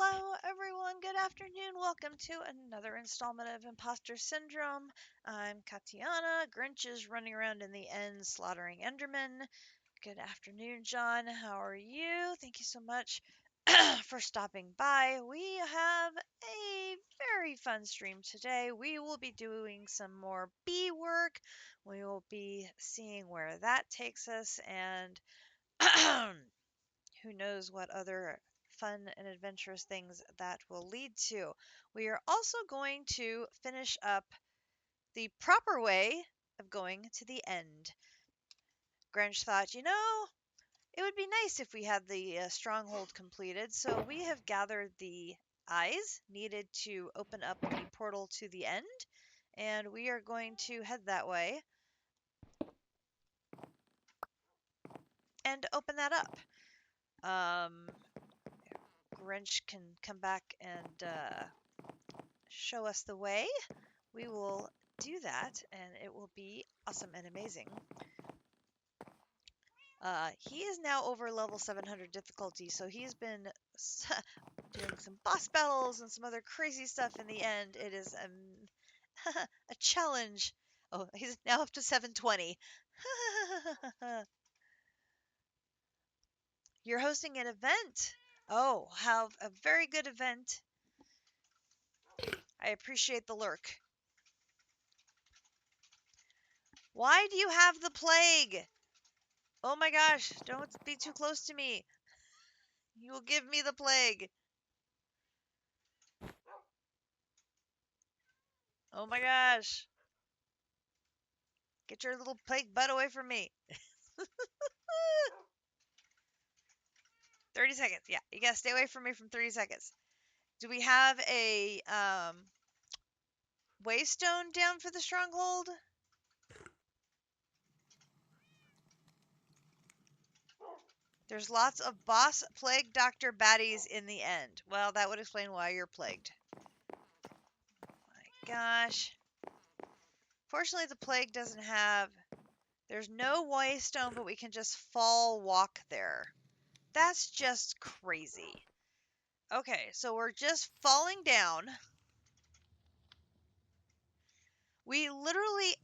Hello, everyone. Good afternoon. Welcome to another installment of Impostor Syndrome. I'm Katiana. Grinch is running around in the end slaughtering Enderman. Good afternoon, John. How are you? Thank you so much for stopping by. We have a very fun stream today. We will be doing some more bee work. We will be seeing where that takes us and who knows what other fun and adventurous things that will lead to. We are also going to finish up the proper way of going to the end. Grinch thought, it would be nice if we had the stronghold completed, so we have gathered the eyes needed to open up the portal to the end, and we are going to head that way and open that up. Grinch can come back and show us the way. We will do that, and it will be awesome and amazing. He is now over level 700 difficulty, so he's been doing some boss battles and some other crazy stuff in the end. It is a challenge. Oh, he's now up to 720. You're hosting an event. Oh, have a very good event. I appreciate the lurk. Why do you have the plague? Oh my gosh, don't be too close to me. You will give me the plague. Oh my gosh. Get your little plague butt away from me. 30 seconds. Yeah, you gotta stay away from me from 30 seconds. Do we have a waystone down for the stronghold? There's lots of boss plague doctor baddies in the end. Well, that would explain why you're plagued. My gosh. Fortunately, the plague doesn't have... There's no waystone, but we can just fall walk there. That's just crazy. Okay, so we're just falling down. We literally...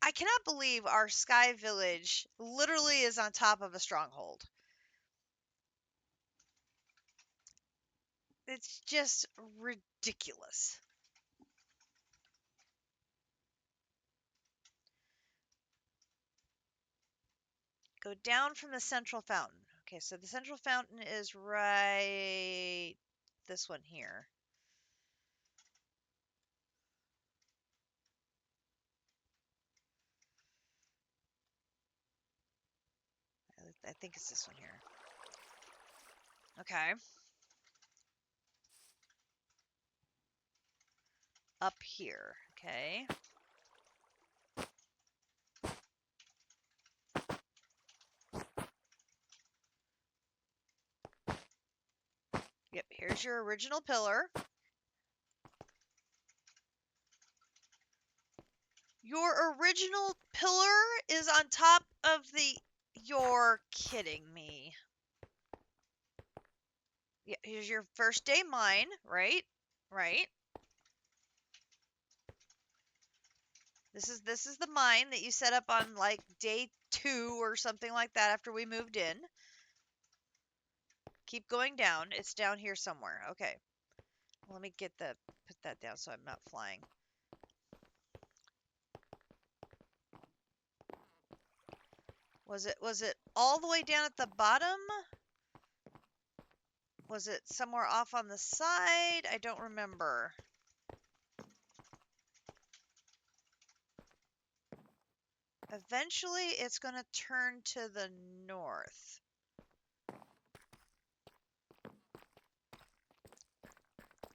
I cannot believe our sky village literally is on top of a stronghold. It's just ridiculous. Go down from the central fountain. Okay, so the central fountain is right this one here. I think it's this one here. Okay. Up here. Okay. Yep, here's your original pillar. Your original pillar is on top of the... You're kidding me. Yeah, here's your first day mine, right? Right. This is the mine that you set up on like day 2 or something like that after we moved in. Keep going down. It's down here somewhere. Okay. Let me put that down so I'm not flying. Was it all the way down at the bottom? Was it somewhere off on the side? I don't remember. Eventually, it's going to turn to the north.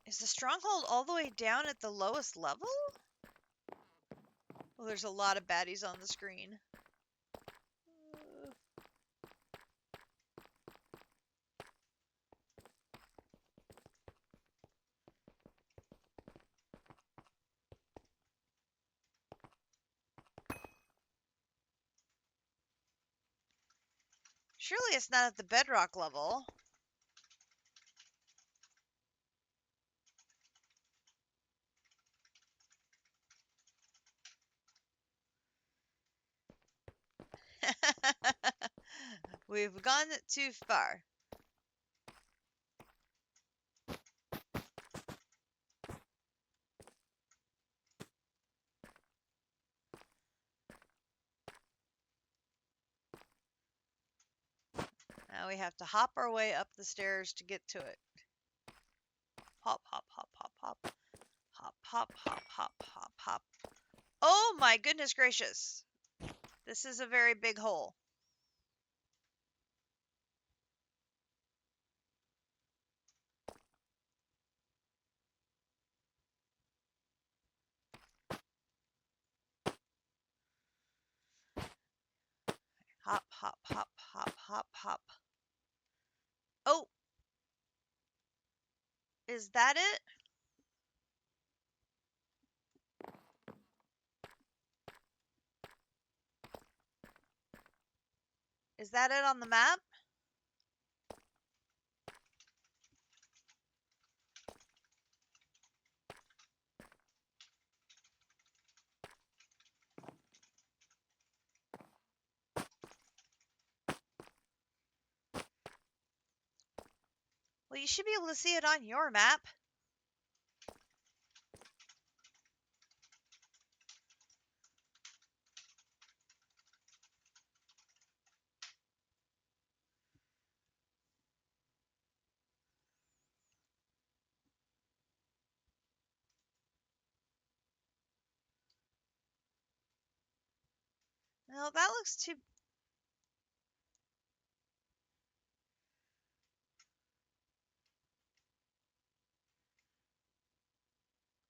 Is the stronghold all the way down at the lowest level? Well, there's a lot of baddies on the screen. Surely it's not at the bedrock level. We've gone too far. Now we have to hop our way up the stairs to get to it. Hop, hop, hop, hop, hop. Hop, hop, hop, hop, hop, hop. Oh my goodness gracious. This is a very big hole. Hop, hop, hop, hop, hop, hop. Oh! Is that it? Is that it on the map? Well, you should be able to see it on your map. No, that looks too...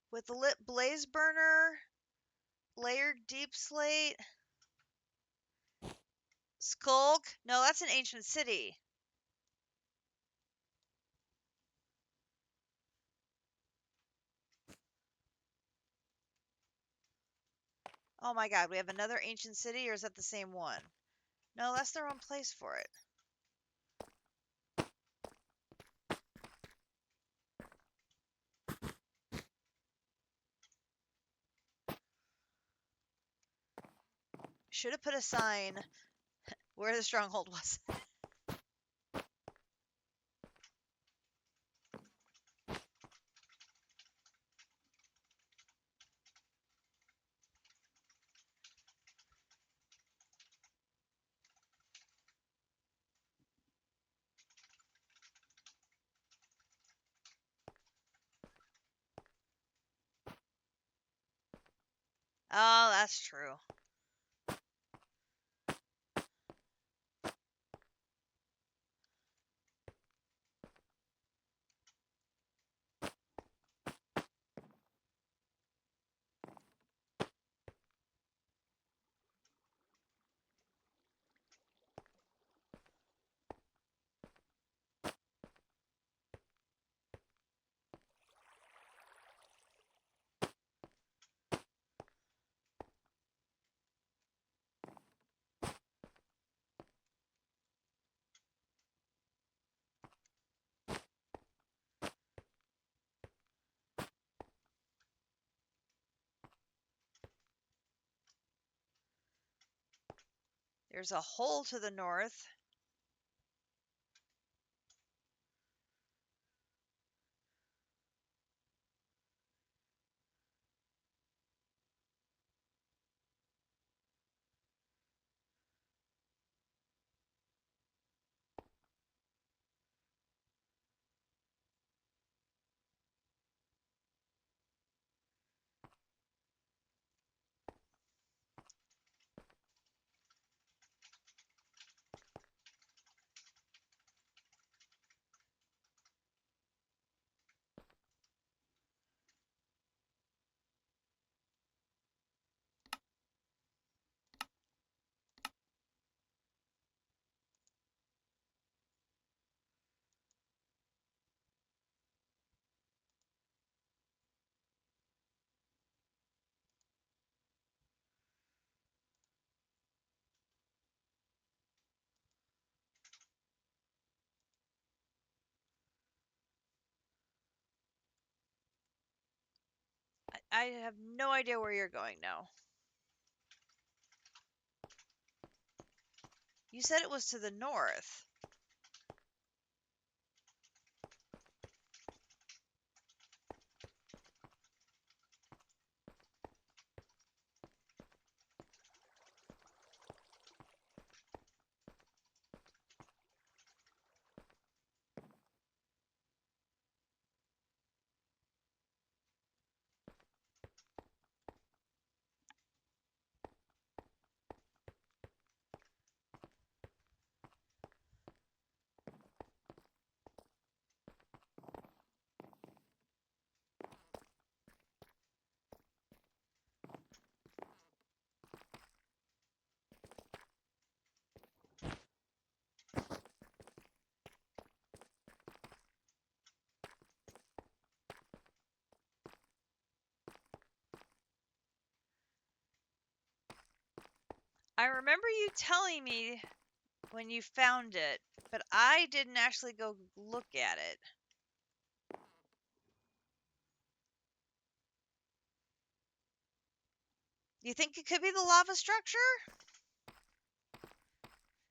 With lit blaze burner, layered deep slate, skulk. No, that's an ancient city. Oh my god, we have another ancient city, or is that the same one? No, that's the wrong place for it. Should have put a sign where the stronghold was. Oh, that's true. There's a hole to the north. I have no idea where you're going now. You said it was to the north. I remember you telling me when you found it, but I didn't actually go look at it. You think it could be the lava structure?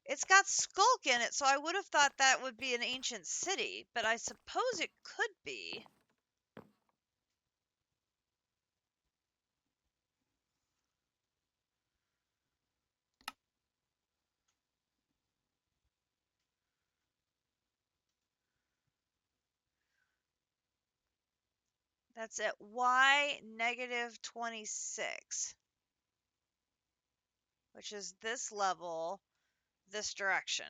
It's got skulk in it, so I would have thought that would be an ancient city, but I suppose it could be. That's at y negative 26, which is this level, this direction.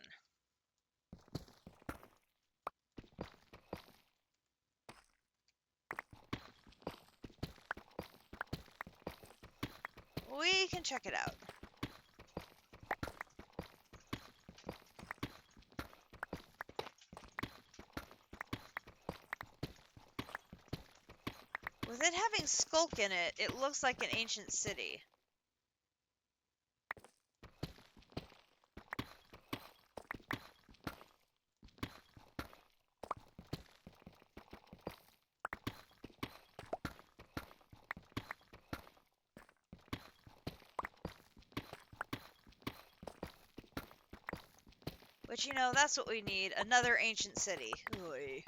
We can check it out. With it having skulk in it, it looks like an ancient city. Which, you know, that's what we need. Another ancient city. Oy.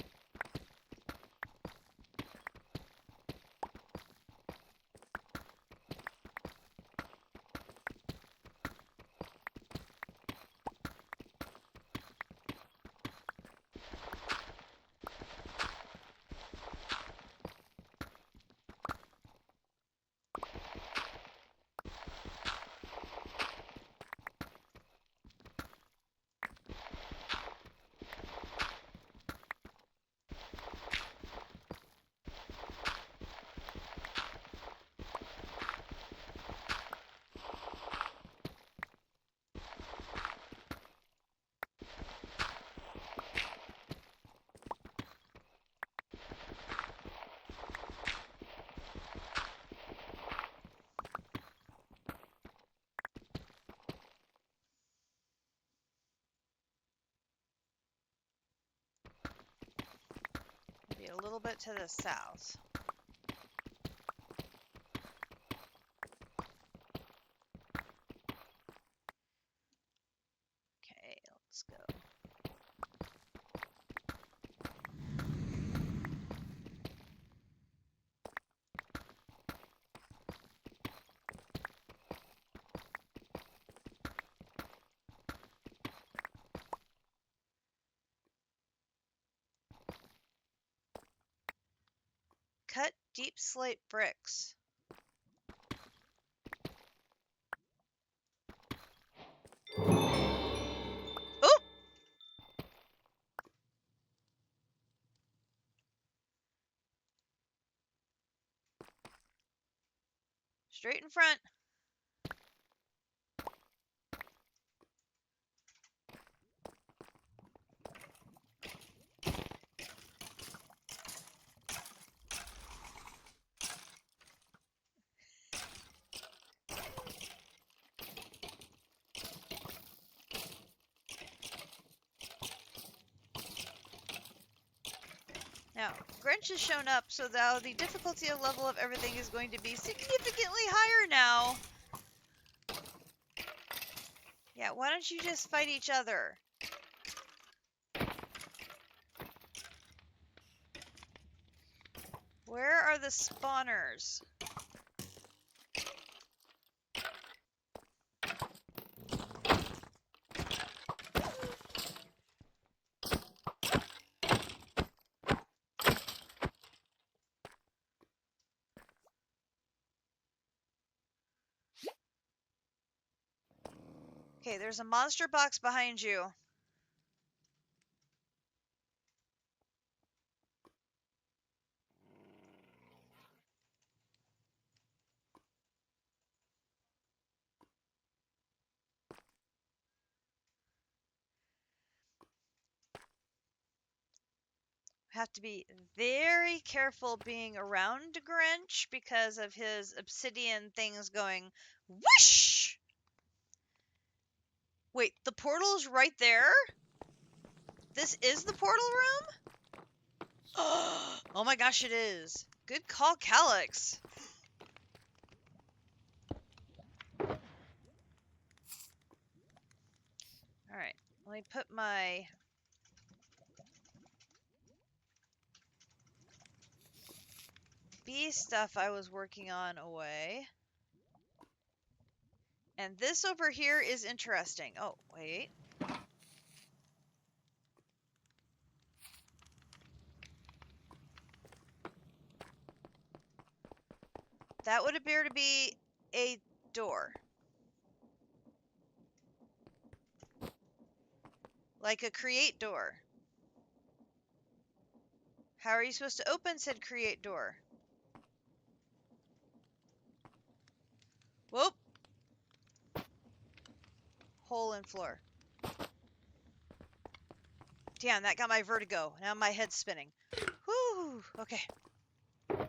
Be a little bit to the south. Okay, let's go. Cut deep slate bricks. Oh! Straight in front. Now, Grinch has shown up, so now the difficulty level of everything is going to be significantly higher now. Yeah, Yeah, why don't you just fight each other? Where are the spawners? Okay, there's a monster box behind you. Have to be very careful being around Grinch because of his obsidian things going whoosh! Wait, the portal's right there? This is the portal room? Oh my gosh, it is. Good call, Calyx. Alright, let me put my bee stuff I was working on away. And this over here is interesting. Oh, wait. That would appear to be a door. Like a create door. How are you supposed to open said create door? Whoop. Hole in floor. Damn, that got my vertigo. Now my head's spinning. Whew. Okay. Put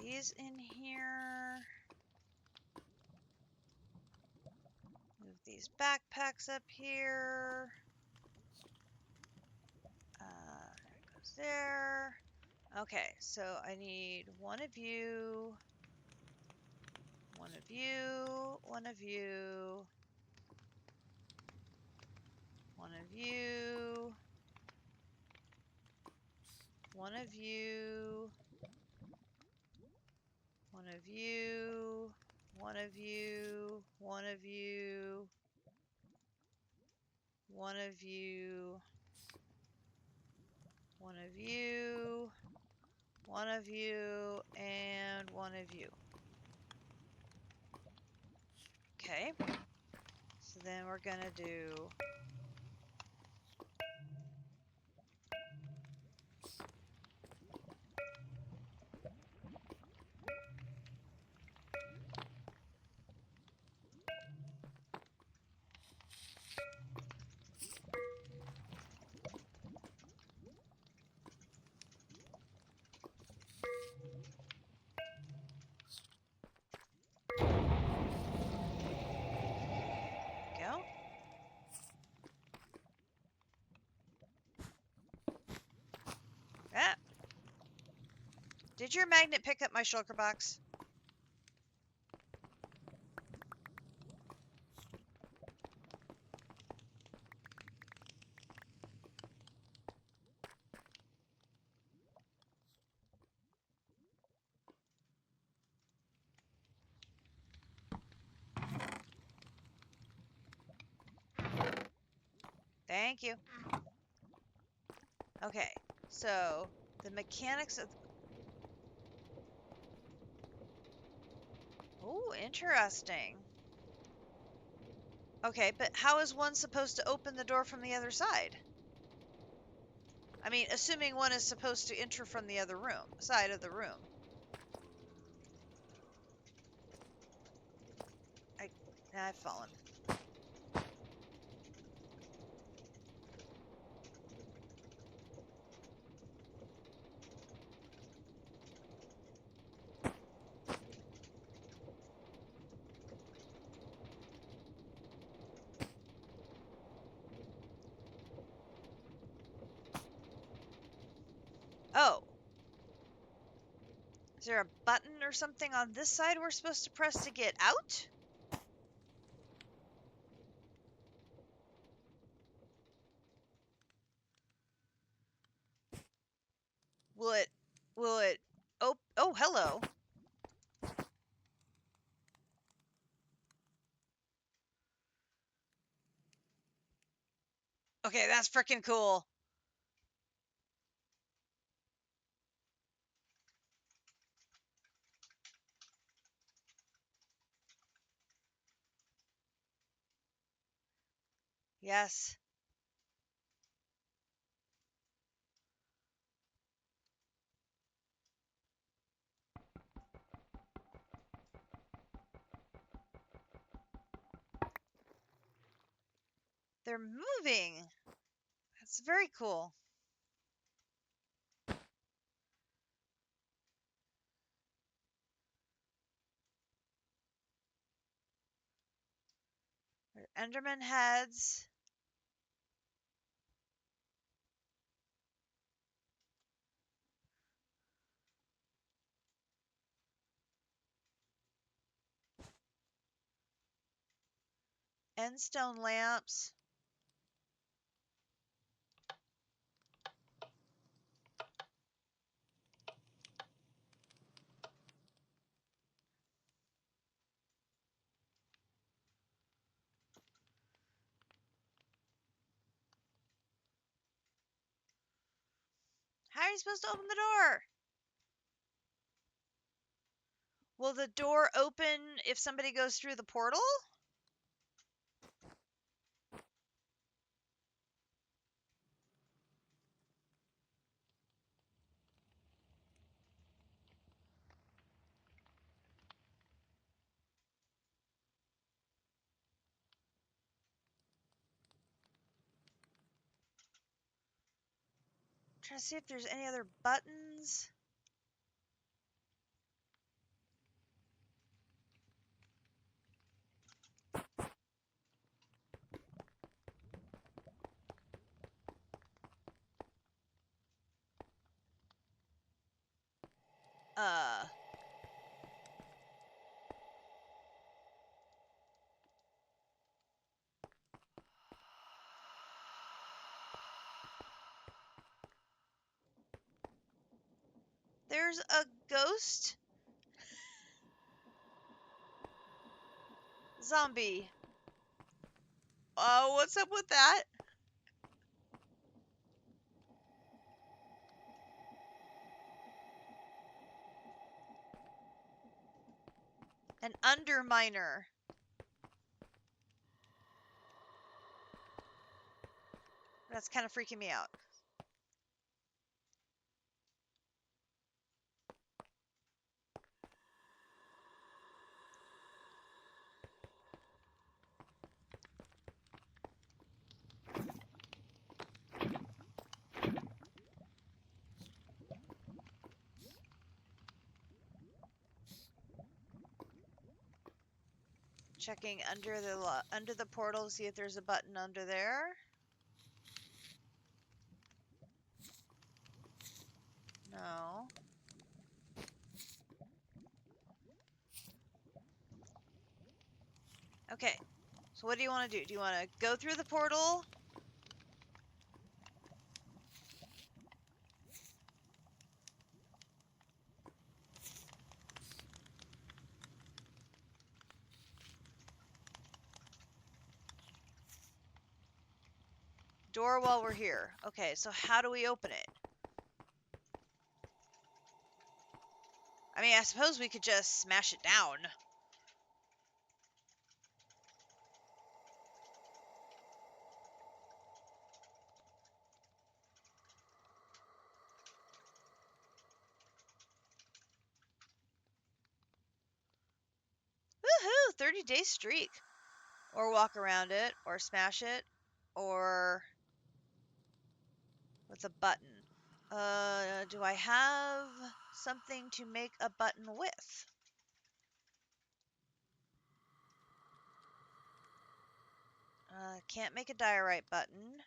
these in here. Move these backpacks up here. That goes there. Okay, so I need one of you, one of you, one of you, one of you, one of you, one of you, one of you, one of you, one of you, one of you, one of you, and one of you. Okay, so then we're gonna do go. Ah. Did your magnet pick up my shulker box? Thank you. Okay, so the mechanics of... Oh, interesting. Okay, but how is one supposed to open the door from the other side? I mean, assuming one is supposed to enter from the other room, side of the room. I've fallen. Oh. there a button or something on this side we're supposed to press to get out? Will it, oh, hello. Okay, that's freaking cool. Yes. They're moving. That's very cool. Enderman heads. Endstone lamps. How are you supposed to open the door? Will the door open if somebody goes through the portal? Trying to see if there's any other buttons. Uh. There's a ghost zombie. Oh, what's up with that? An underminer. That's kind of freaking me out. Checking under the portal to see if there's a button under there. No. Okay. So what do you want to do? Do you want to go through the portal? Door while we're here. Okay, so how do we open it? I mean, I suppose we could just smash it down. Woohoo! 30-day streak. Or walk around it, or smash it, or with a button. Do I have something to make a button with? Can't make a diorite button.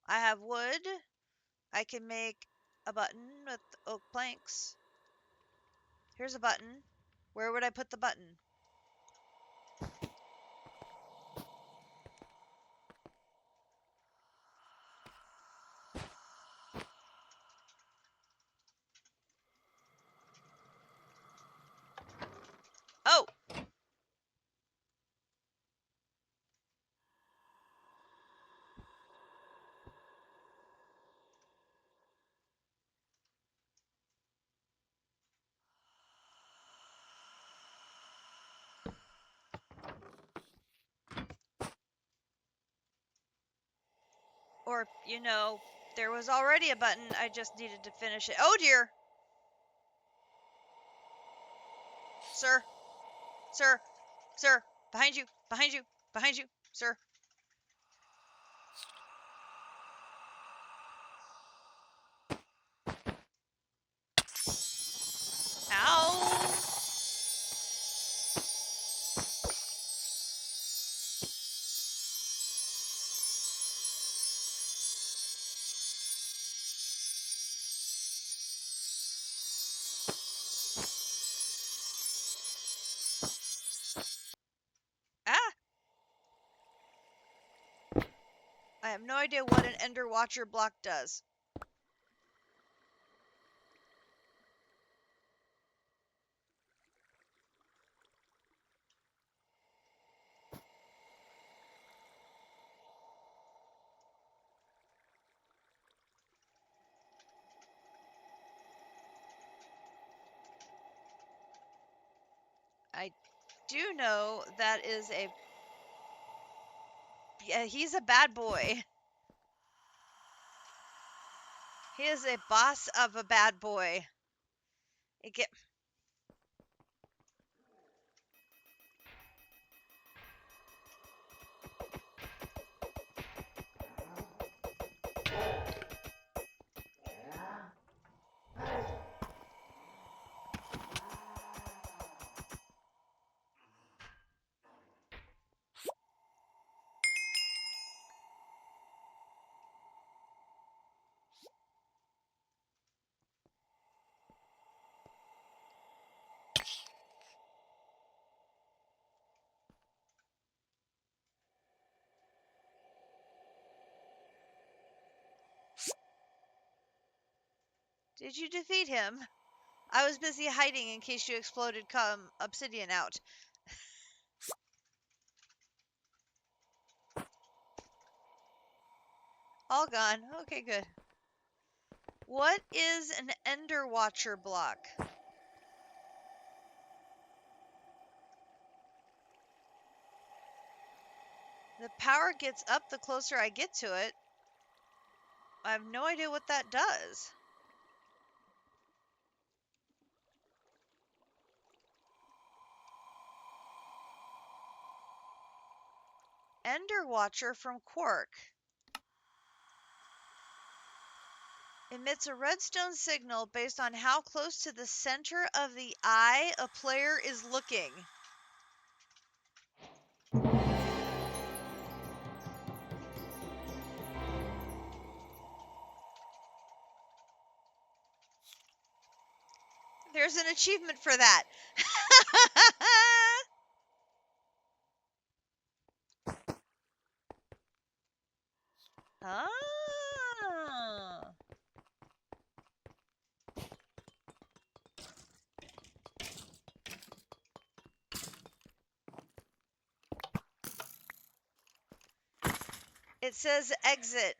I have wood. I can make a button with oak planks. Here's a button. Where would I put the button? Oh! Or, you know, there was already a button. I just needed to finish it. Oh, dear! Sir! Sir! Sir! Behind you! Behind you! Behind you! Sir! Ow! Ah! I have no idea what an Ender Watcher block does. I do know that is a... Yeah, he's a bad boy. He is a boss of a bad boy. It get... Did you defeat him? I was busy hiding in case you exploded obsidian out. All gone. Okay, good. What is an Ender Watcher block? The power gets up the closer I get to it. I have no idea what that does. Ender Watcher from Quark. Emits a redstone signal based on how close to the center of the eye a player is looking. There's an achievement for that. Ah. It says exit.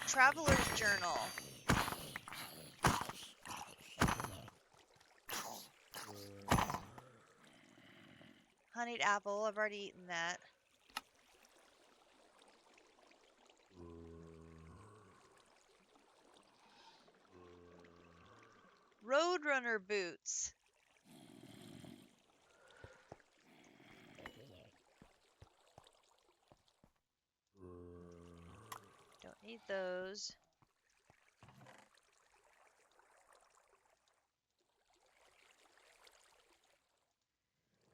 Traveler's Journal. Honeyed apple. I've already eaten that. Roadrunner boots. Don't need those.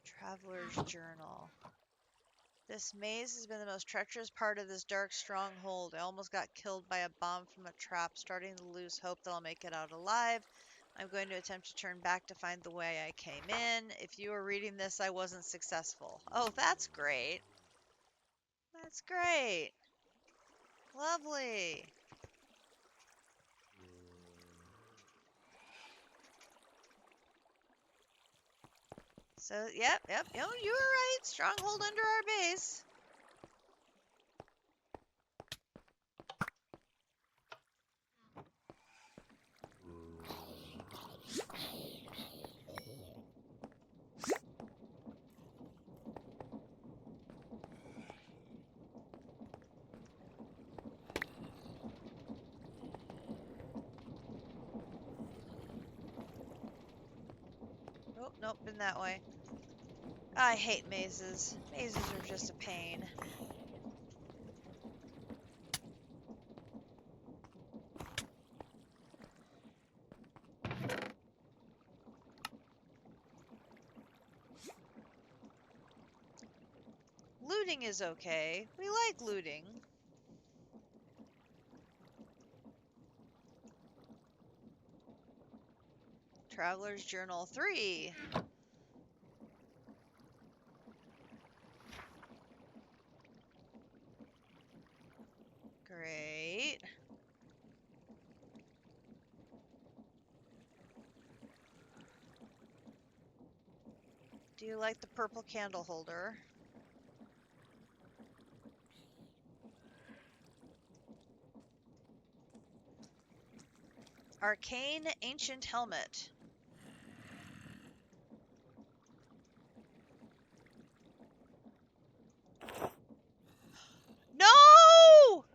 Traveler's Journal. This maze has been the most treacherous part of this dark stronghold. I almost got killed by a bomb from a trap, starting to lose hope that I'll make it out alive. I'm going to attempt to turn back to find the way I came in. If you were reading this, I wasn't successful. Oh, that's great. That's great. Lovely. So, yep. No, you were right. Stronghold under our base. Oh, nope, been that way. I hate mazes. Mazes are just a pain. Looting is okay. We like looting. Traveler's Journal 3. Great. Do you like the purple candle holder? Arcane Ancient Helmet. No!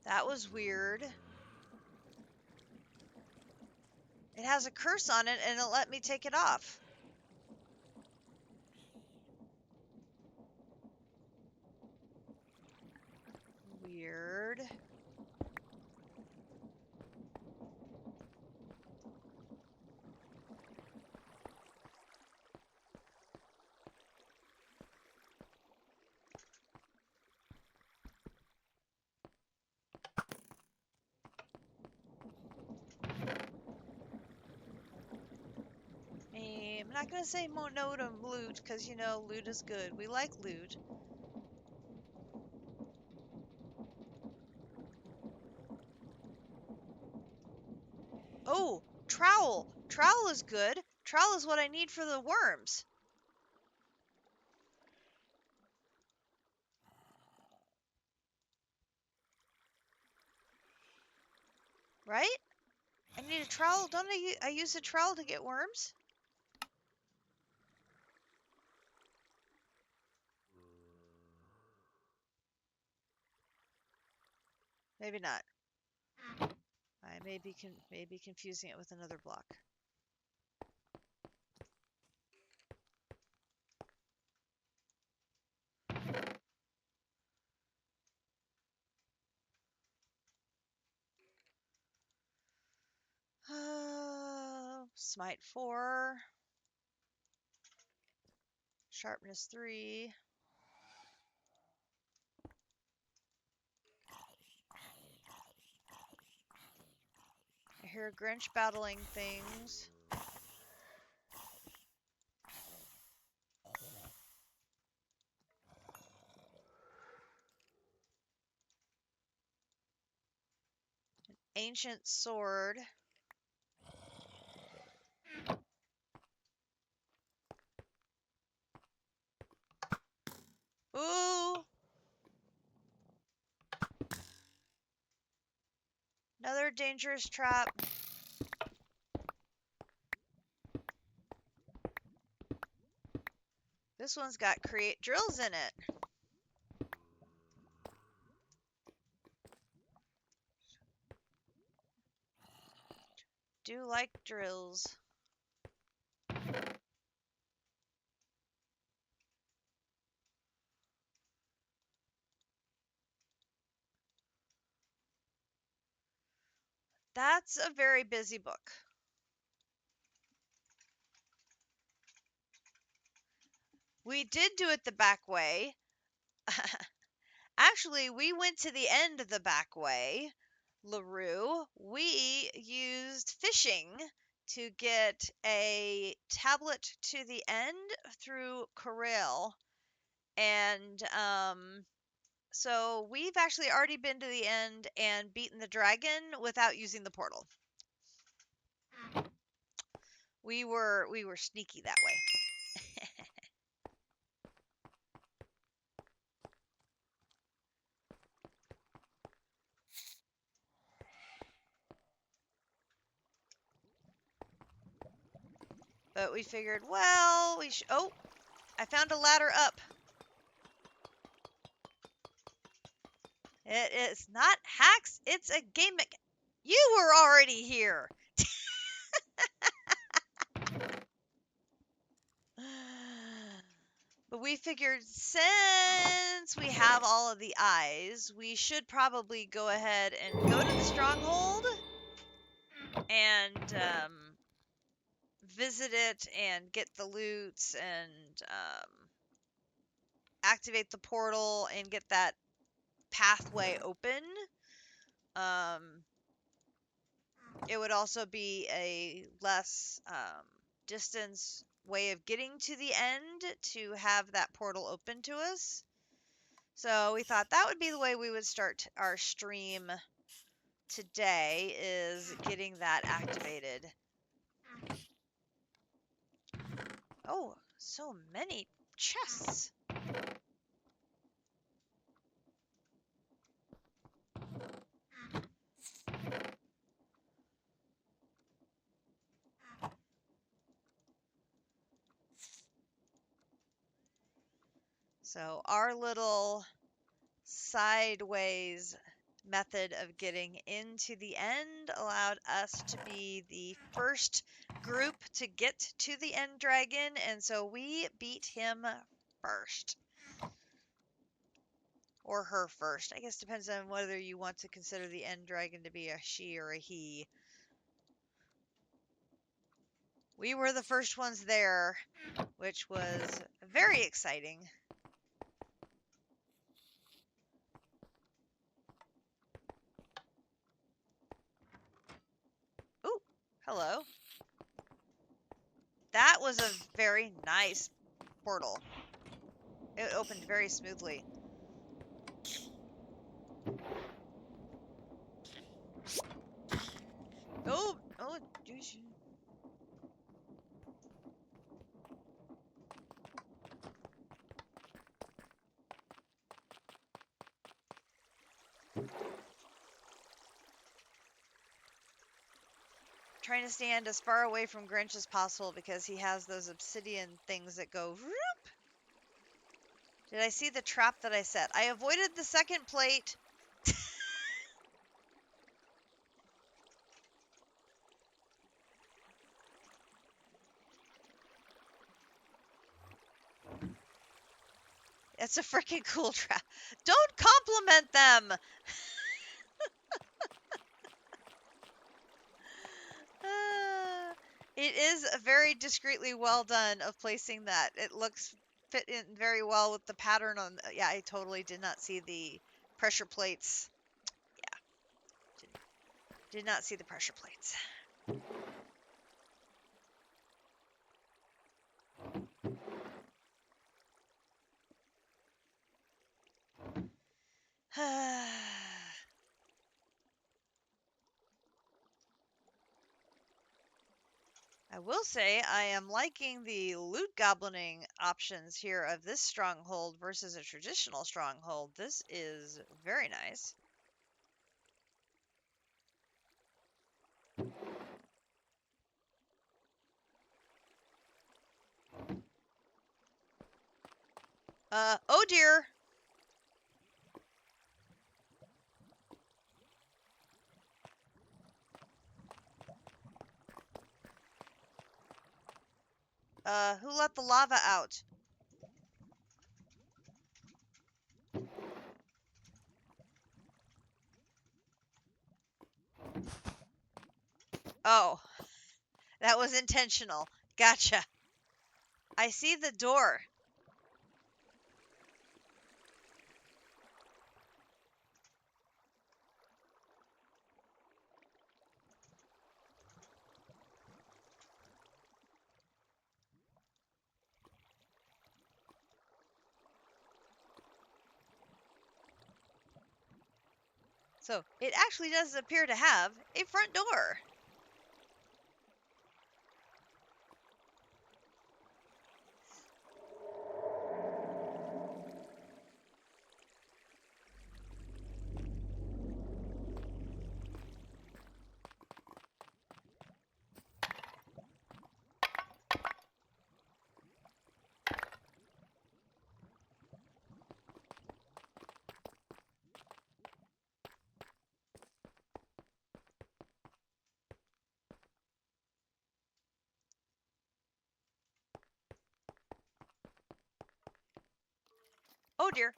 That was weird. It has a curse on it and it let me take it off. Weird. I'm not going to say no to loot because, you know, loot is good. We like loot. Oh, trowel. Trowel is good. Trowel is what I need for the worms. Right? I need a trowel. Don't I use a trowel to get worms? Maybe not. I may be confusing it with another block. Smite 4. Sharpness 3. I hear Grinch battling things. Ancient sword. dangerous trap. This one's got create drills in it. Do like drills. That's a very busy book. We did do it the back way. Actually, we went to the end of the back way, LaRue. We used fishing to get a tablet to the end through Corral. And so we've actually already been to the end and beaten the dragon without using the portal. We were sneaky that way. But we figured, well, oh, I found a ladder up. It is not hacks, it's a game. You were already here. But we figured since we have all of the eyes, we should probably go ahead and go to the stronghold and visit it and get the loots and activate the portal and get that pathway open. It would also be a less distance way of getting to the end to have that portal open to us. So we thought that would be the way we would start our stream today, is getting that activated. Oh, so many chests. So our little sideways method of getting into the end allowed us to be the first group to get to the end dragon, and so we beat him first. Or her first. I guess depends on whether you want to consider the end dragon to be a she or a he. We were the first ones there, which was very exciting. Ooh, hello. That was a very nice portal. It opened very smoothly. Oh, geez. Trying to stand as far away from Grinch as possible because he has those obsidian things that go whoop. Did I see the trap that I set? I avoided the second plate. It's a freaking cool trap. Don't compliment them. It is very discreetly well done of placing that. It looks fit in very well with the pattern on. Yeah, I totally did not see the pressure plates. Yeah, did not see the pressure plates. I will say I am liking the loot goblining options here of this stronghold versus a traditional stronghold. This is very nice. Oh dear. Who let the lava out? Oh, that was intentional. Gotcha. I see the door. So it actually does appear to have a front door. Oh dear.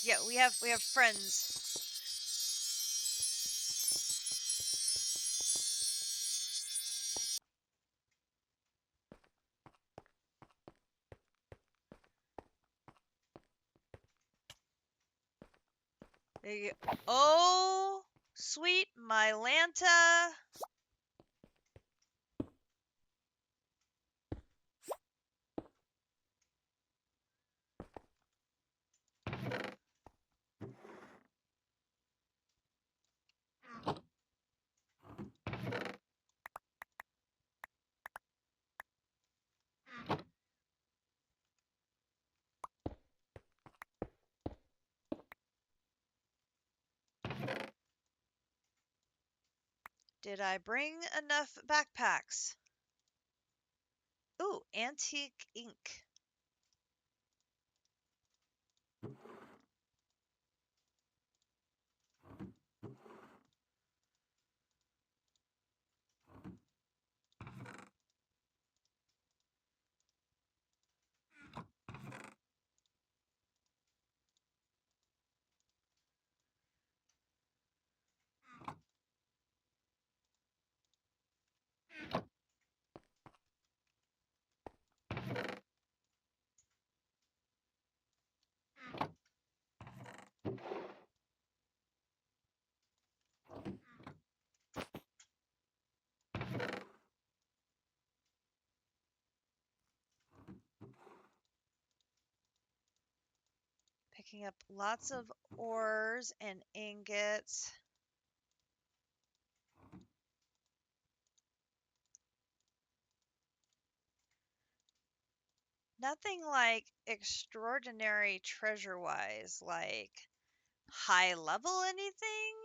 Yeah, we have friends. Oh, sweet Mylanta. Did I bring enough backpacks? Ooh, antique ink. Picking up lots of ores and ingots. Nothing like extraordinary treasure-wise, like high level anything?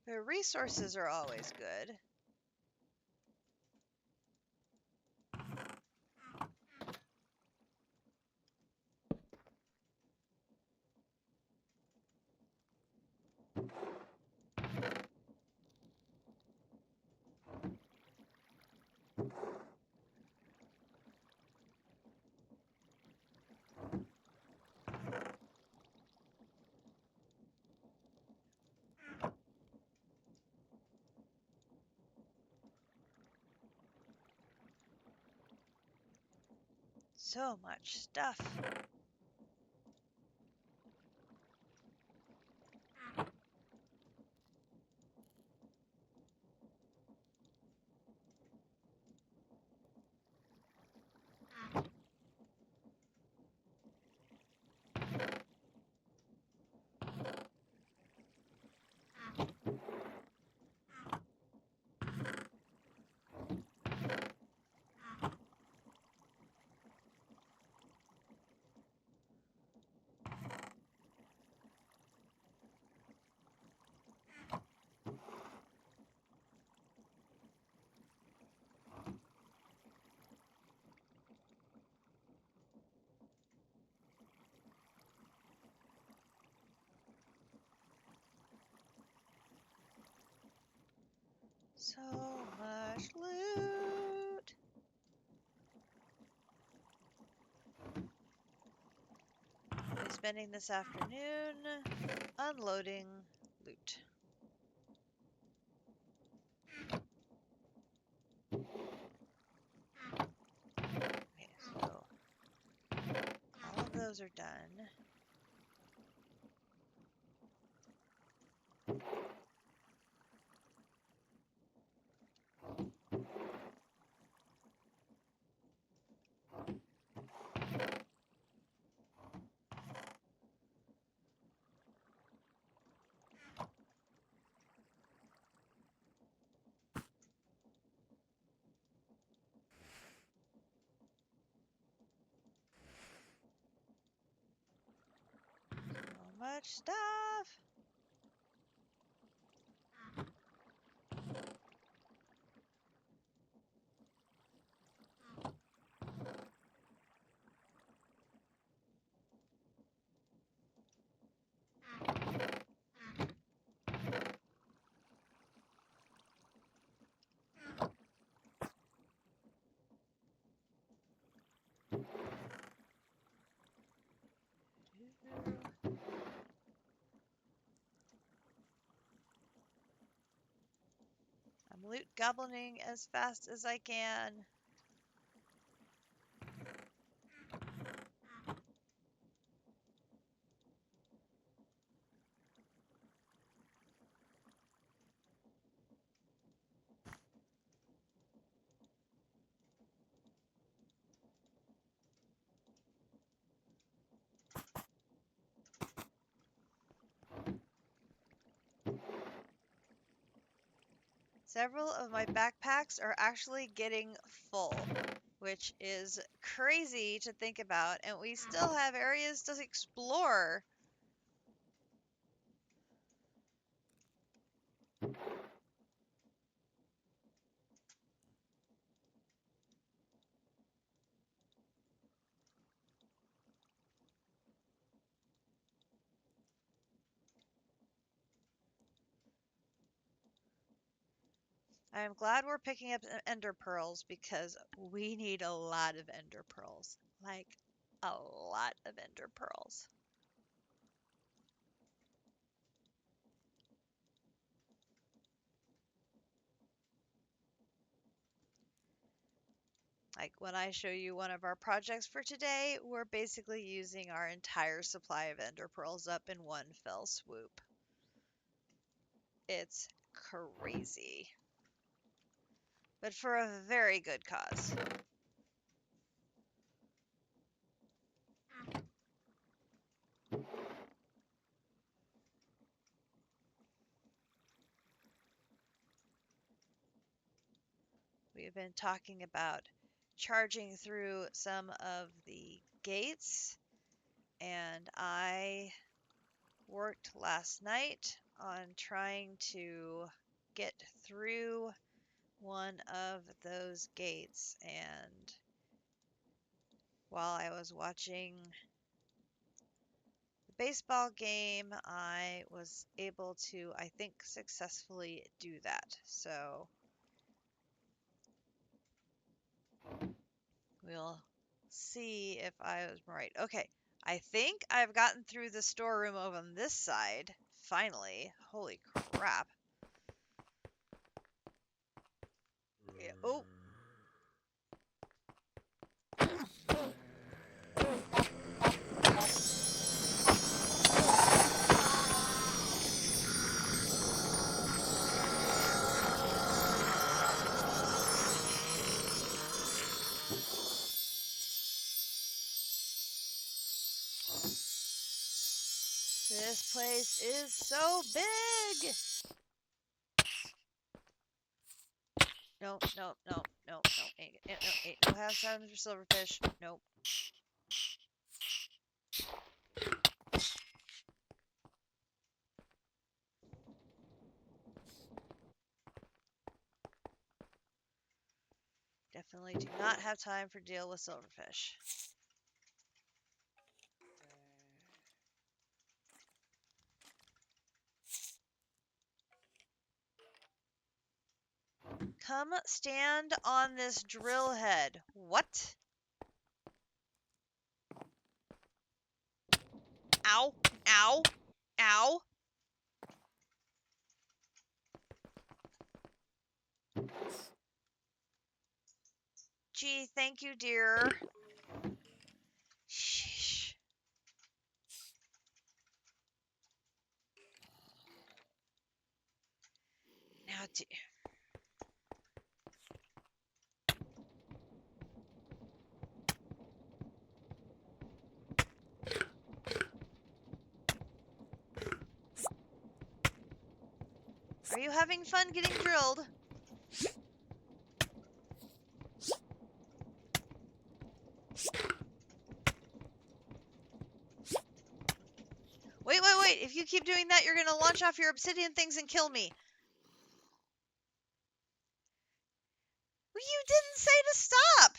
The resources are always good. So much stuff. So much loot. I'll be spending this afternoon unloading loot. Okay, so all of those are done. So much stuff. I'm loot goblining as fast as I can. Several of my backpacks are actually getting full, which is crazy to think about, and we still have areas to explore. I am glad we're picking up ender pearls because we need a lot of ender pearls. Like, a lot of ender pearls. Like, when I show you one of our projects for today, we're basically using our entire supply of ender pearls up in one fell swoop. It's crazy. But for a very good cause. We've been talking about charging through some of the gates, and I worked last night on trying to get through one of those gates, and while I was watching the baseball game, I was able to, I think, successfully do that. So we'll see if I was right. Okay, I think I've gotten through the storeroom over on this side. Finally. Holy crap. Yeah, oh, this place is so big. No, no, no, no, no, no have time for silverfish. Nope. Definitely do not have time for deal with silverfish. Come stand on this drill head. What? Ow, ow, ow. Gee, thank you, dear. Sheesh. Now, are you having fun getting drilled? Wait, wait, wait. If you keep doing that, you're going to launch off your obsidian things and kill me. You didn't say to stop.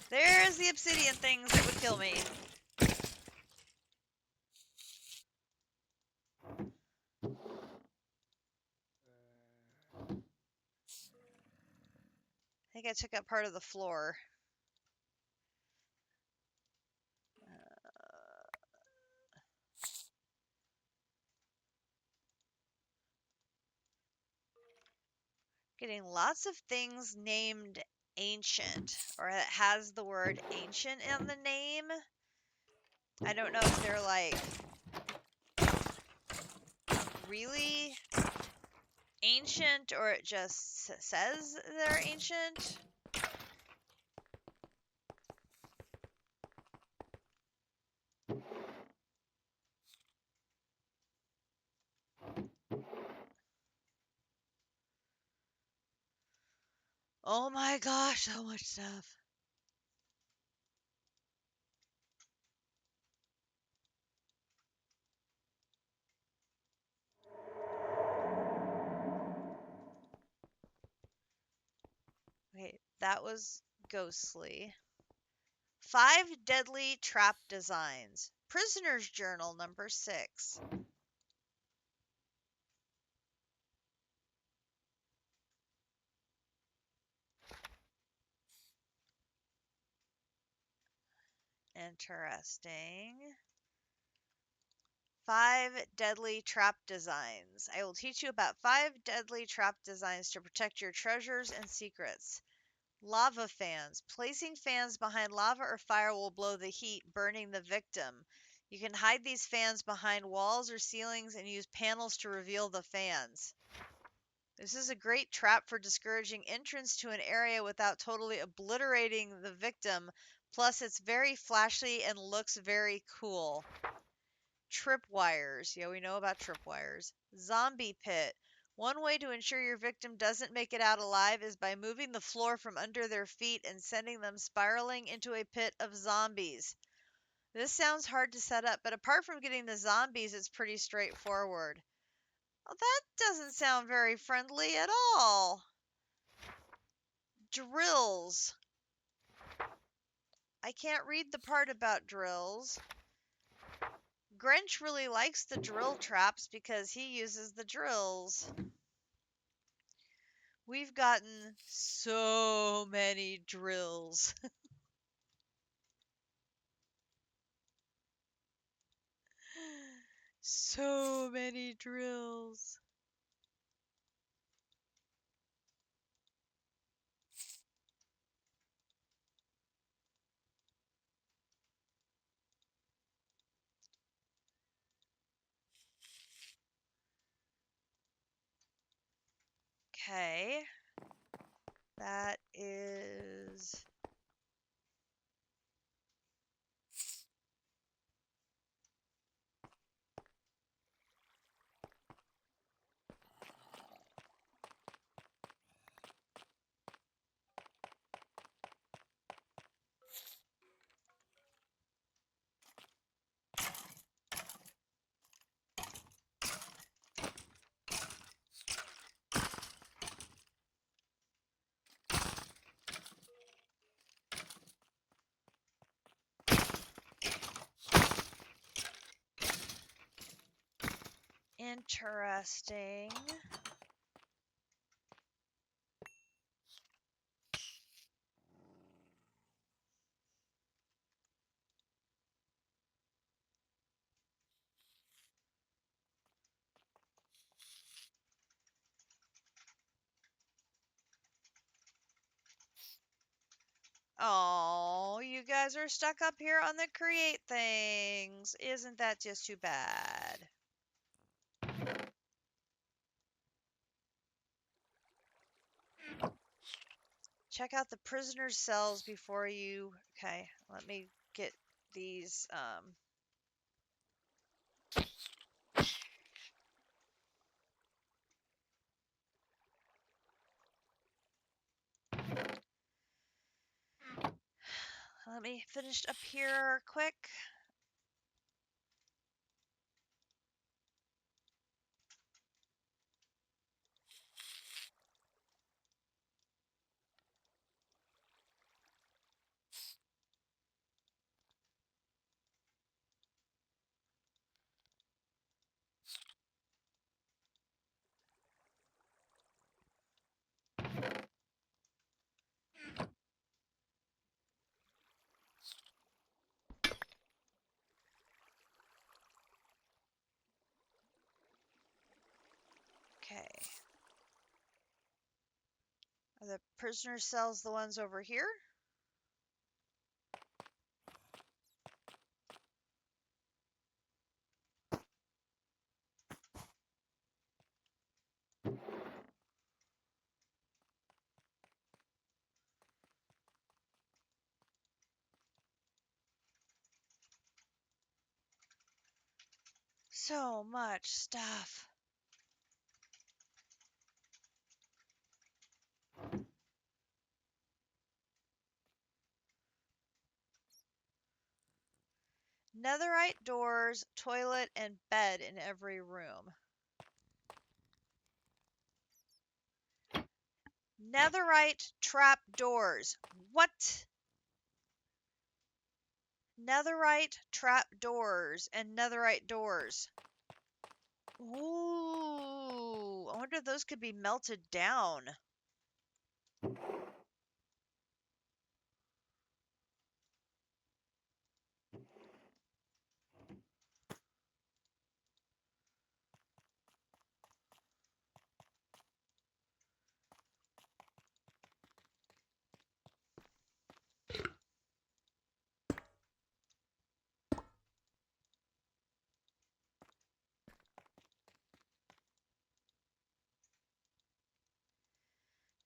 There's the obsidian things that would kill me. I think I took up part of the floor. Getting lots of things named ancient, or that has the word ancient in the name. I don't know if they're like really ancient or it just says they're ancient. Oh my gosh, so much stuff. Okay, that was ghostly. 5 deadly trap designs. Prisoner's Journal number 6. Interesting. 5 deadly trap designs. I will teach you about 5 deadly trap designs to protect your treasures and secrets. Lava fans. Placing fans behind lava or fire will blow the heat, burning the victim. You can hide these fans behind walls or ceilings and use panels to reveal the fans. This is a great trap for discouraging entrance to an area without totally obliterating the victim. Plus, it's very flashy and looks very cool. Tripwires. Yeah, we know about tripwires. Zombie pit. One way to ensure your victim doesn't make it out alive is by moving the floor from under their feet and sending them spiraling into a pit of zombies. This sounds hard to set up, but apart from getting the zombies, it's pretty straightforward. Well, that doesn't sound very friendly at all. Drills. I can't read the part about drills. Grinch really likes the drill traps because he uses the drills. We've gotten so many drills. So many drills. Okay. That is... Interesting. Oh, you guys are stuck up here on the create things. Isn't that just too bad? Check out the prisoner's cells before you... Okay, let me get these... Let me finish up here quick. Okay. Are the prisoner cells the ones over here? So much stuff. Netherite doors, toilet, and bed in every room. Netherite trap doors. What? Netherite trap doors and netherite doors. Ooh, I wonder if those could be melted down.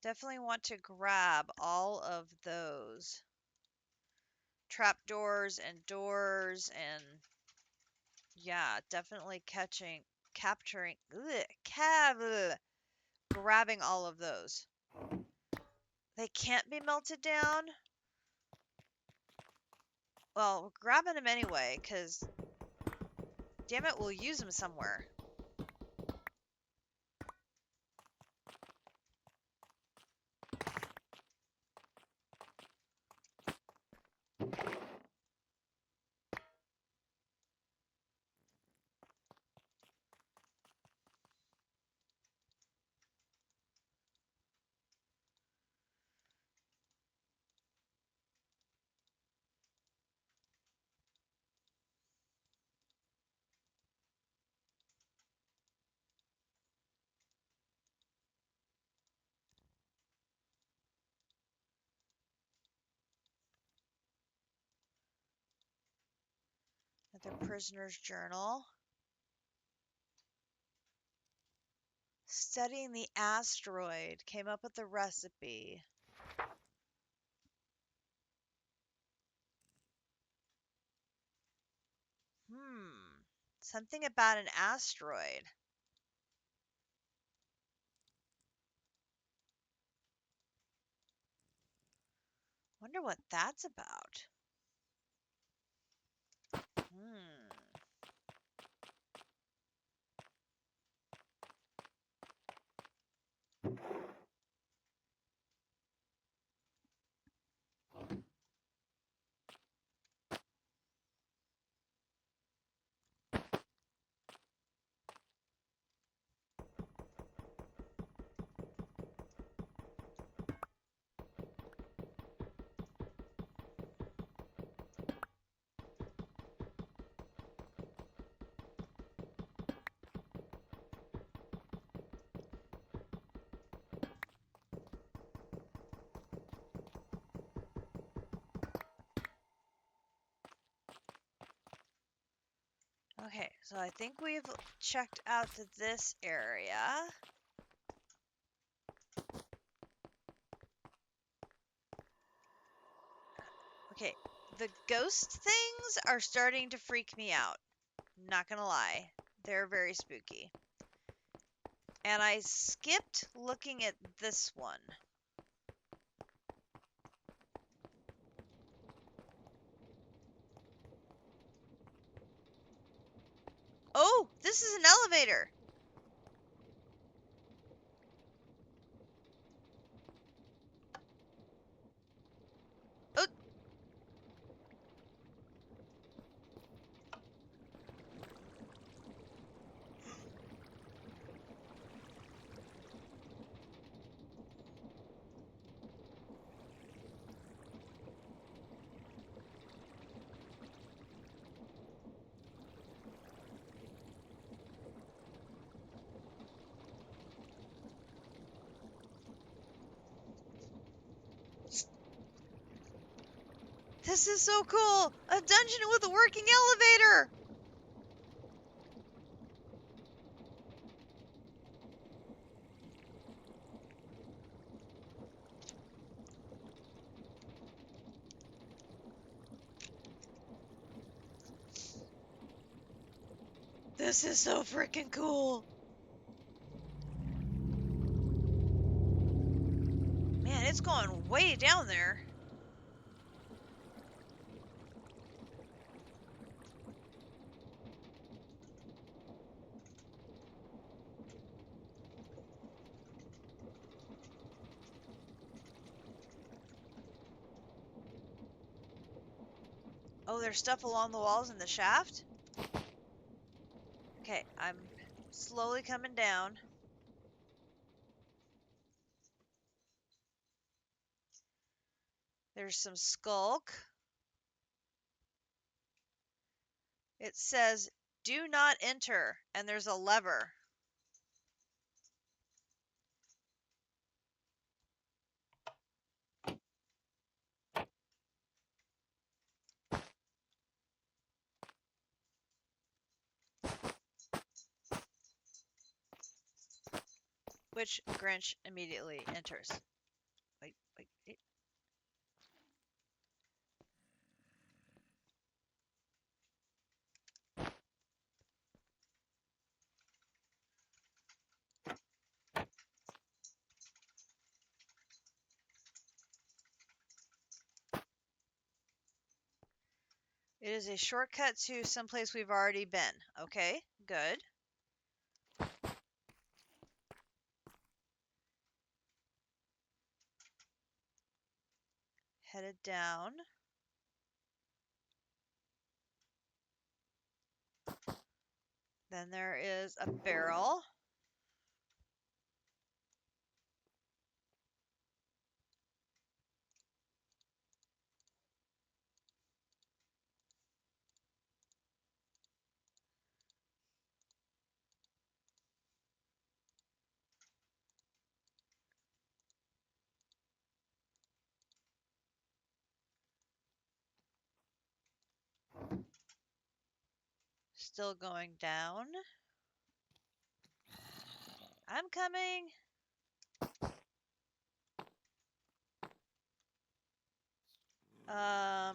Definitely want to grab all of those. Trapdoors and doors and yeah, definitely capturing, grabbing all of those. They can't be melted down. Well, we're grabbing them anyway, because damn it, we'll use them somewhere. Another prisoner's journal. Studying the asteroid. Came up with the recipe. Something about an asteroid. Wonder what that's about. Okay, so I think we've checked out this area. Okay, the ghost things are starting to freak me out. Not gonna lie. They're very spooky. And I skipped looking at this one. Oh, this is an elevator. Oh. This is so cool! A dungeon with a working elevator! This is so freaking cool! Man, it's going way down there. Oh, there's stuff along the walls in the shaft? Okay, I'm slowly coming down. There's some skulk. It says, do not enter, and there's a lever. Which Grinch immediately enters. Wait. It is a shortcut to someplace we've already been. Okay, good. Headed down. Then there is a barrel. Still going down. I'm coming. How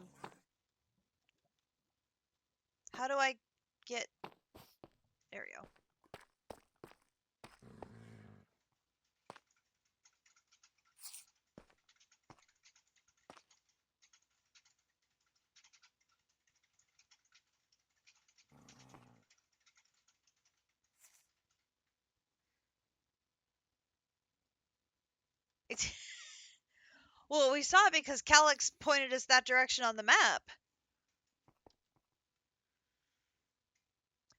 do I get... There we go. It's well, we saw it because Calyx pointed us that direction on the map.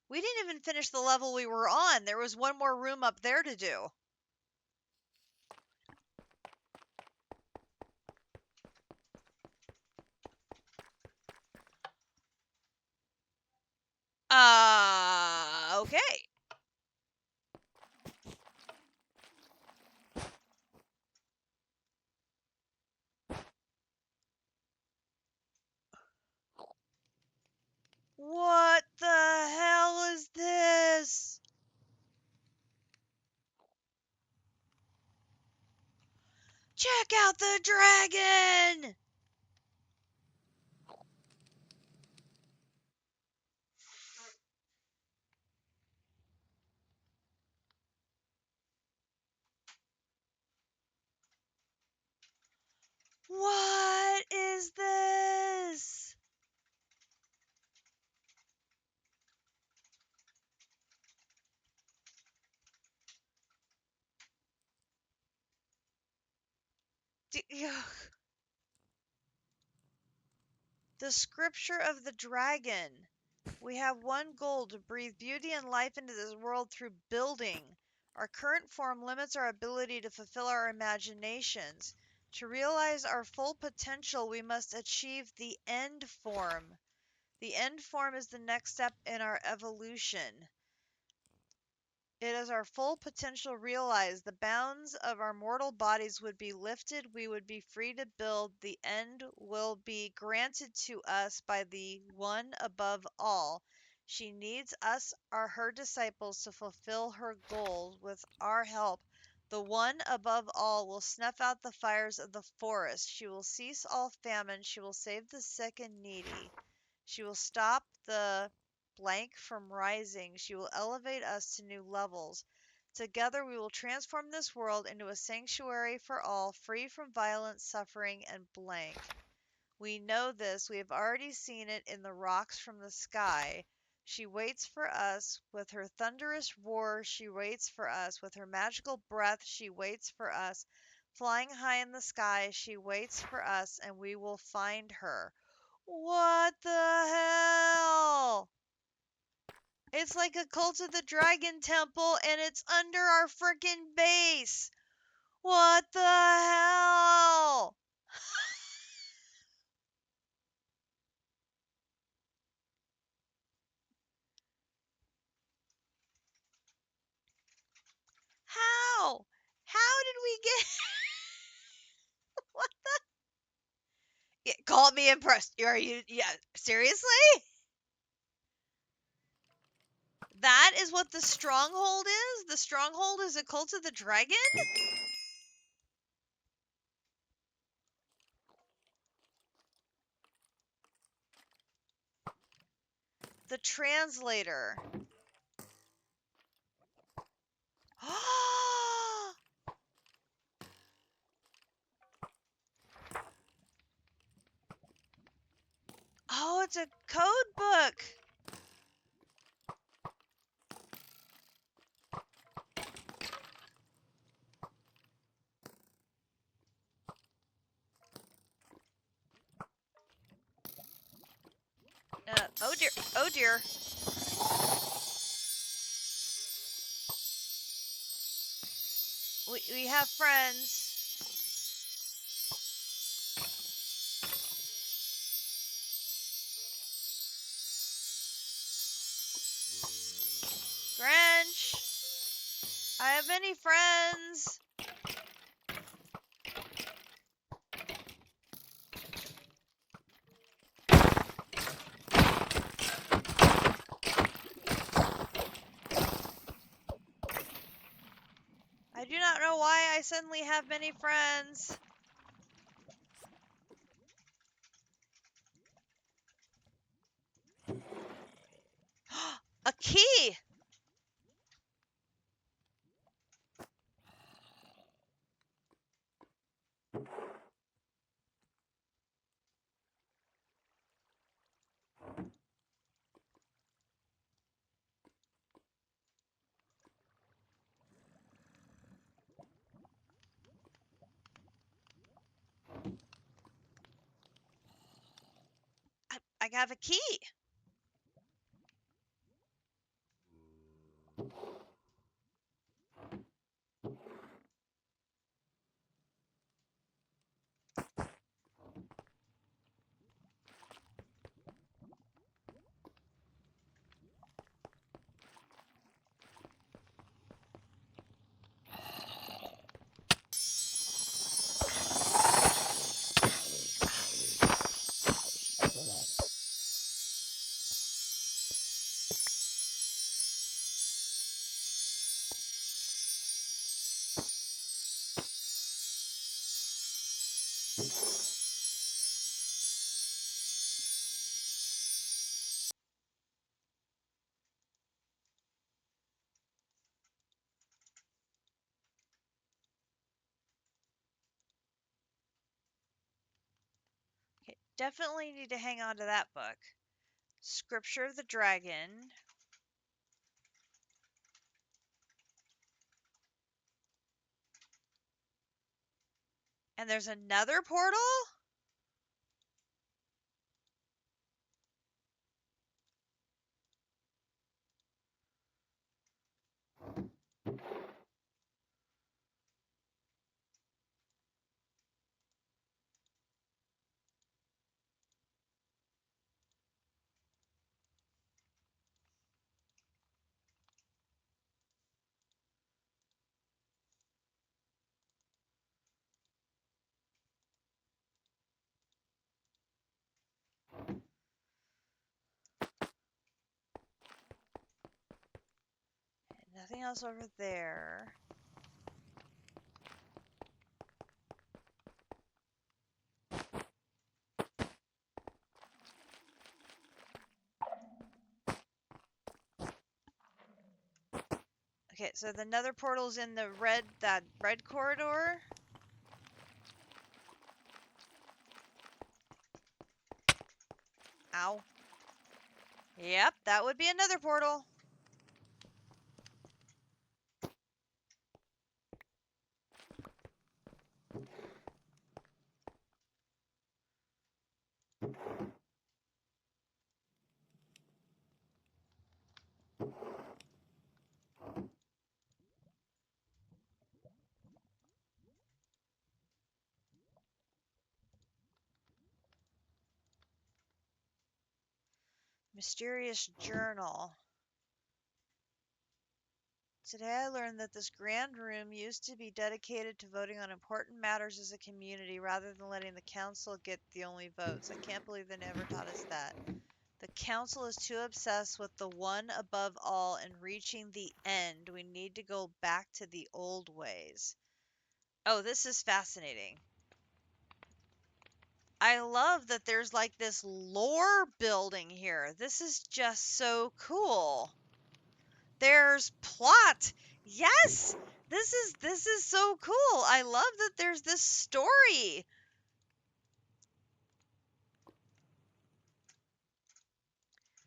We didn't even finish the level we were on. There was one more room up there to do. Okay. What the hell? Check out the dragon! What is this? The scripture of the dragon. We have one goal: to breathe beauty and life into this world through building. Our current form limits our ability to fulfill our imaginations. To realize our full potential, we must achieve the end form. The end form is the next step in our evolution. It is our full potential realized. The bounds of our mortal bodies would be lifted. We would be free to build. The end will be granted to us by the one above all. She needs us, her disciples, to fulfill her goals. With our help, the one above all will snuff out the fires of the forest. She will cease all famine. She will save the sick and needy. She will stop the blank from rising. She will elevate us to new levels. Together we will transform this world into a sanctuary for all, free from violence, suffering, and blank. We know this. We have already seen it in the rocks from the sky. She waits for us with her thunderous roar. She waits for us with her magical breath. She waits for us. Flying high in the sky, she waits for us, and we will find her. What the hell? It's like a Cult of the Dragon temple, and it's under our frickin' base. What the hell? How? How did we get... What the... Yeah, call me impressed. Are you... Yeah, seriously? That is what the stronghold is? The stronghold is a Cult of the Dragon? The translator. Oh, it's a code book. Oh dear. Oh dear. We have friends. Grinch. I have many friends. I do not know why I suddenly have many friends. A key! I have a key. Definitely need to hang on to that book. Scripture of the Dragon. And there's another portal? Nothing else over there. Okay, so the nether portal's in the that red corridor. Ow. Yep, that would be another portal. Mysterious journal. Today I learned that this grand room used to be dedicated to voting on important matters as a community rather than letting the council get the only votes. I can't believe they never taught us that. The council is too obsessed with the one above all and reaching the end. We need to go back to the old ways. Oh, this is fascinating. I love that there's like this lore building here. This is just so cool. There's plot. Yes. This is so cool. I love that there's this story.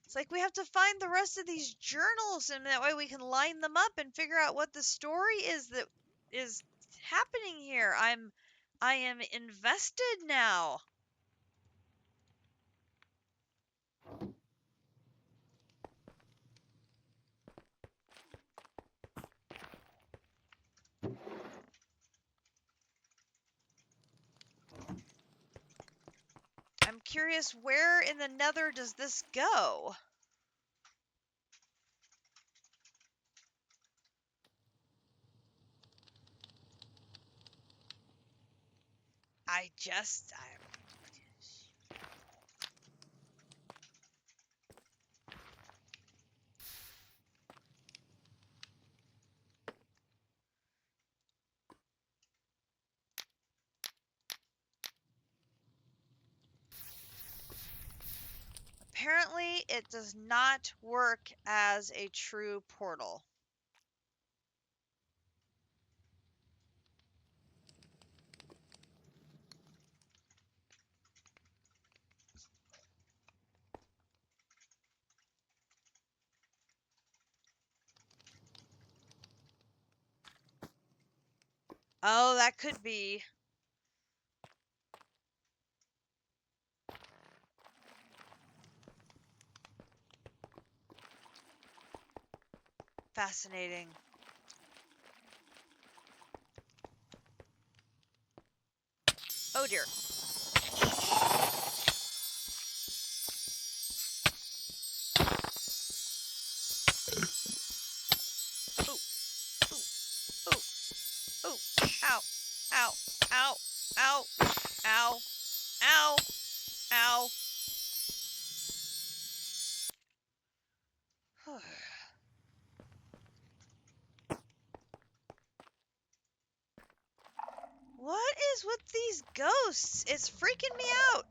It's like we have to find the rest of these journals and that way we can line them up and figure out what the story is that is happening here. I am invested now. I'm curious, where in the nether does this go? Apparently, it does not work as a true portal. Oh, that could be. Fascinating. Oh dear. Ooh, ooh, ooh, ooh. Ow, ow, ow, ow, ow, ow, ow. What is with these ghosts? It's freaking me out.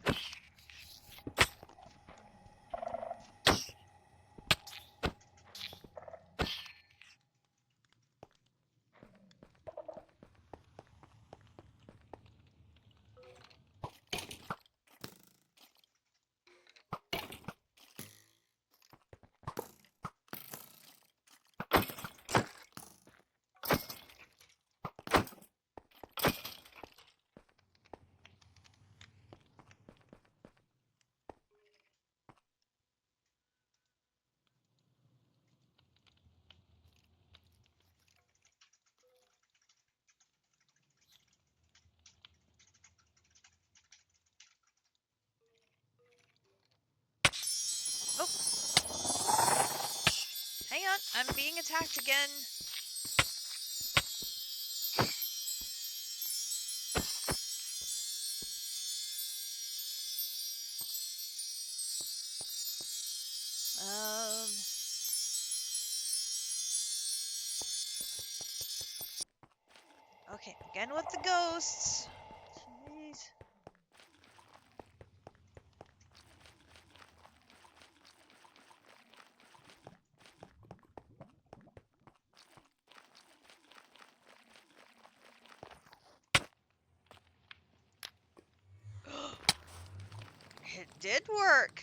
Hang on, I'm being attacked again. Okay, again with the ghosts. Jeez. It did work.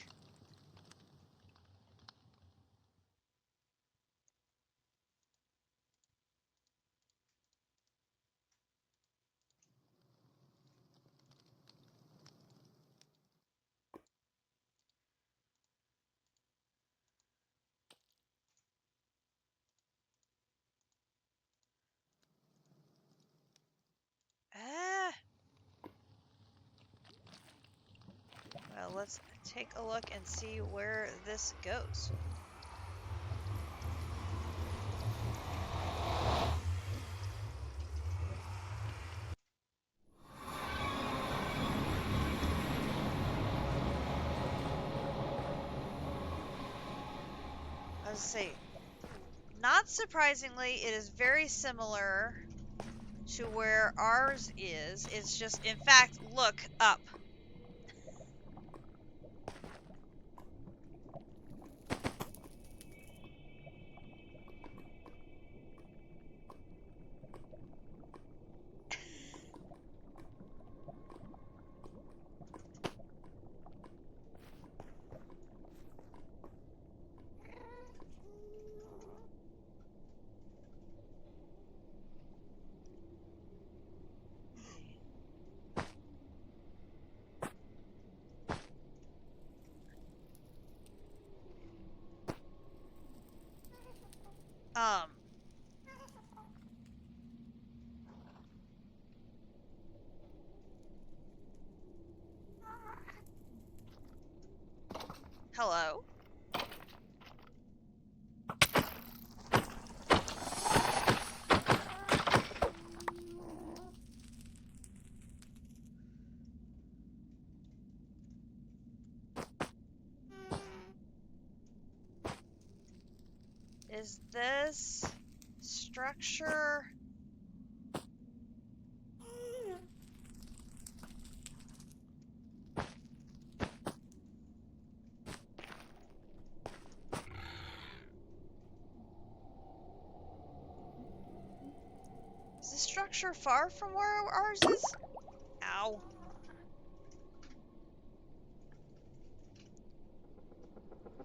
Ah. Well, let's take a look and see where this goes. Let's see. Not surprisingly, it is very similar to where ours is. It's just, in fact, look up. Um, hello? Is this structure... Is this structure far from where ours is? Ow.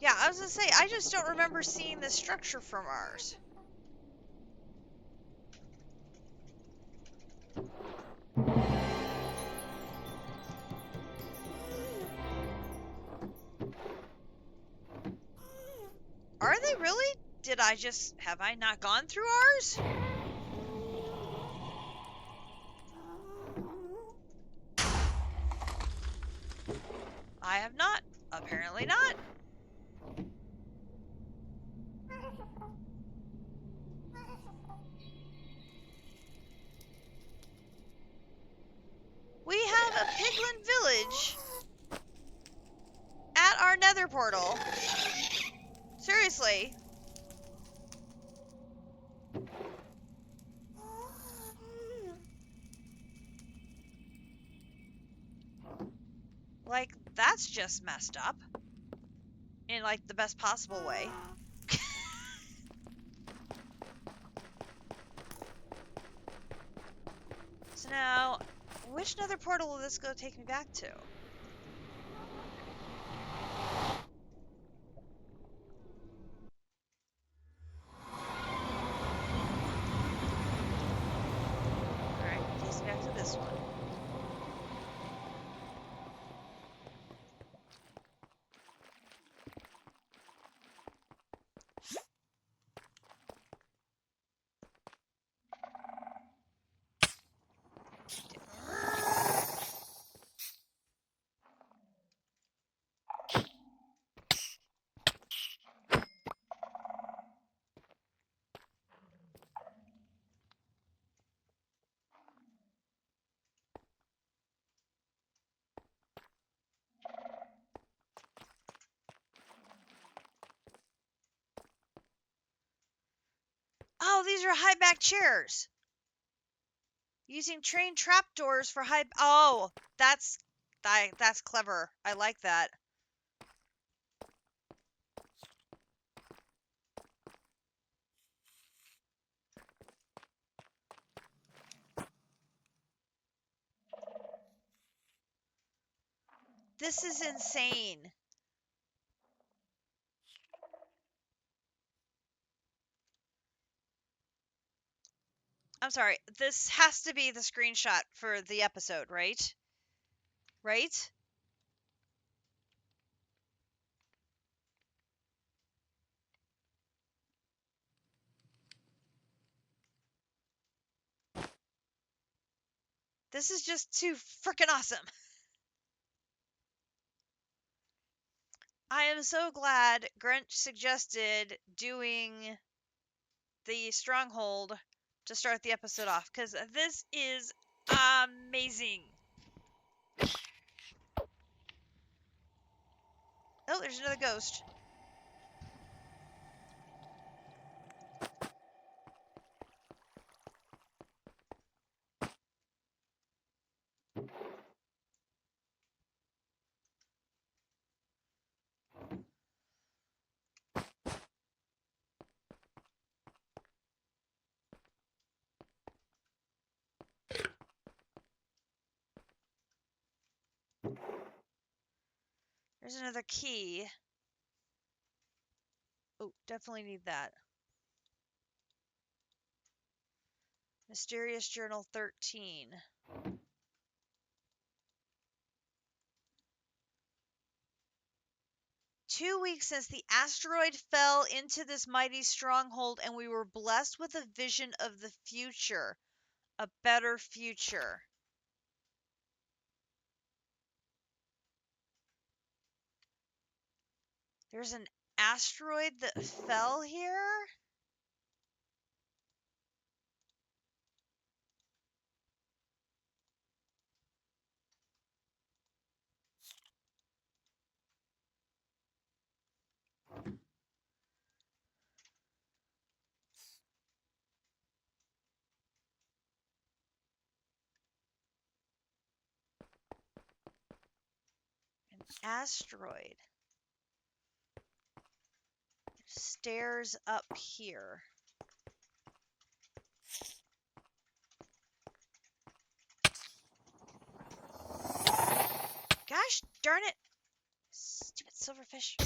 Yeah, I was gonna say, I just don't remember seeing this structure from ours. Are they really? Have I not gone through ours? I have not. Apparently not. We have a piglin village at our nether portal. Seriously. Like, that's just messed up. In, like, the best possible way. So now, which nether portal will this go take me back to? Alright, takes me back to this one. are high back chairs. Using train trapdoors for high... Oh, that's clever. I like that. This is insane. I'm sorry. This has to be the screenshot for the episode, right? Right? This is just too freaking awesome. I am so glad Grinch suggested doing the stronghold to start the episode off, because this is amazing. Oh, there's another ghost. There's another key. Oh, definitely need that. Mysterious Journal 13. "2 weeks since the asteroid fell into this mighty stronghold, and we were blessed with a vision of the future. A better future." There's an asteroid that fell here? An asteroid. Stairs up here. Gosh darn it! Stupid silverfish.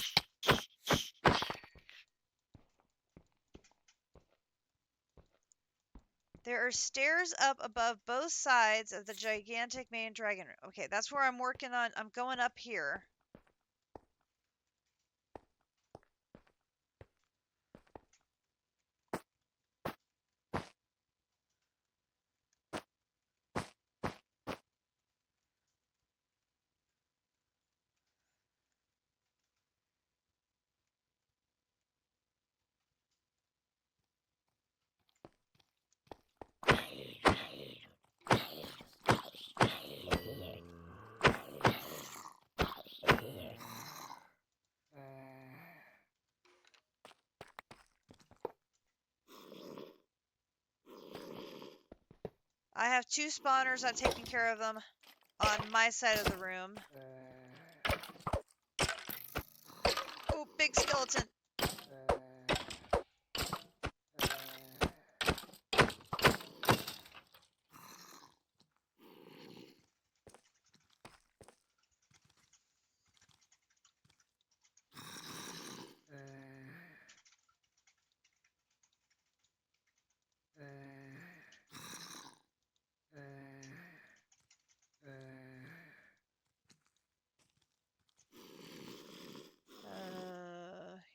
There are stairs up above both sides of the gigantic main dragon room. Okay, that's where I'm working on. I'm going up here. I have 2 spawners. I'm taking care of them on my side of the room. Oh, big skeleton.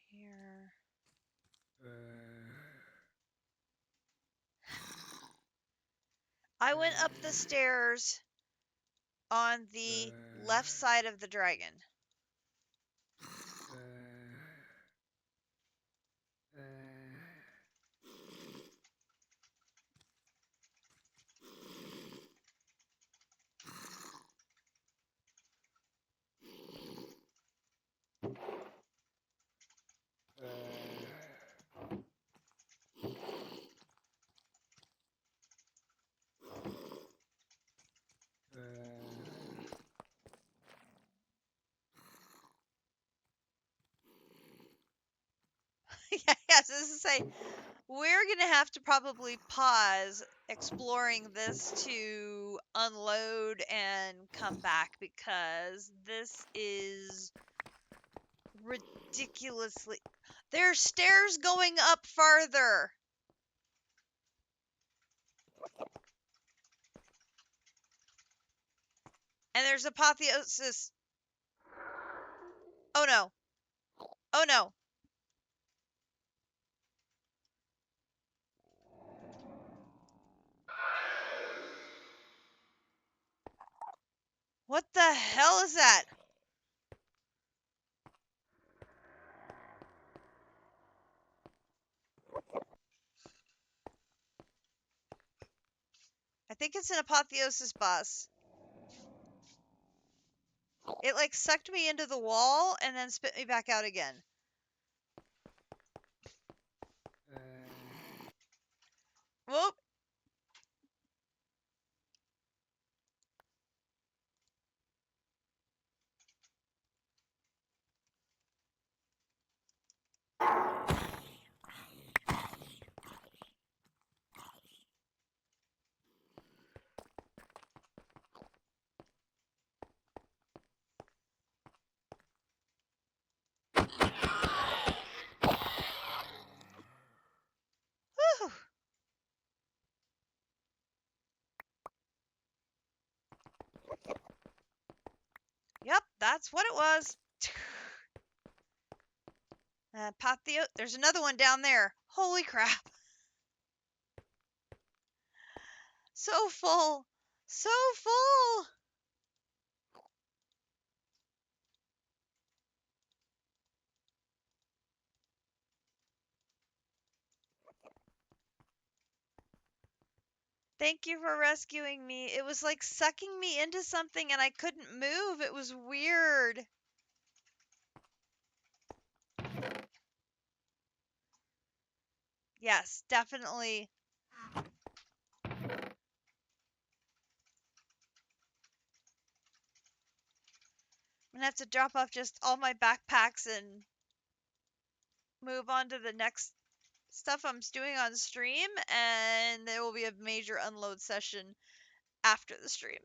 Here. I went up the stairs on the left side of the dragon. This is to say, we're going to have to probably pause exploring this to unload and come back because this is ridiculously... There's stairs going up farther. And there's apotheosis. Oh no. Oh no. What the hell is that? I think it's an apotheosis boss. It like sucked me into the wall and then spit me back out again. Whoop. Whew. Yep, that's what it was. There's another one down there. Holy crap. So full. So full. Thank you for rescuing me. It was like sucking me into something and I couldn't move. It was weird. Yes, definitely. I'm gonna have to drop off just all my backpacks and move on to the next stuff I'm doing on stream, and there will be a major unload session after the stream.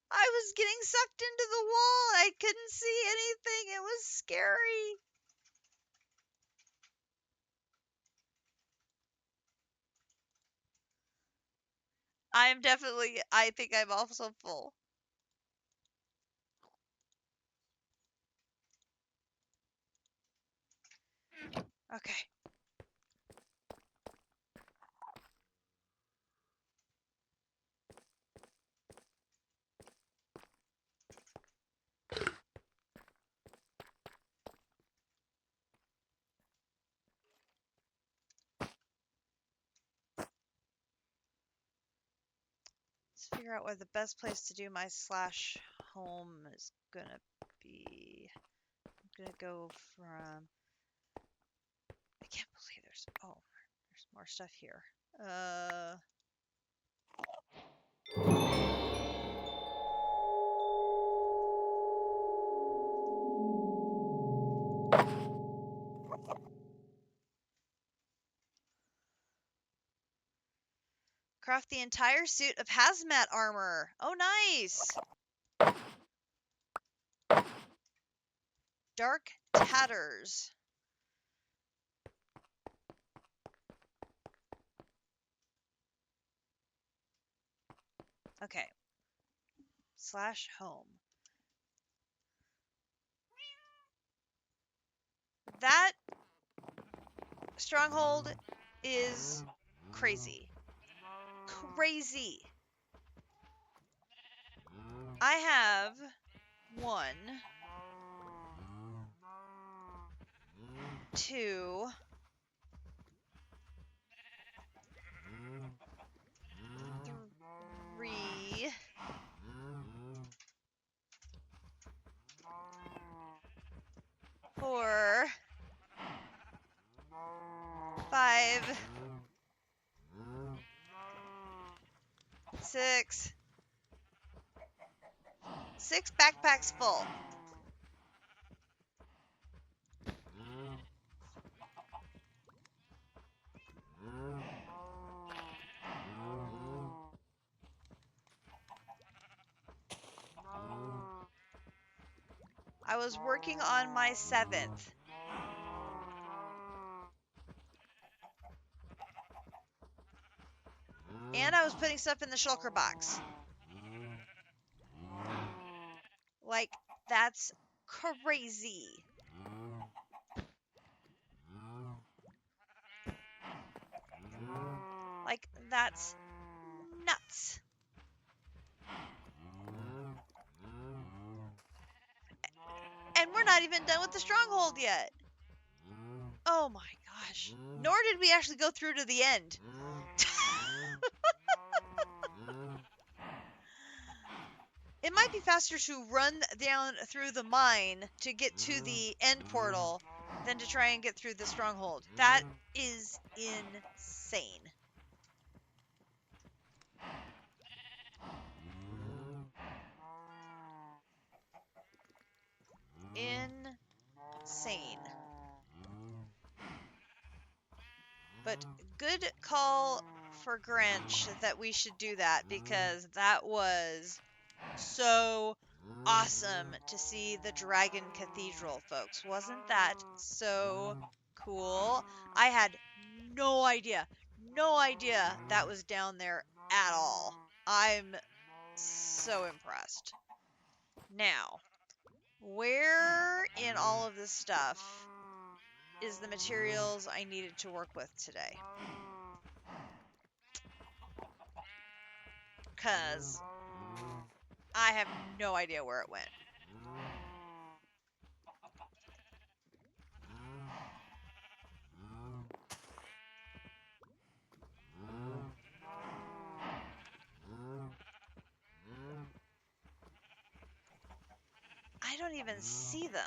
I was getting sucked into the wall. I couldn't see anything. It was scary. I think I'm also full. Okay. Let's figure out where the best place to do my slash home is gonna be. I'm gonna go from... I can't believe there's more stuff here. Craft the entire suit of hazmat armor. Oh, nice. Dark tatters. Okay. Slash home. That stronghold is crazy. Crazy. I have 1, 2, 3, 4, 5, 6 backpacks full. I was working on my 7th. And I was putting stuff in the shulker box. Like, that's crazy. Like, that's nuts. And we're not even done with the stronghold yet. Oh my gosh. Nor did we actually go through to the end. It might be faster to run down through the mine to get to the end portal than to try and get through the stronghold. That is insane. Insane. But good call for Grinch that we should do that, because that was so awesome to see the Dragon Cathedral, folks. Wasn't that so cool? I had no idea that was down there at all. I'm so impressed. Now, where in all of this stuff is the materials I needed to work with today? Because I have no idea where it went. I don't even see them.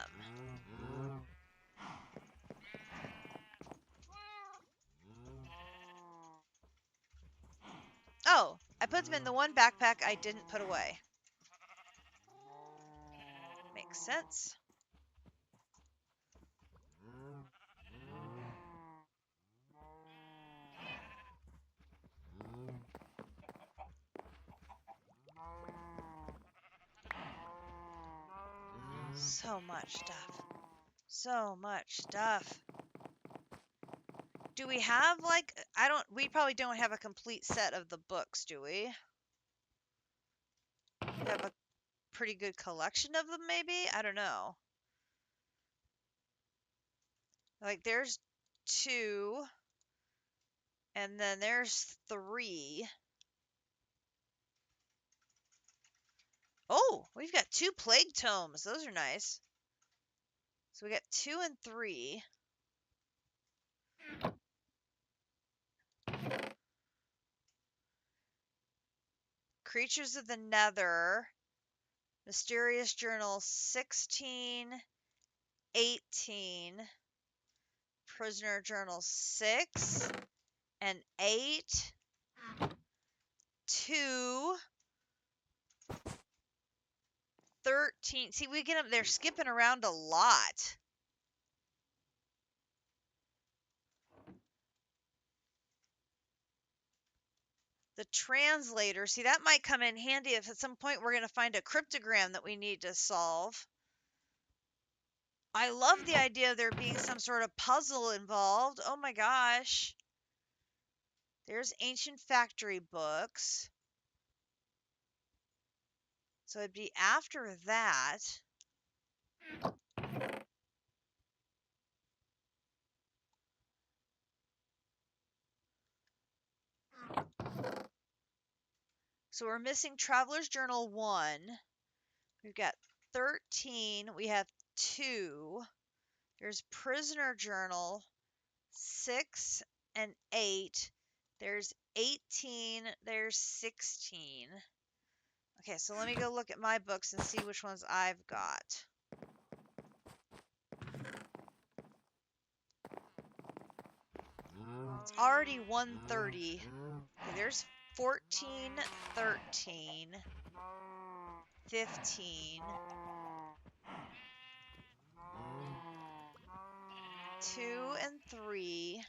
Oh, I put them in the one backpack I didn't put away. Makes sense. So much stuff. So much stuff. Do we have, like, we probably don't have a complete set of the books, do we? We have a pretty good collection of them, maybe? I don't know. Like, there's 2, and then there's 3. Oh, we've got 2 plague tomes. Those are nice. So we got 2 and 3. Creatures of the Nether. Mysterious Journal 16, 18. Prisoner Journal 6 and 8. 2. 13. See, we get them. They're skipping around a lot. The translator. See, that might come in handy if at some point we're going to find a cryptogram that we need to solve. I love the idea of there being some sort of puzzle involved. Oh my gosh. There's ancient factory books. So it'd be after that. So we're missing Traveler's Journal 1. We've got 13. We have 2. There's Prisoner Journal 6 and 8. There's 18. There's 16. Okay, so let me go look at my books and see which ones I've got. It's already 1:30. Okay, there's 14, 13, 15, 2 and 3.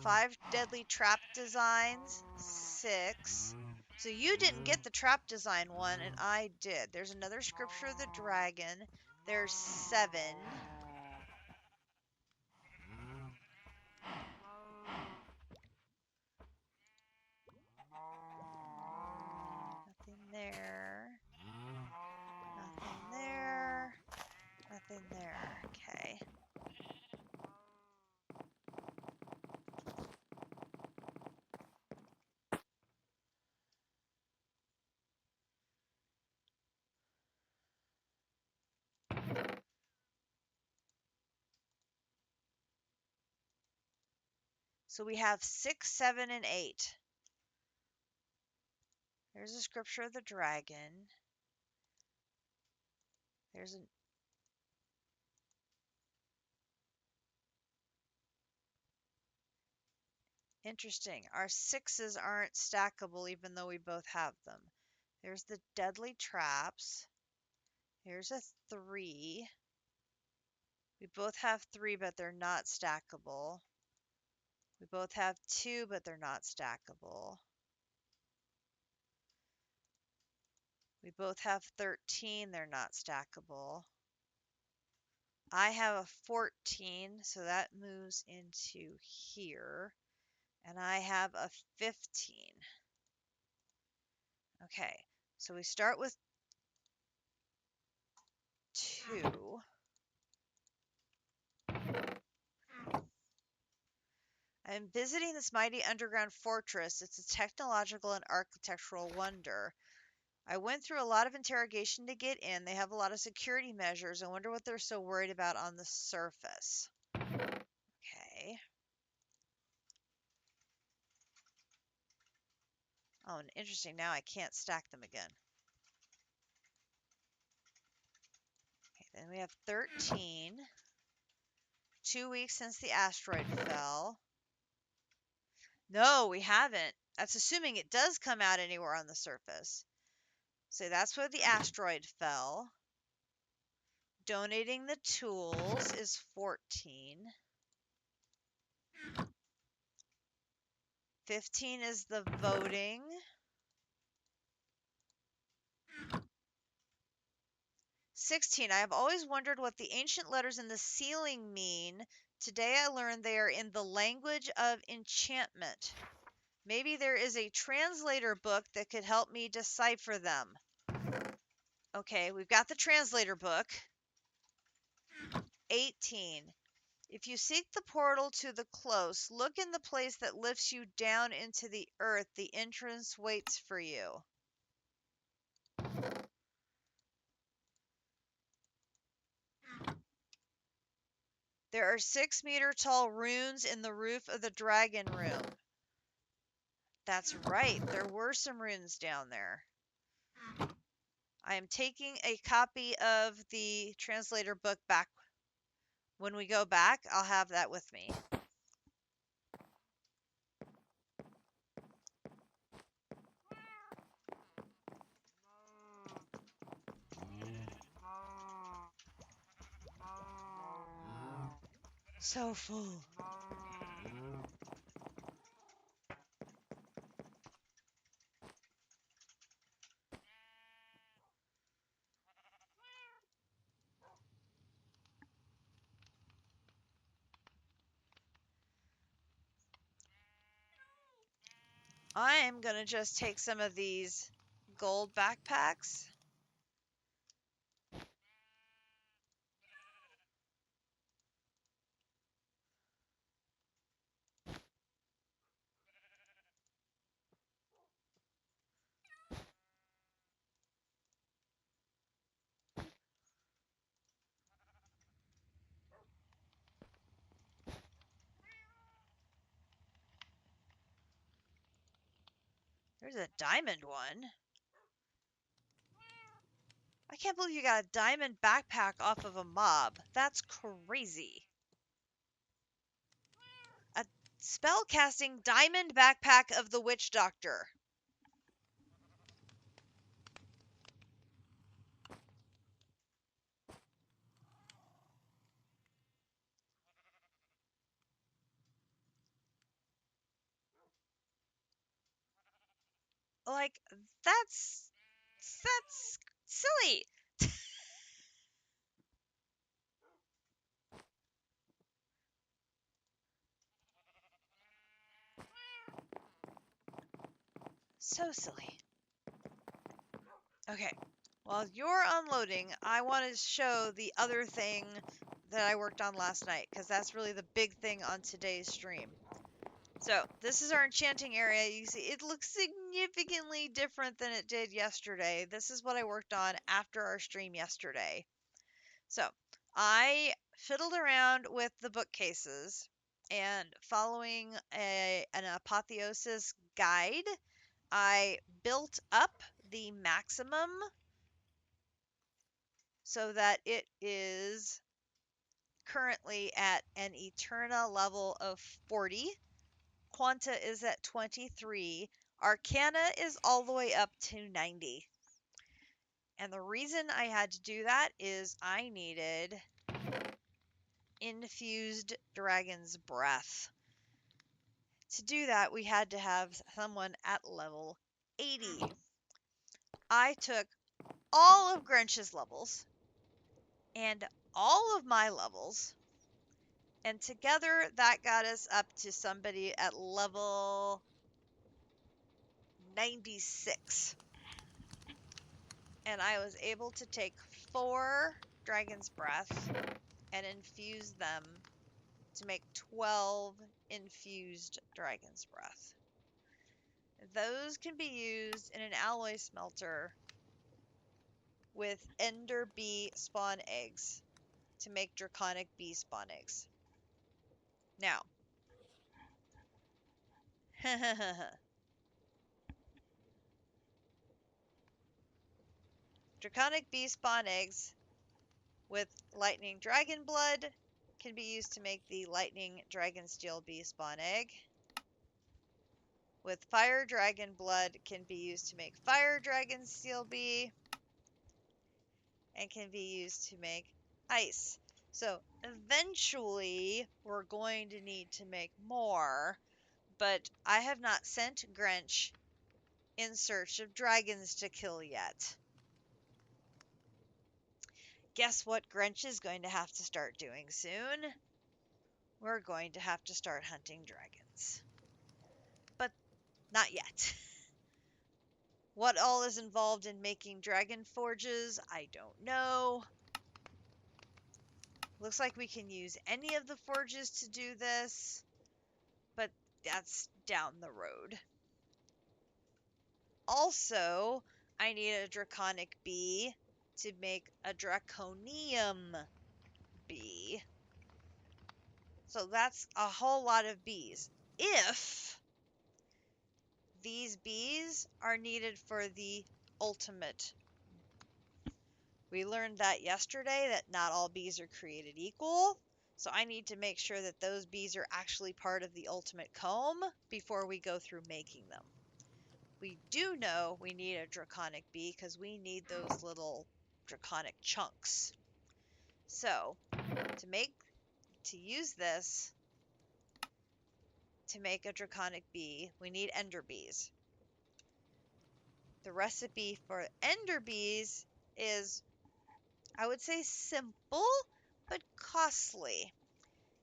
5 deadly trap designs, 6. So you didn't get the trap design one, and I did. There's another scripture of the dragon. There's 7. Nothing there. Nothing there. Nothing there. Okay. So we have 6, 7, and 8. There's a scripture of the dragon. There's an interesting. Our 6s aren't stackable even though we both have them. There's the deadly traps. Here's a 3. We both have 3, but they're not stackable. We both have 2, but they're not stackable. We both have 13, they're not stackable. I have a 14, so that moves into here. And I have a 15. Okay, so we start with 2. I'm visiting this mighty underground fortress. It's a technological and architectural wonder. I went through a lot of interrogation to get in. They have a lot of security measures. I wonder what they're so worried about on the surface. Okay. Oh, and interesting. Now I can't stack them again. Okay, then we have 13. 2 weeks since the asteroid fell. No, we haven't. That's assuming it does come out anywhere on the surface. So that's where the asteroid fell. Donating the tools is 14. 15 is the voting. 16. I have always wondered what the ancient letters in the ceiling mean. Today I learned they are in the language of enchantment. Maybe there is a translator book that could help me decipher them. Okay, we've got the translator book. 18. If you seek the portal to the close, look in the place that lifts you down into the earth. The entrance waits for you. There are 6-meter tall runes in the roof of the dragon room. That's right, there were some runes down there. I am taking a copy of the translator book back. When we go back, I'll have that with me. So full. I'm going to just take some of these gold backpacks. There's a diamond one. I can't believe you got a diamond backpack off of a mob. That's crazy. A spellcasting diamond backpack of the witch doctor. Like, that's that's silly. So silly. Okay. While you're unloading, I want to show the other thing that I worked on last night, because that's really the big thing on today's stream. So, this is our enchanting area. You see, it looks significantly different than it did yesterday. This is what I worked on after our stream yesterday. So, I fiddled around with the bookcases and following an apotheosis guide, I built up the maximum so that it is currently at an Eterna level of 40. Quanta is at 23. Arcana is all the way up to 90. And the reason I had to do that is I needed infused dragon's breath. To do that, we had to have someone at level 80. I took all of Grinch's levels and all of my levels, and together that got us up to somebody at level 96. And I was able to take 4 Dragon's Breath and infuse them to make 12 infused Dragon's Breath. Those can be used in an alloy smelter with Ender Bee spawn eggs to make Draconic Bee spawn eggs. Now, Draconic Bee spawn eggs with Lightning Dragon Blood can be used to make the Lightning Dragon Steel Bee spawn egg. With Fire Dragon Blood can be used to make Fire Dragon Steel Bee. And can be used to make ice. So eventually we're going to need to make more, but I have not sent Grinch in search of dragons to kill yet. Guess what Grinch is going to have to start doing soon? We're going to have to start hunting dragons. But not yet. What all is involved in making dragon forges, I don't know. Looks like we can use any of the forges to do this, but that's down the road. Also, I need a draconic bee to make a draconium bee. So that's a whole lot of bees. If these bees are needed for the ultimate. We learned that yesterday, that not all bees are created equal. So I need to make sure that those bees are actually part of the ultimate comb before we go through making them. We do know we need a draconic bee because we need those little draconic chunks. So to use this to make a draconic bee, we need ender bees. The recipe for ender bees is, I would say, simple but costly.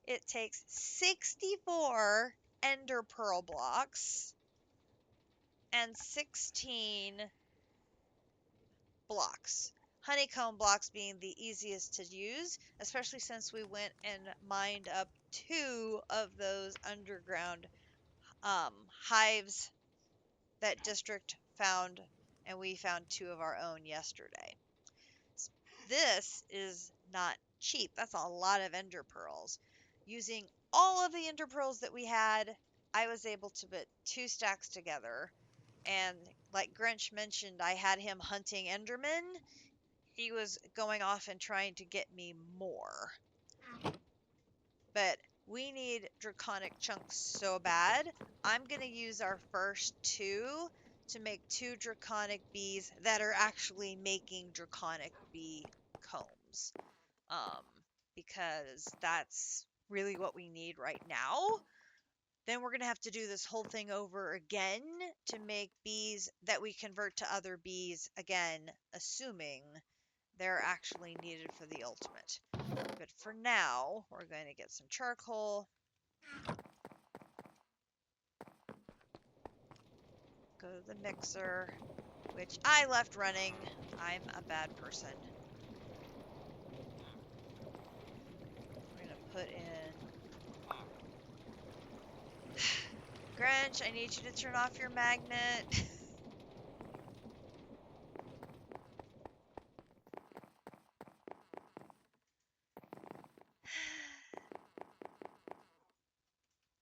It takes 64 ender pearl blocks and 16 blocks. Honeycomb blocks being the easiest to use, especially since we went and mined up 2 of those underground hives that district found, and we found 2 of our own yesterday. This is not cheap. That's a lot of ender pearls. Using all of the ender pearls that we had, I was able to put 2 stacks together. And like Grinch mentioned, I had him hunting endermen. He was going off and trying to get me more. But we need draconic chunks so bad. I'm going to use our first 2 to make 2 draconic bees that are actually making draconic bee combs. Because that's really what we need right now. then we're going to have to do this whole thing over again to make bees that we convert to other bees again, assuming they're actually needed for the ultimate. But for now, we're going to get some charcoal. Go to the mixer, which I left running. I'm a bad person. We're going to put in... Grinch, I need you to turn off your magnet.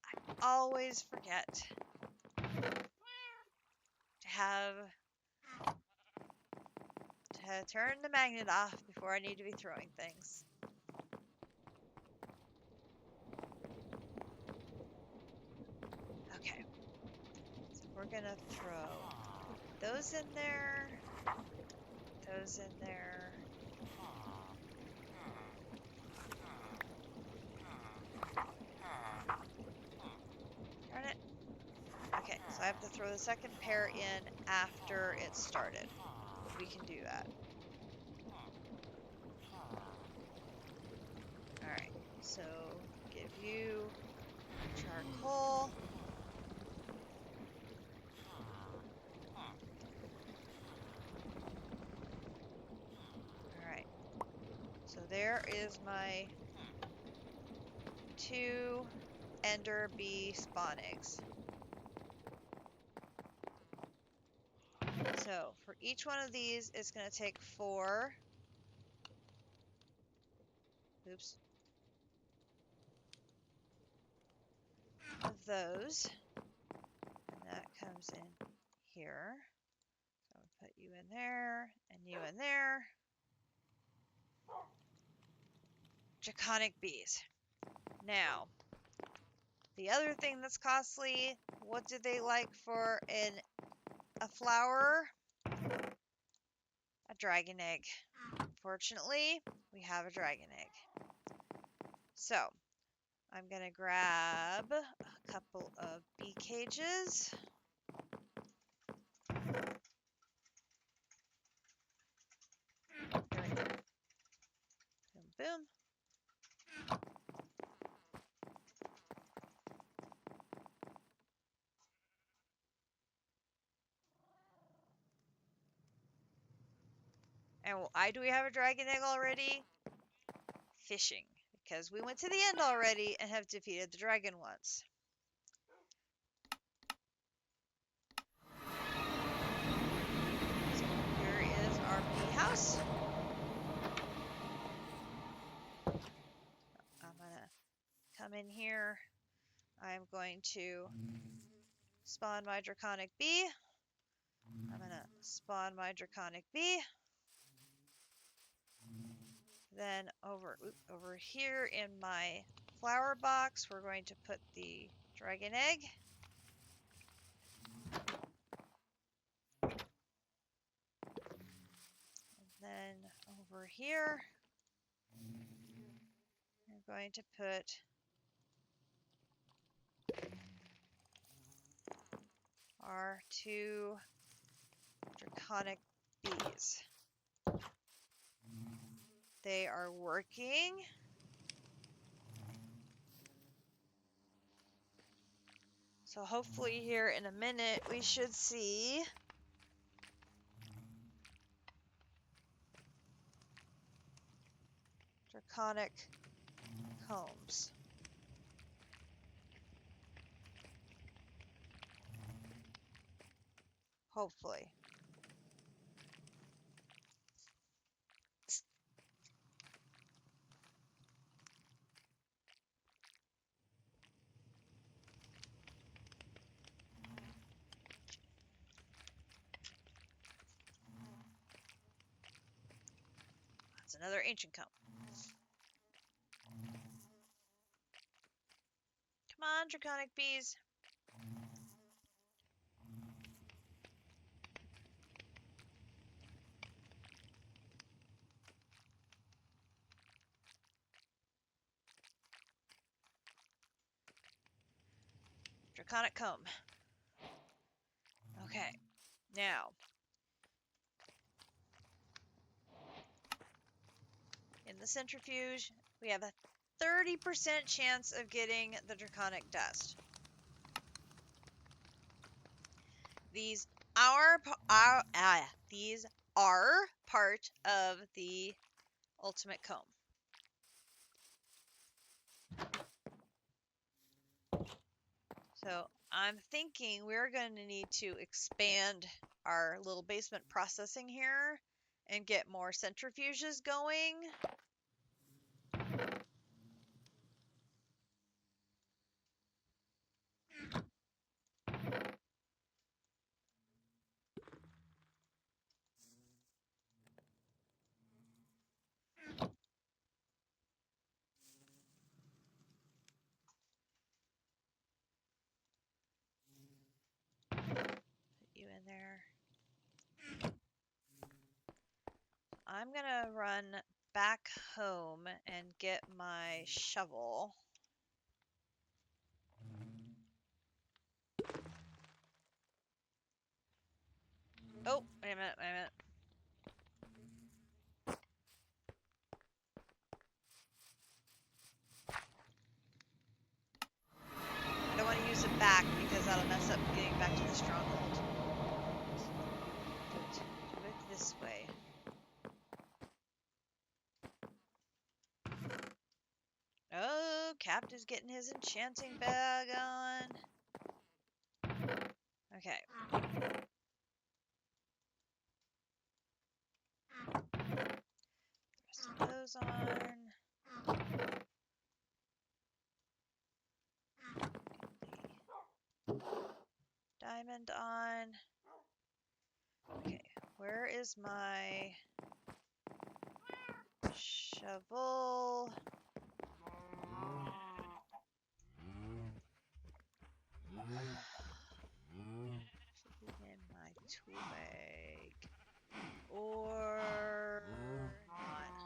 I always forget to turn the magnet off before I need to be throwing things. Okay, so we're gonna throw those in there, those in there. Darn it. Okay, so I have to throw the second pair in after it started. We can do that. Alright, so give you charcoal. Alright, so there is my 2 ender bee spawn eggs. So for each one of these, it's going to take 4. Oops. Of those. And that comes in here. So I'll put you in there, and you in there. Draconic bees. Now, the other thing that's costly, what do they like for a flower? A dragon egg. Fortunately, we have a dragon egg. So, I'm going to grab a couple of bee cages. There we go. Boom, boom. And why do we have a dragon egg already? Fishing. Because we went to the end already and have defeated the dragon once. So here is our bee house. I'm going to come in here. I'm going to spawn my draconic bee. I'm going to spawn my draconic bee. Then over here in my flower box, we're going to put the dragon egg. And then over here, we're going to put our 2 draconic bees. They are working. So hopefully here in a minute we should see draconic combs. Hopefully. That's another ancient comb. Come on, draconic bees. Draconic comb. Okay, now in the centrifuge, we have a 30% chance of getting the draconic dust. These are part of the ultimate comb. So I'm thinking we're going to need to expand our little basement processing here and get more centrifuges going. You in there. I'm gonna run back home and get my shovel. Oh, wait a minute, wait a minute. I don't want to use it back because that'll mess up getting back to the stronghold. Do it this way. Oh, Captive's getting his enchanting bag on. Okay. Rest of those on. Diamond on. Okay, where is my shovel? Should be in my tool bag. Or not.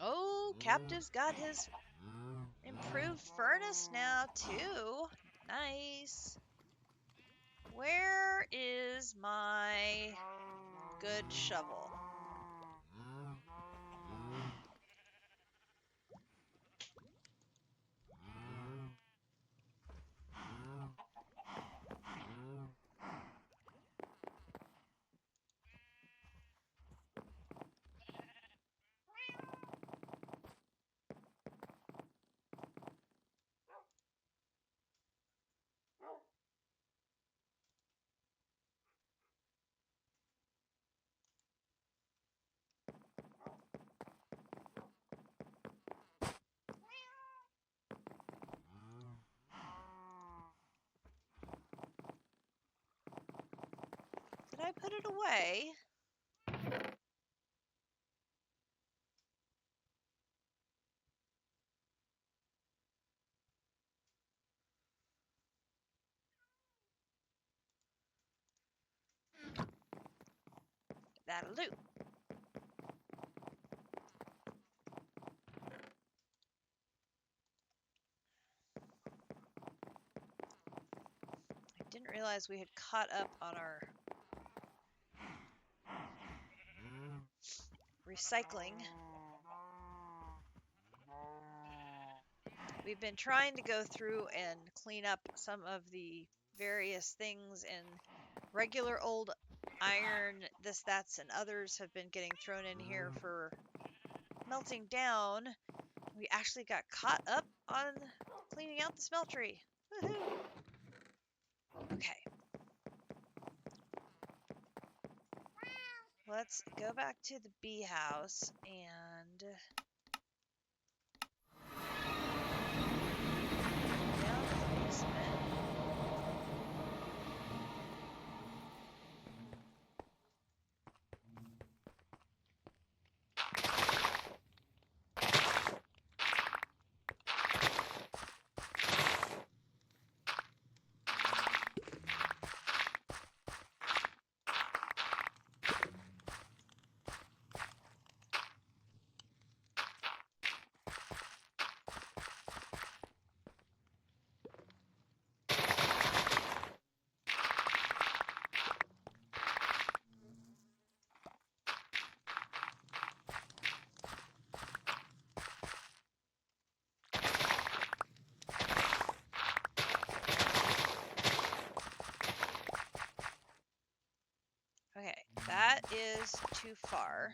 Oh, Captive's got his improved furnace now, too. Nice. Where is my good shovel? Did I put it away? That'll do. I didn't realize we had caught up on our recycling. We've been trying to go through and clean up some of the various things in regular old iron, this, that's, and others have been getting thrown in here for melting down. We actually got caught up on cleaning out the smeltery. Woohoo! Okay. Let's go back to the bee house and down to the basement. is too far.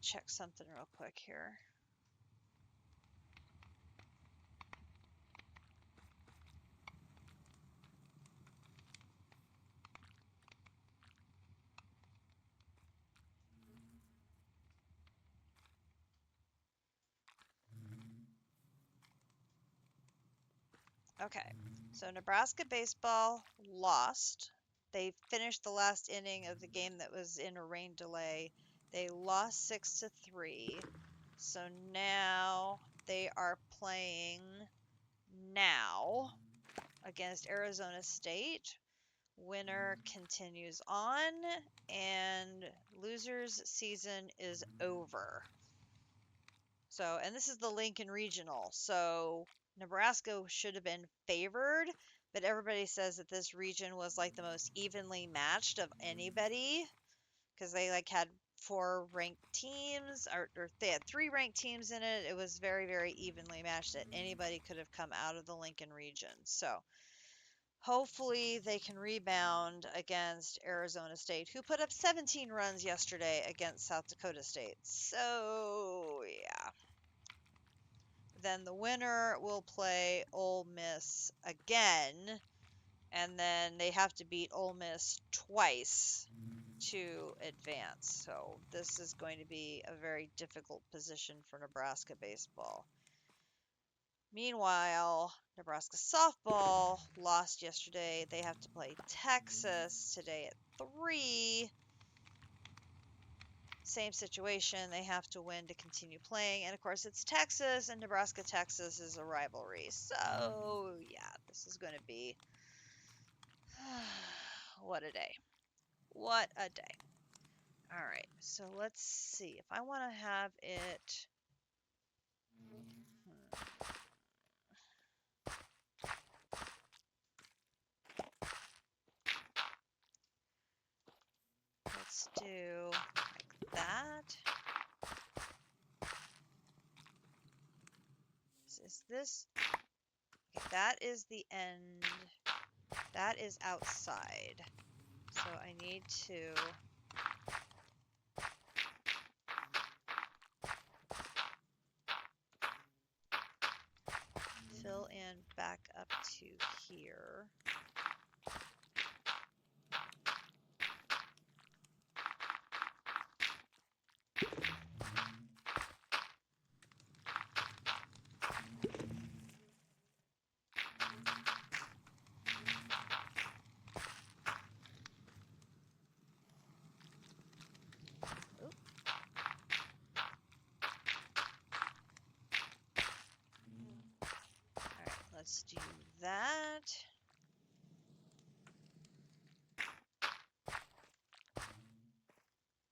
Check something real quick here. Okay, so Nebraska baseball lost. They finished the last inning of the game that was in a rain delay. They lost 6-3. So now they are playing now against Arizona State. Winner continues on, and losers season is over. So, and this is the Lincoln Regional. So Nebraska should have been favored, but everybody says that this region was like the most evenly matched of anybody because they like had four ranked teams, or they had three ranked teams in it. It was very, very evenly matched that anybody could have come out of the Lincoln region. So hopefully they can rebound against Arizona State, who put up 17 runs yesterday against South Dakota State. So, yeah. Then the winner will play Ole Miss again, and then they have to beat Ole Miss twice to advance. So this is going to be a very difficult position for Nebraska baseball. Meanwhile, Nebraska softball lost yesterday. They have to play Texas today at 3. Same situation. They have to win to continue playing. And of course, it's Texas, and Nebraska Texas is a rivalry. So, yeah, this is going to be. What a day. What a day. All right, so let's see. If I want to have it. Let's do like that. Is this? Okay, that is the end. That is outside. So I need to fill in back up to here. Let's do that.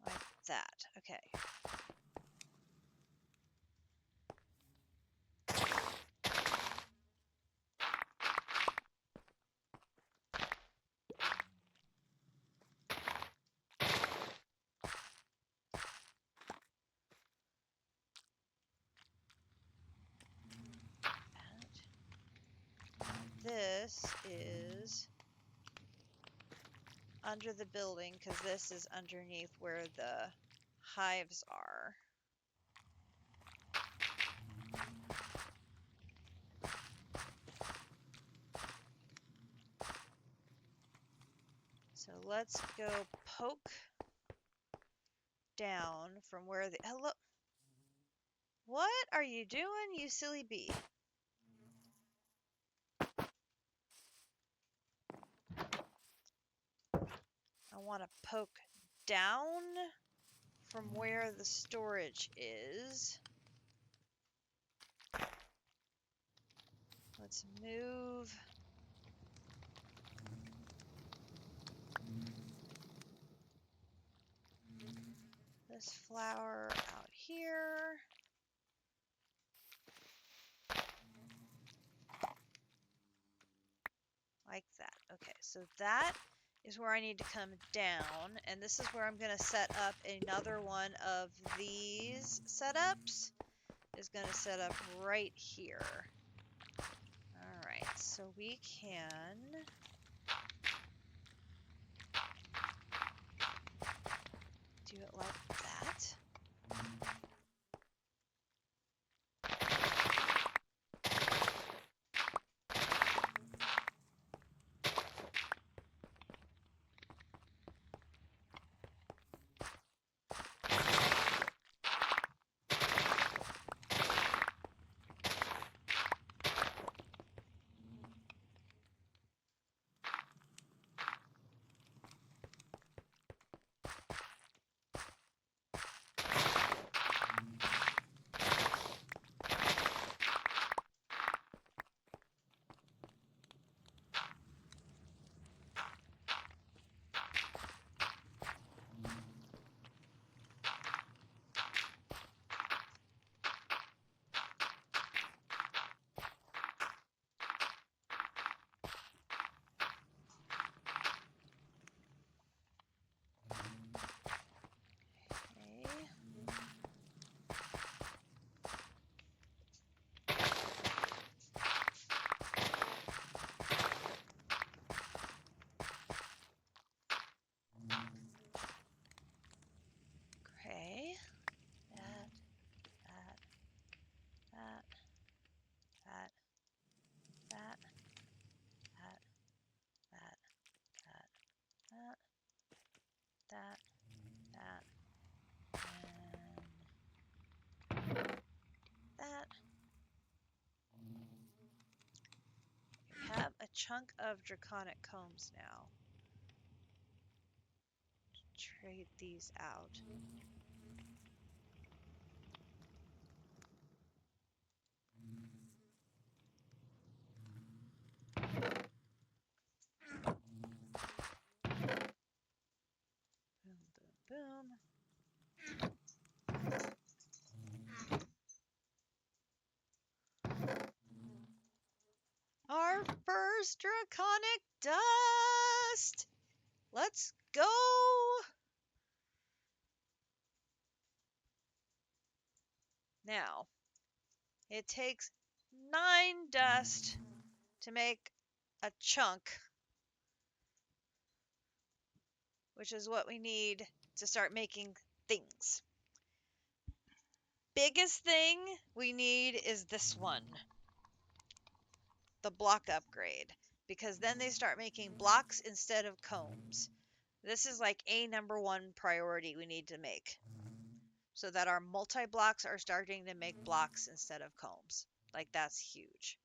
Like that. Okay. This is under the building because this is underneath where the hives are. So let's go poke down from where the... Hello? What are you doing, you silly bee? I want to poke down from where the storage is. Let's move this flower out here. Like that. Okay, so that is where I need to come down, and this is where I'm going to set up another one of these setups. Is going to set up right here. Alright, so we can do it like that. Okay. That, that, that, that, that, that, that, that, that, that, and that. We have a chunk of draconic combs now. Trade these out. Boom, boom, boom. Our first draconic dust! Let's go! Now, it takes 9 dust to make a chunk, which is what we need to start making things. Biggest thing we need is this one, the block upgrade, because then they start making blocks instead of combs. This is like a #1 priority we need to make, so that our multi-blocks are starting to make blocks instead of combs. Like, that's huge.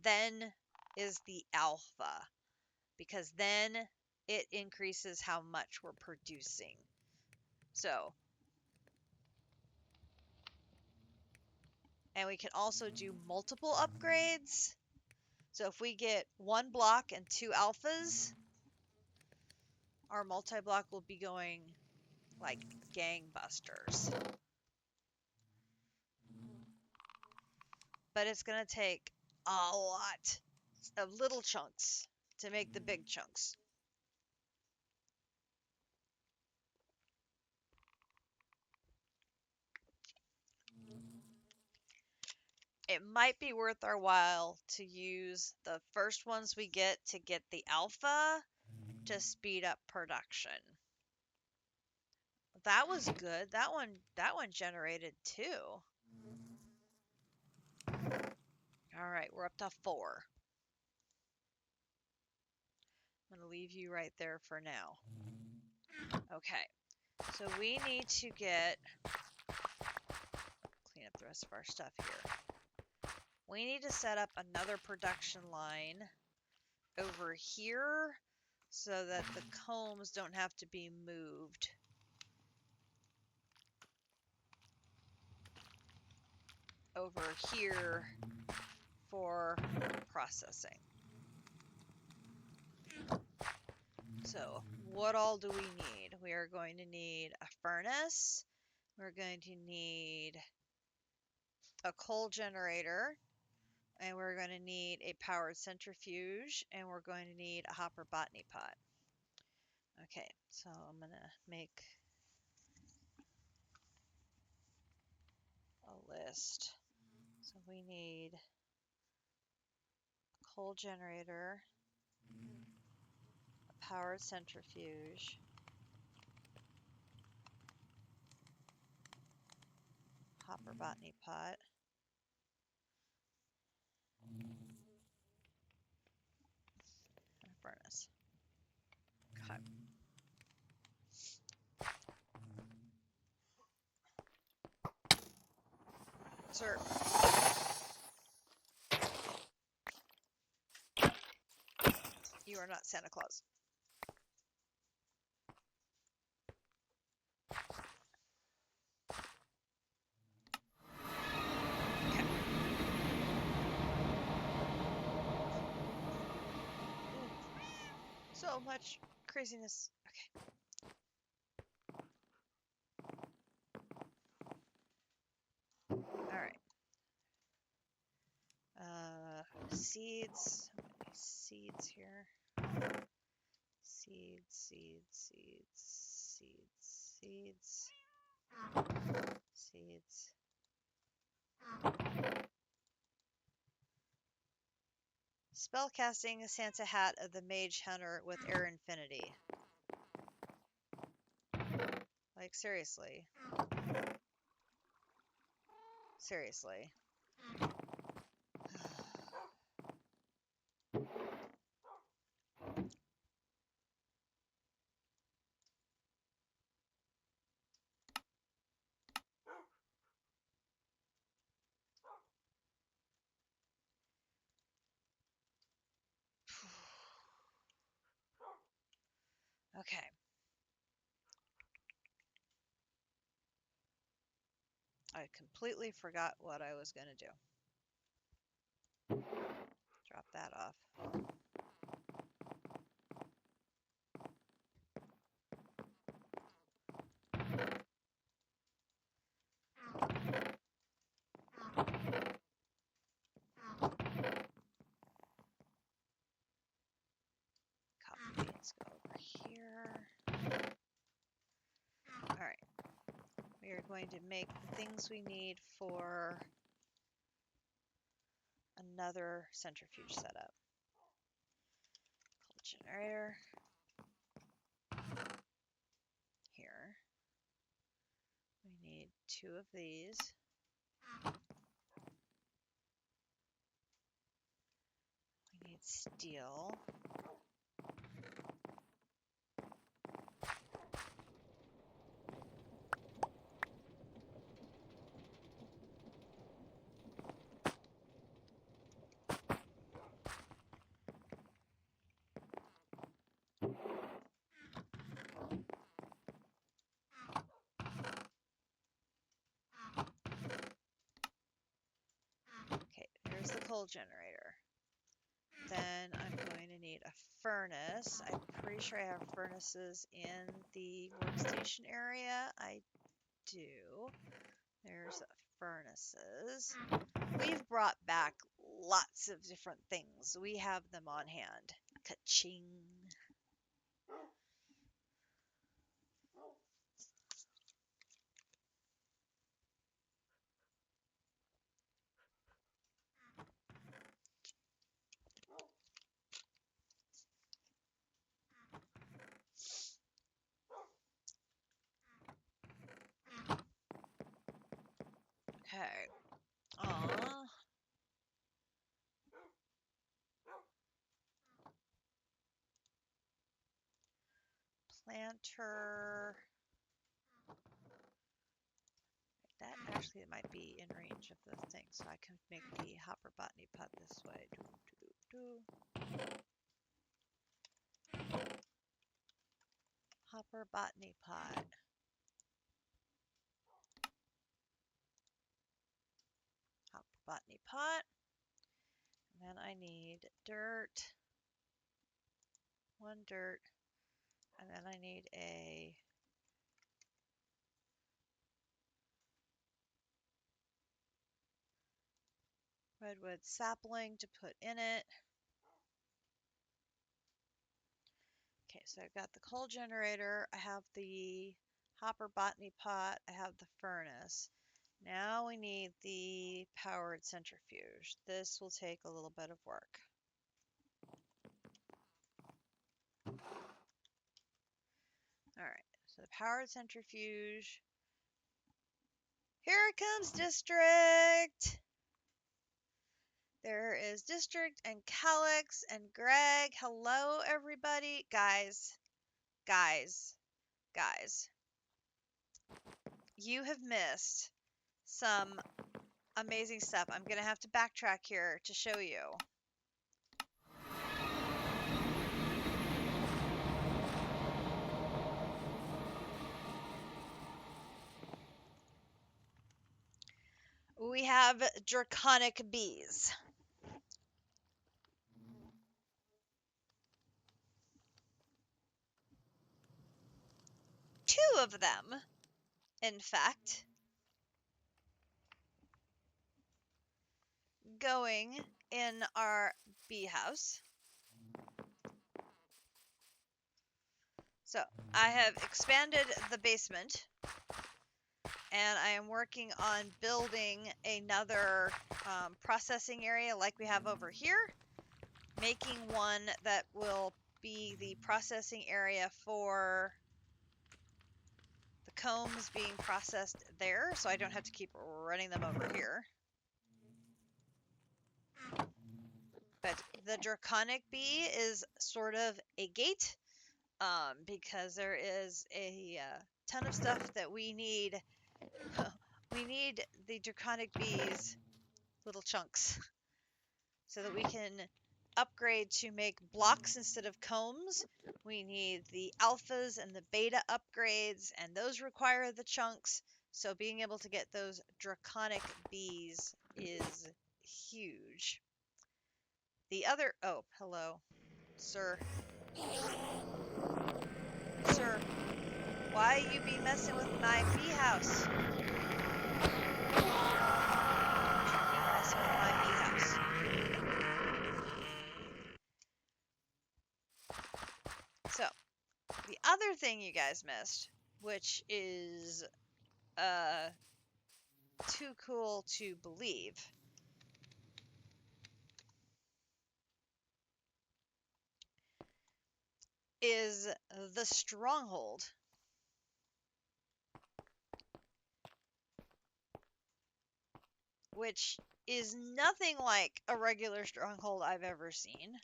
Then is the alpha, because then it increases how much we're producing. So, and we can also do multiple upgrades. So if we get 1 block and 2 alphas, our multi-block will be going like gangbusters. But it's going to take a lot of little chunks to make the big chunks. It might be worth our while to use the first ones we get to get the alpha to speed up production. That was good. That one generated 2. All right, we're up to 4. I'm going to leave you right there for now. Okay, so we need to clean up the rest of our stuff here. We need to set up another production line over here so that the combs don't have to be moved. Over here for processing. So, what all do we need? We are going to need a furnace. We're going to need a coal generator. and we're going to need a powered centrifuge, and we're going to need a hopper botany pot. Okay, so I'm going to make a list. So we need a coal generator, a powered centrifuge, hopper botany pot, and a furnace. Okay. Sir. You are not Santa Claus. Okay. So much craziness. Okay. All right. Seeds. How many seeds here? Seeds, seeds, seeds, seeds, seeds, seeds. Spellcasting Santa Hat of the Mage Hunter with Air Infinity. Like, seriously. Seriously. Okay. I completely forgot what I was going to do. Drop that off. Coffee beans go over here. All right. We are going to make the things we need for another centrifuge setup. Coal generator. Here. We need 2 of these. We need steel. Okay, there's the coal generator. Then I'm going to need a furnace. I'm pretty sure I have furnaces in the workstation area. I do. There's the furnaces. We've brought back lots of different things. We have them on hand. Ka-ching. Okay. Planter. That actually might be in range of the thing, so I can make the hopper botany pot this way. Hopper botany pot. Hopper botany pot. And then I need dirt. 1 dirt. And then I need a redwood sapling to put in it. Okay, so I've got the coal generator, I have the hopper botany pot, I have the furnace. Now we need the powered centrifuge. This will take a little bit of work. Alright, so the powered centrifuge. Here it comes, District! There is District and Calix and Greg. Hello, everybody. Guys. You have missed some amazing stuff. I'm going to have to backtrack here to show you. We have draconic bees. Two of them, in fact, going in our bee house. So I have expanded the basement, and I am working on building another processing area like we have over here, making one that will be the processing area for the combs being processed there, so I don't have to keep running them over here. But the draconic bee is sort of a gate, because there is a ton of stuff that we need. We need the draconic bees little chunks so that we can upgrade to make blocks instead of combs. We need the alphas and the beta upgrades, and those require the chunks. So being able to get those draconic bees is huge. The other, oh, hello, sir. Sir, why you be messing with my bee house? Messing with my bee house. So, the other thing you guys missed, which is too cool to believe, is the stronghold. Which is nothing like a regular stronghold I've ever seen.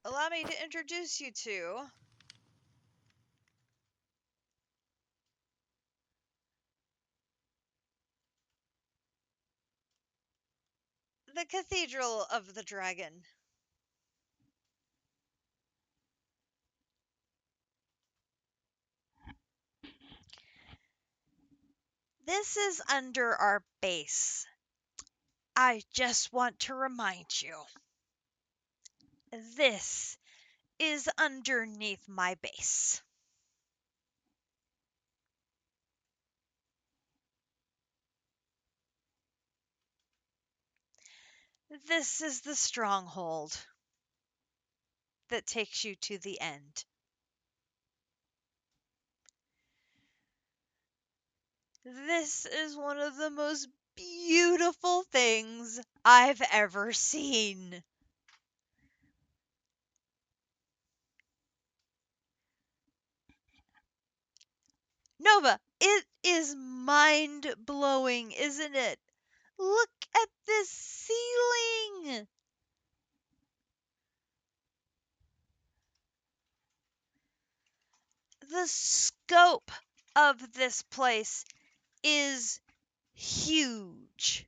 Allow me to introduce you to the Cathedral of the Dragon. This is under our base. I just want to remind you. This is underneath my base. This is the stronghold that takes you to the end. This is one of the most beautiful things I've ever seen. Nova, it is mind-blowing, isn't it? Look at this ceiling! The scope of this place is huge.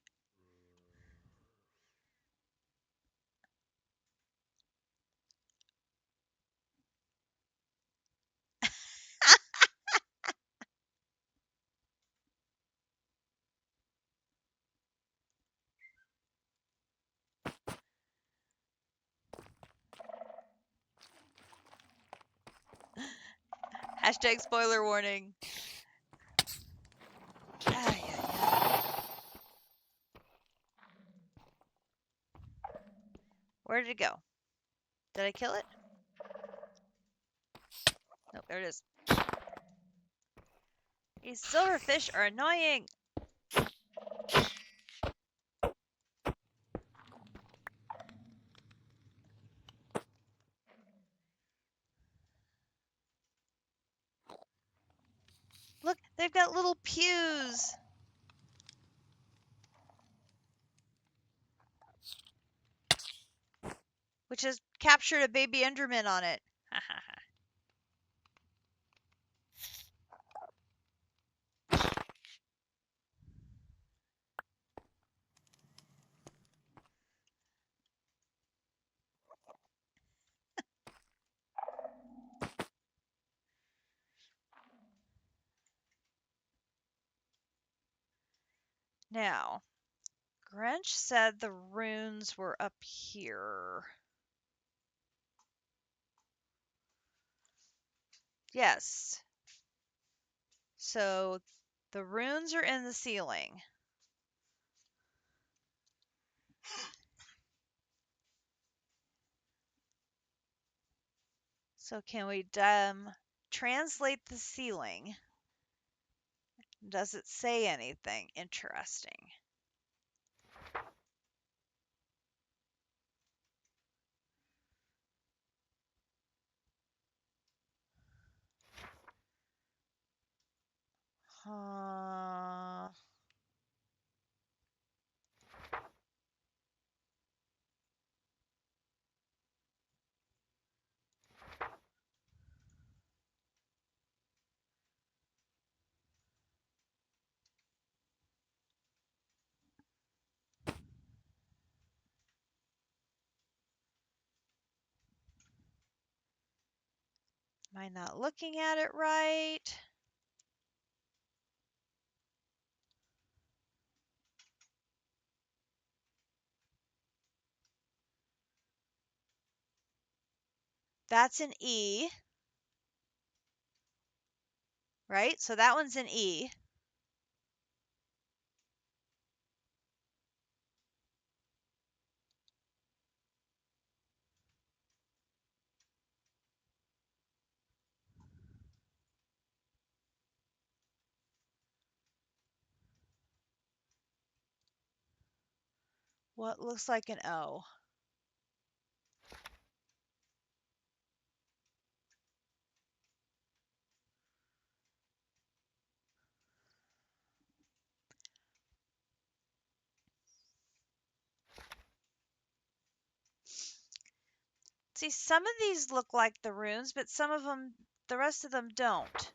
Hashtag spoiler warning. Ay, ay, ay. Where did it go? Did I kill it? Nope, there it is. These silverfish are annoying. Look, they've got little pews. Which has captured a baby Enderman on it. Now, Grinch said the runes were up here. Yes. So the runes are in the ceiling. So can we translate the ceiling? Does it say anything interesting? Uh, am I not looking at it right? That's an E, right? So that one's an E. What looks like an O? See, some of these look like the runes, but some of them, the rest of them don't.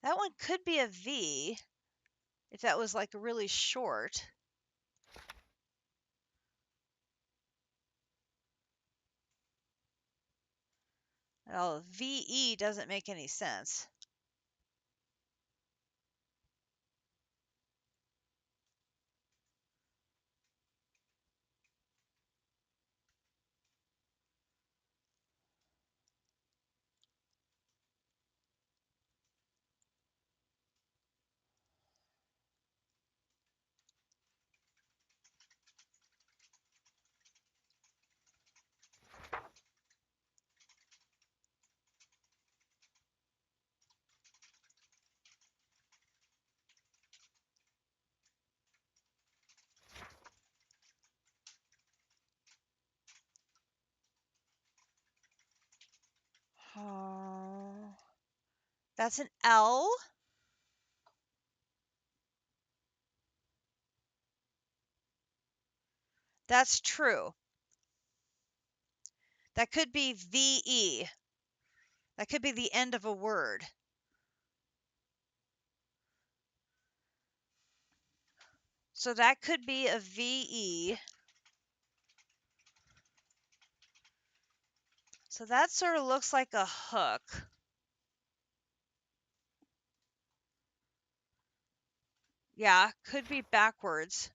That one could be a V if that was like really short. Well, VE doesn't make any sense. Oh, that's an L. That's true. That could be VE. That could be the end of a word. So that could be a VE. So that sort of looks like a hook. Yeah, could be backwards.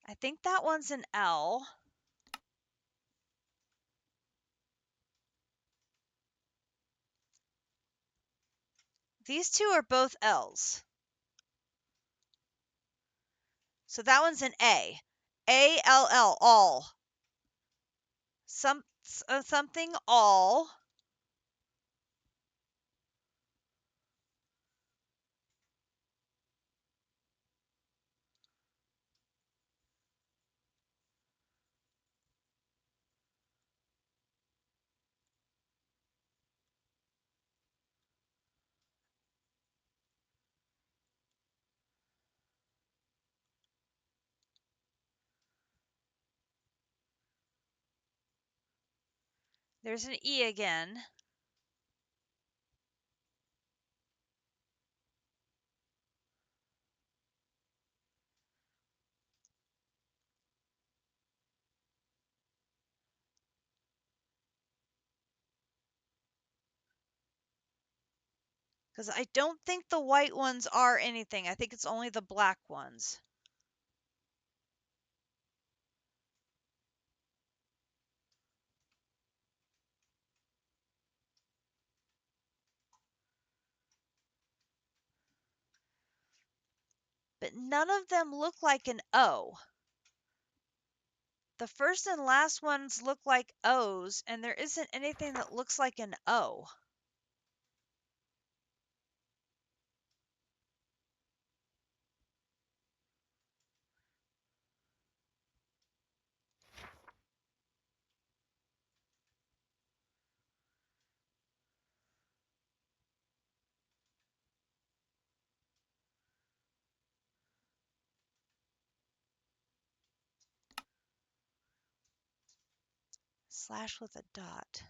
I think that one's an L. These two are both L's. So that one's an A. A-L-L, all. Something all. There's an E again. Because I don't think the white ones are anything. I think it's only the black ones. But none of them look like an O. The first and last ones look like O's, and there isn't anything that looks like an O. Slash with a dot.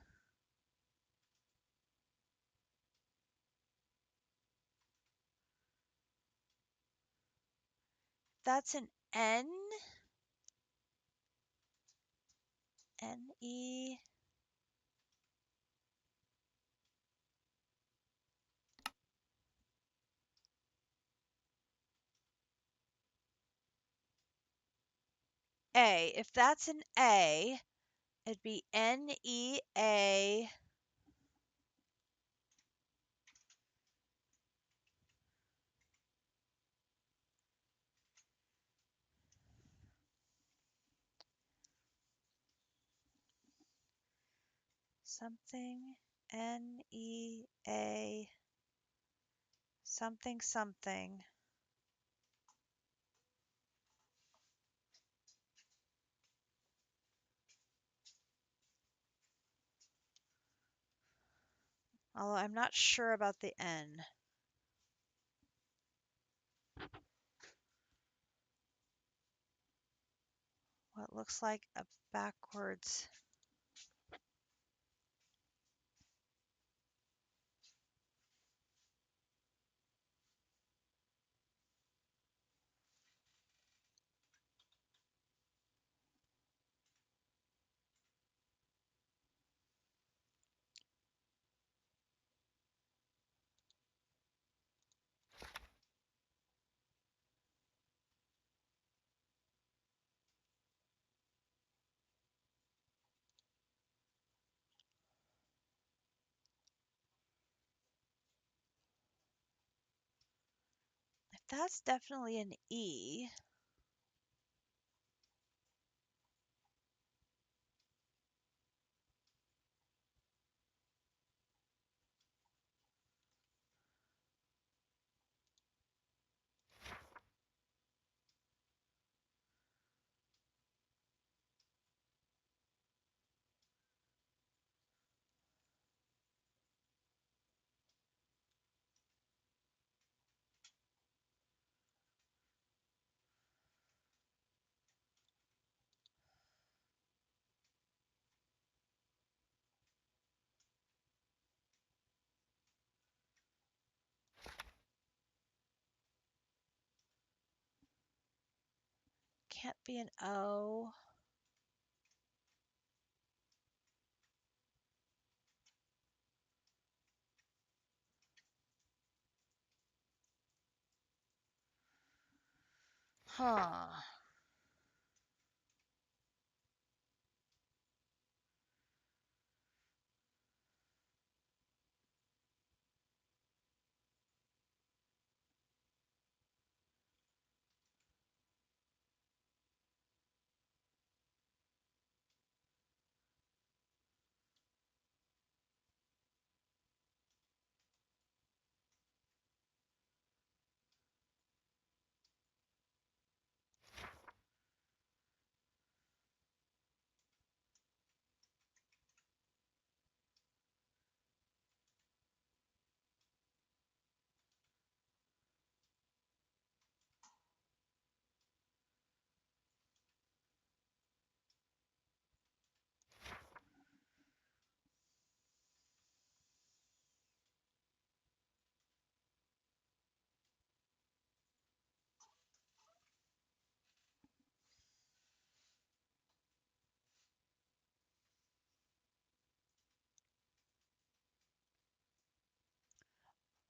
That's an N. N-E. A. If that's an A, it'd be N-E-A. Something. N-E-A. Something something. Although I'm not sure about the N. What looks like a backwards. That's definitely an E. Can't be an O. Huh.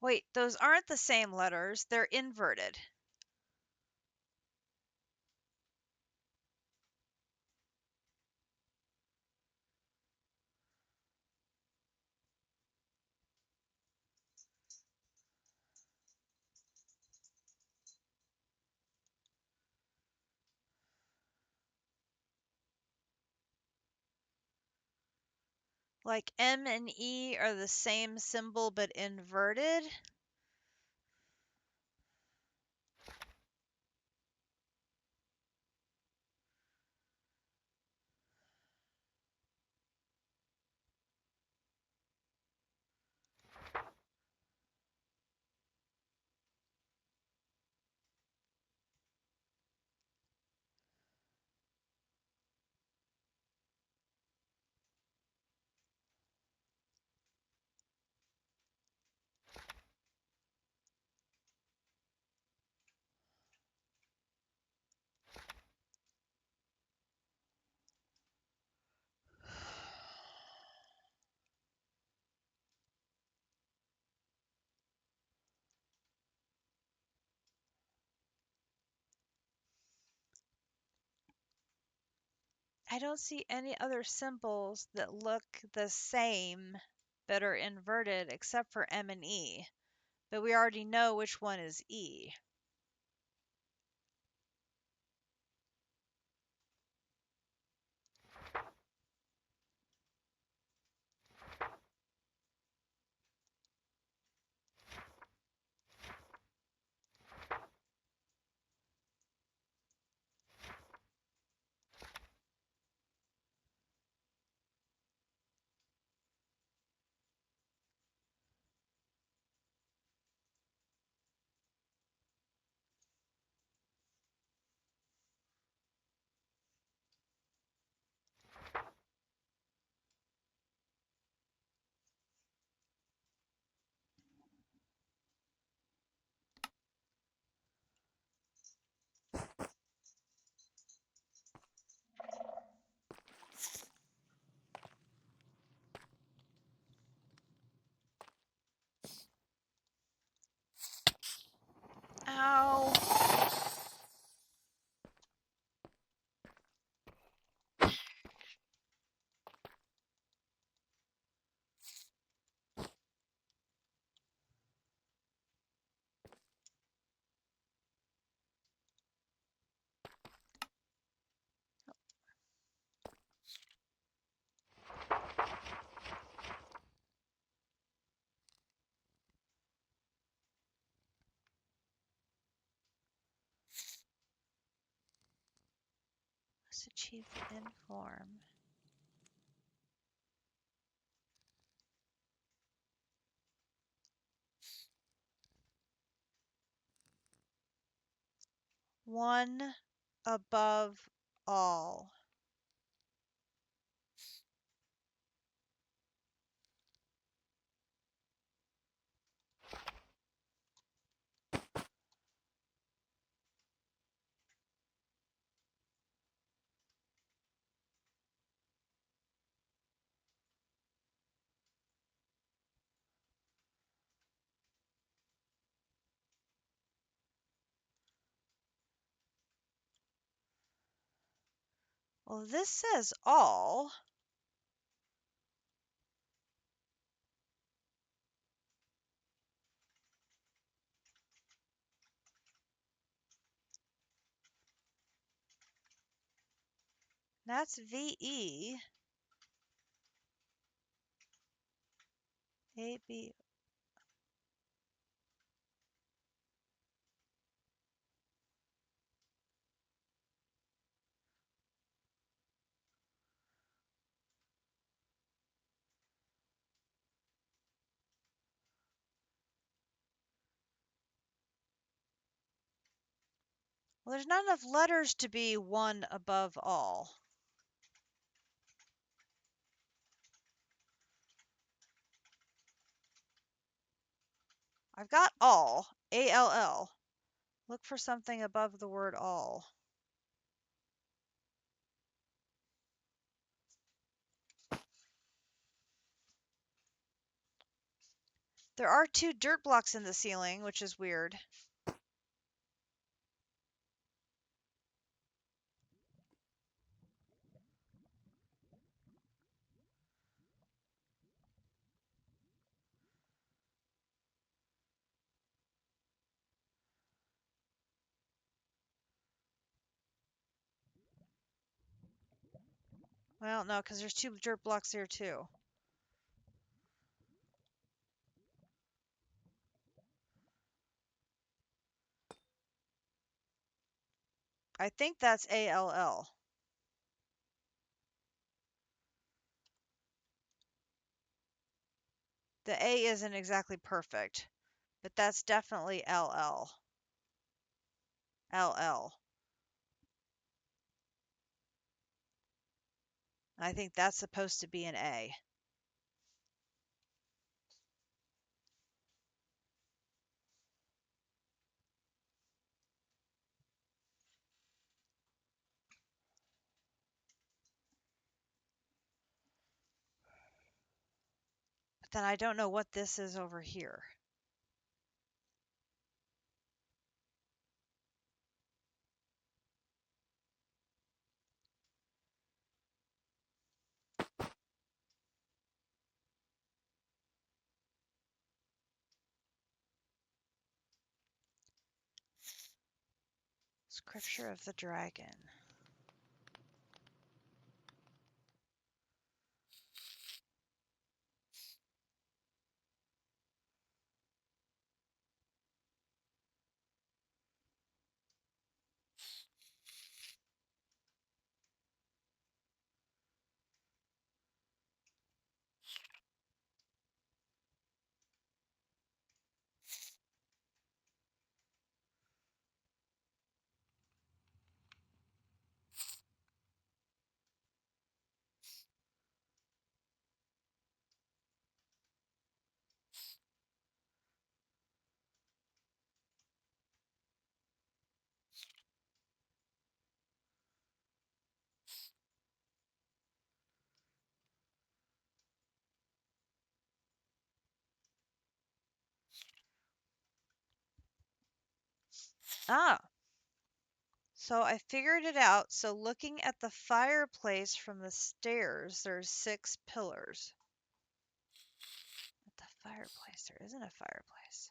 Wait, those aren't the same letters. They're inverted. Like M and E are the same symbol but inverted. I don't see any other symbols that look the same that are inverted except for M and E. But we already know which one is E. Ow. Use achievement inform. One above all. Well, this says all. That's VE. AB. Well, there's not enough letters to be one above all. I've got all, A-L-L. Look for something above the word all. There are 2 dirt blocks in the ceiling, which is weird. Well, no, because there's 2 dirt blocks here too. I think that's A-L-L. The A isn't exactly perfect, but that's definitely L-L. L-L. I think that's supposed to be an A. But then I don't know what this is over here. Scripture of the Dragon. Ah, so I figured it out. So looking at the fireplace from the stairs, there's 6 pillars. At the fireplace, there isn't a fireplace.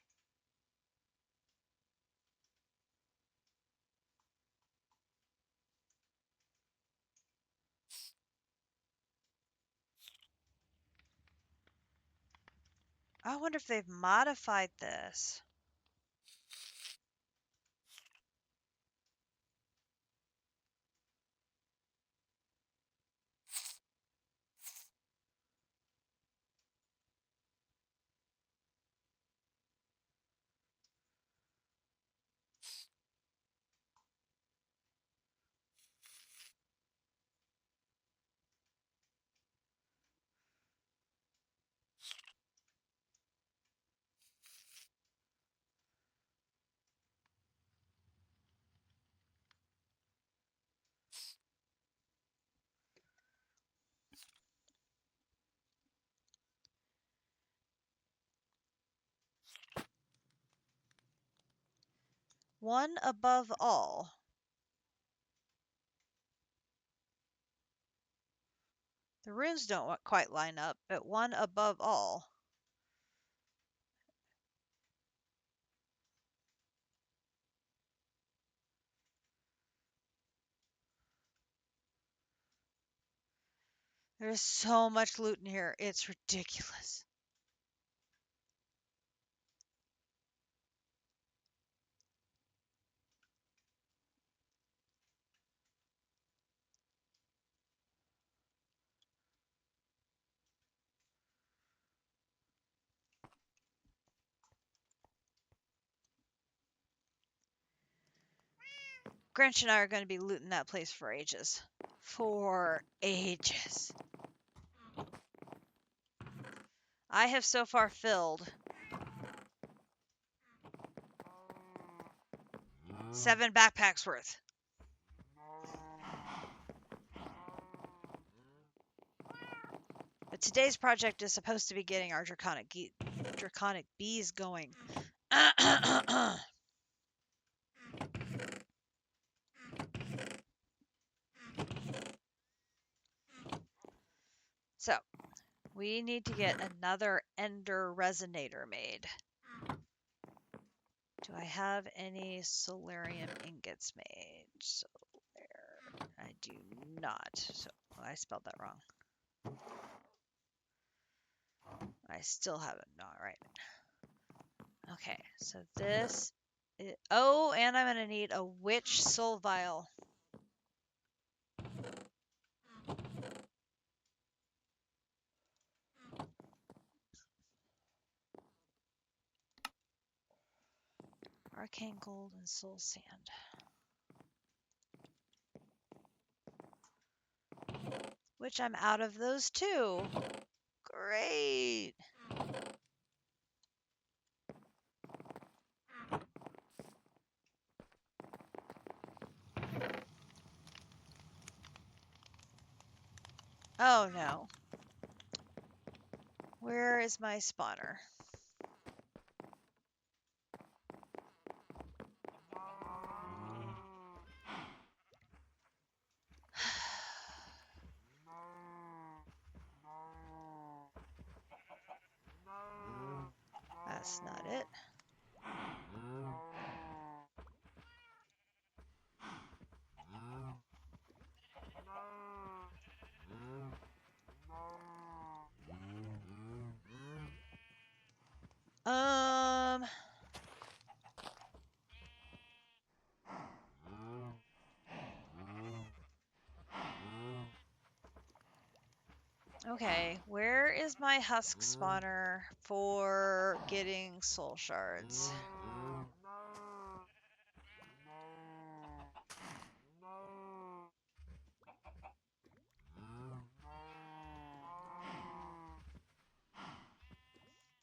I wonder if they've modified this. One above all. The runes don't quite line up, but one above all. There's so much loot in here. It's ridiculous. Grinch and I are going to be looting that place for ages. For ages. I have so far filled 7 backpacks worth. But today's project is supposed to be getting our draconic bees going. So, we need to get another ender resonator made. Do I have any solarium ingots made? So there, I do not. So I spelled that wrong. I still have it not right. Okay, so this is, oh, and I'm gonna need a witch soul vial. Arcane gold and soul sand. Which I'm out of those too. Great. Oh no. Where is my spawner? That's not it. Um. Okay, where is my husk spawner for getting soul shards?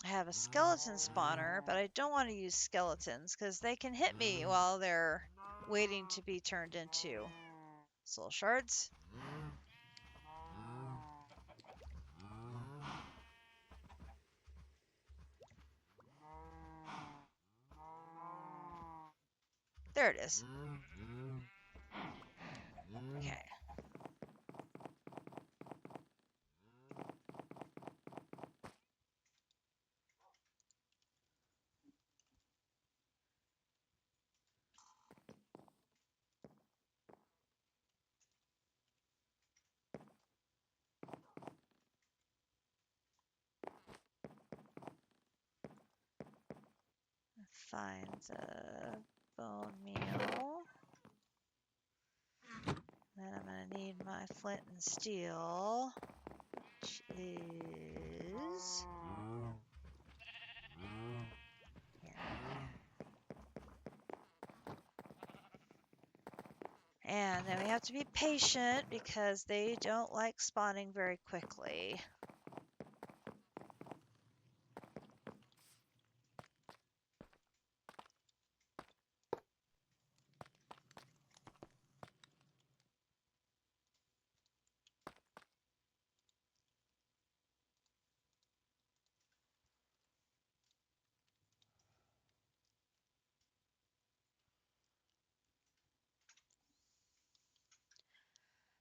I have a skeleton spawner, but I don't want to use skeletons because they can hit me while they're waiting to be turned into soul shards. There it is. Okay. Finds a bone meal. Then I'm going to need my flint and steel, which is here. And then we have to be patient because they don't like spawning very quickly.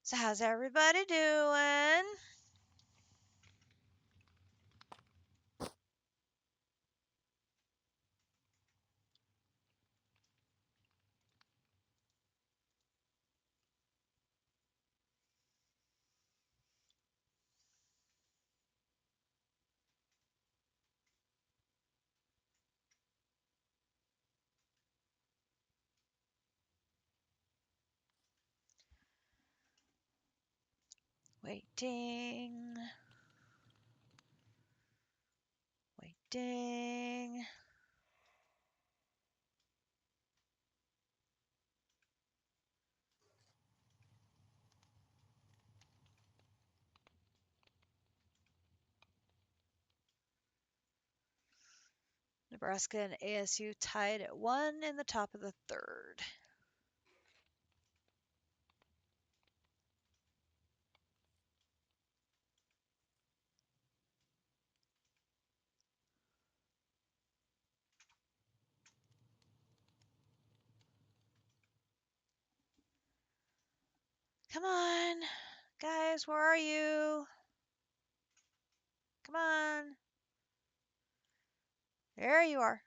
So how's everybody doing? Waiting. Waiting. Nebraska and ASU tied at 1 in the top of the third. Come on, guys, where are you? Come on. There you are.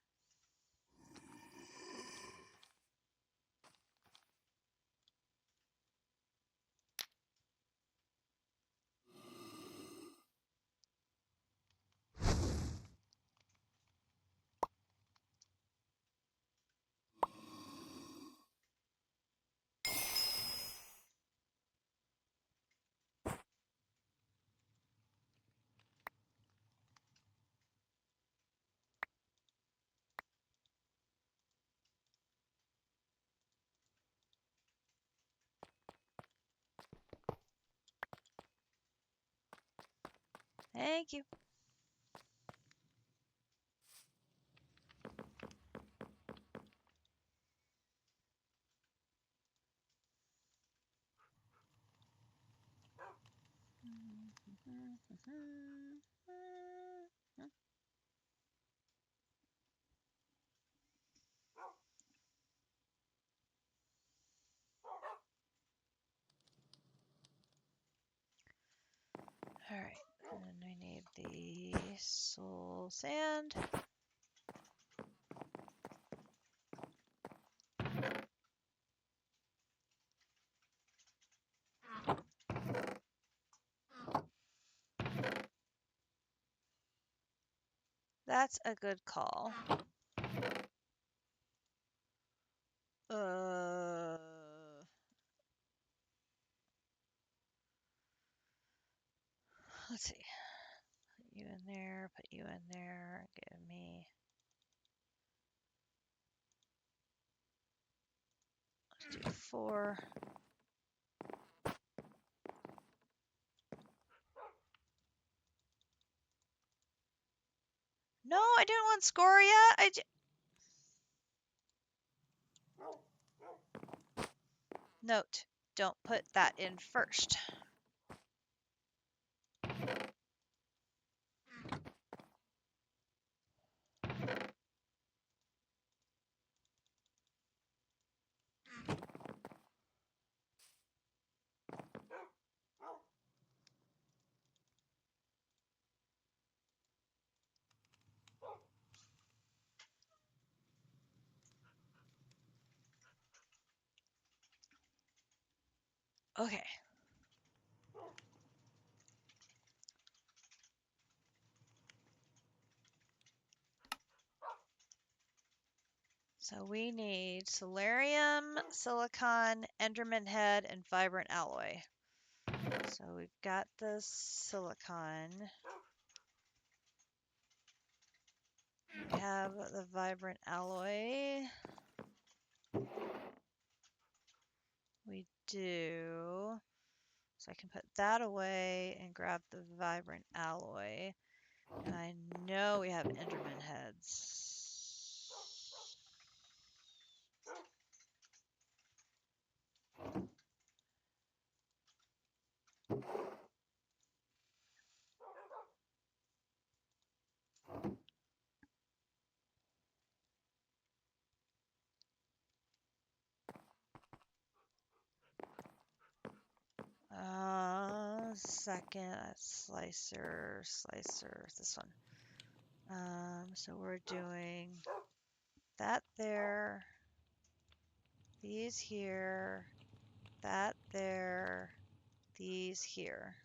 Thank you. All right, and we need the soul sand. That's a good call. Let's see. Put you in there, put you in there, give me. Let's do 4. No, I didn't want Scoria. Note, don't put that in first. Okay. So we need Solarium, Silicon, Enderman Head, and Vibrant Alloy. So we've got the Silicon. We have the Vibrant Alloy. We do. So I can put that away and grab the Vibrant Alloy. And I know we have Enderman Heads. second. Slicer, this one. So we're doing that there, these here, that there, these here.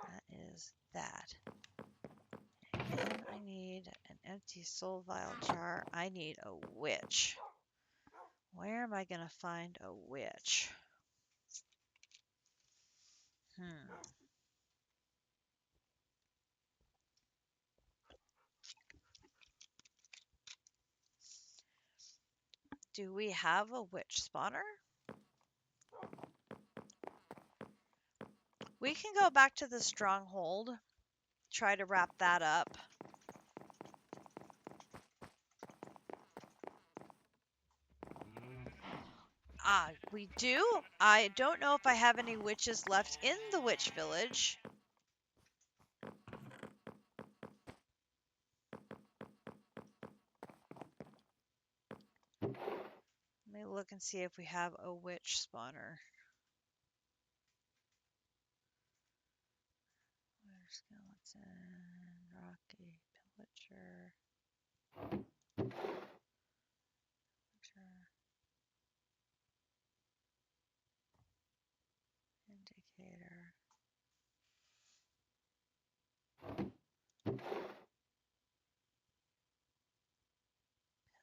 That is that. And I need an empty soul vial jar. I need a witch. Where am I going to find a witch? Do we have a witch spawner? We can go back to the stronghold, try to wrap that up. We do. I don't know if I have any witches left in the witch village. Let me look and see if we have a witch spawner. Skeleton, rocky pillager. Indicator.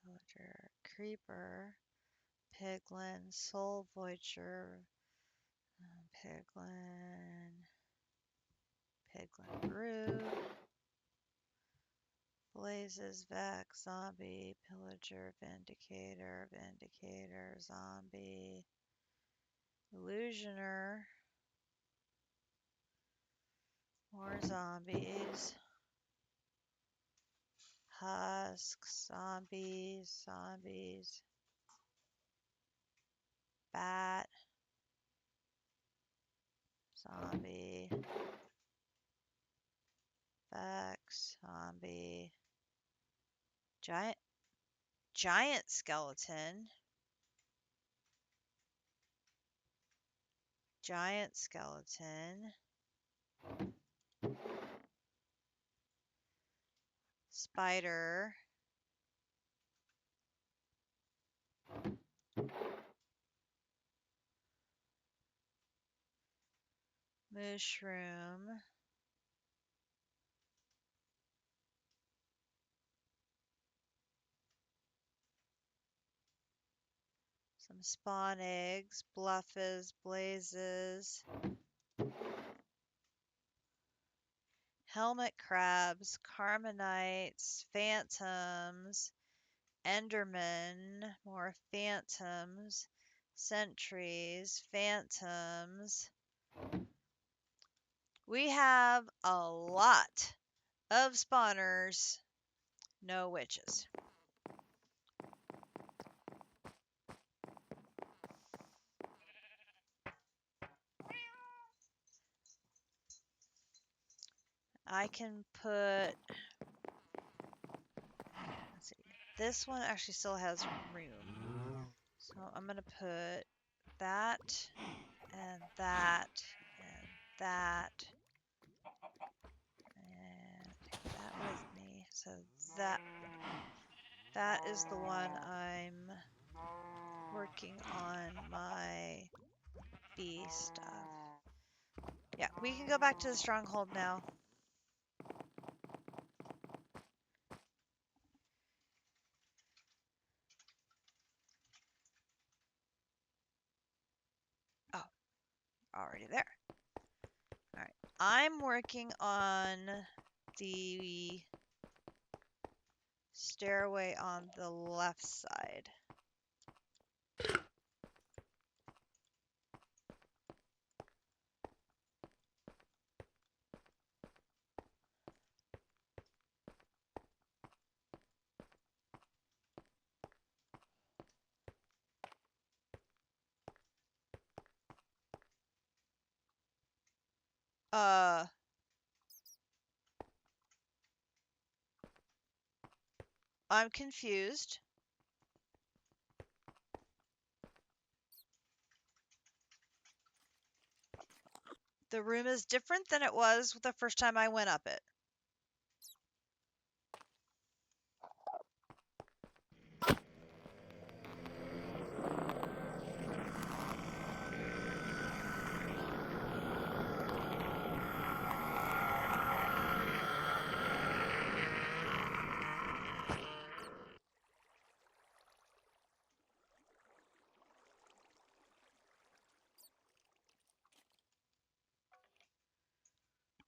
Pillager, creeper, piglin, soul voyager, piglin brood, blazes, vex, zombie, pillager, vindicator, zombie, illusioner, more zombies, husks, zombies, bat, zombie, vex, zombie, giant skeleton, spider, mushroom, some spawn eggs, bluffes, blazes, helmet crabs, carminites, phantoms, endermen, more phantoms, sentries, phantoms. We have a lot of spawners, no witches. I can put, let's see, this one actually still has room. So I'm going to put that and that and that and take that with me. So that is the one I'm working on my bee stuff. Yeah, we can go back to the stronghold now. Oh, already there. All right, I'm working on the stairway on the left side. Uh, I'm confused. The room is different than it was the first time I went up it.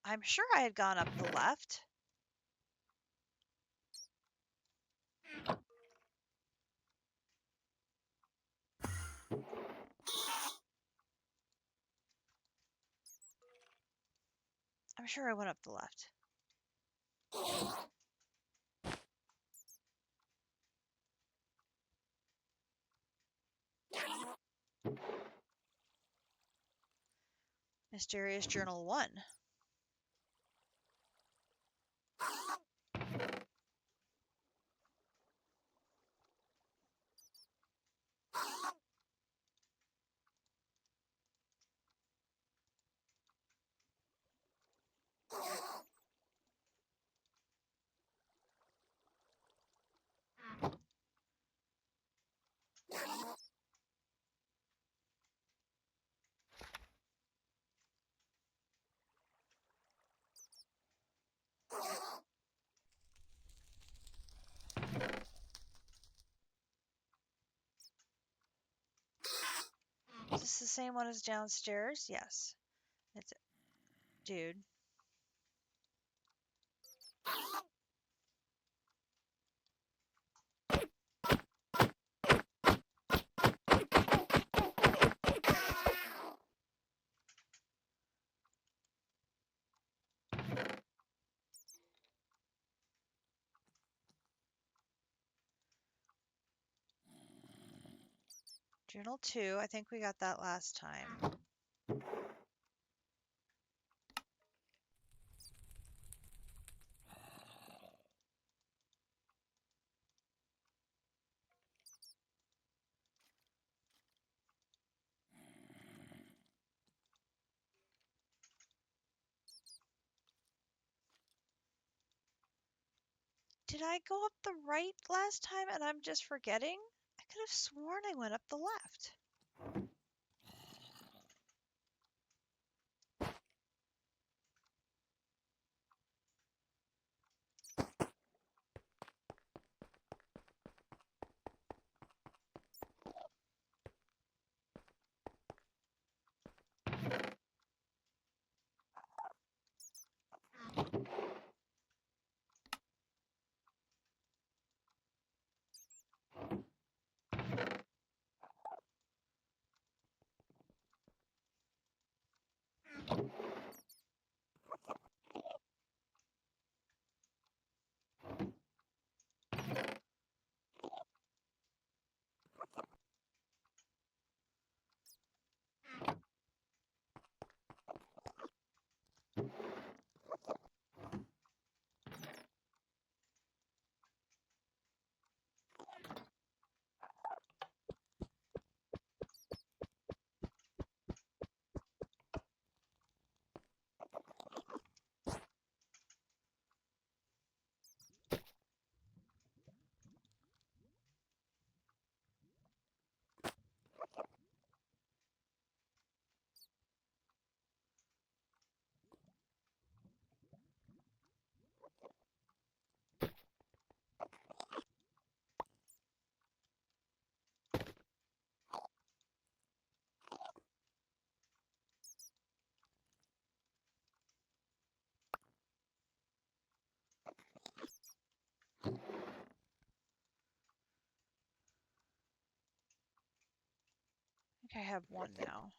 I'm sure I had gone up the left. I'm sure I went up the left. Mysterious Journal 1. Is this the same one as downstairs? Yes. It's a dude. Journal 2. I think we got that last time. Did I go up the right last time and I'm just forgetting? I could have sworn I went up the left. I think I have one now.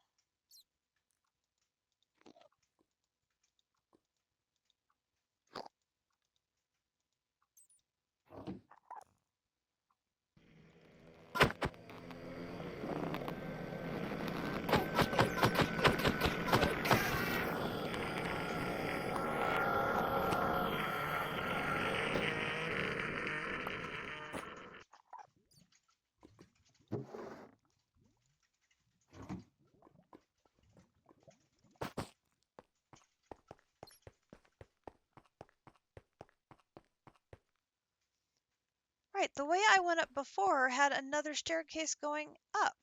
the way I went up before had another staircase going up.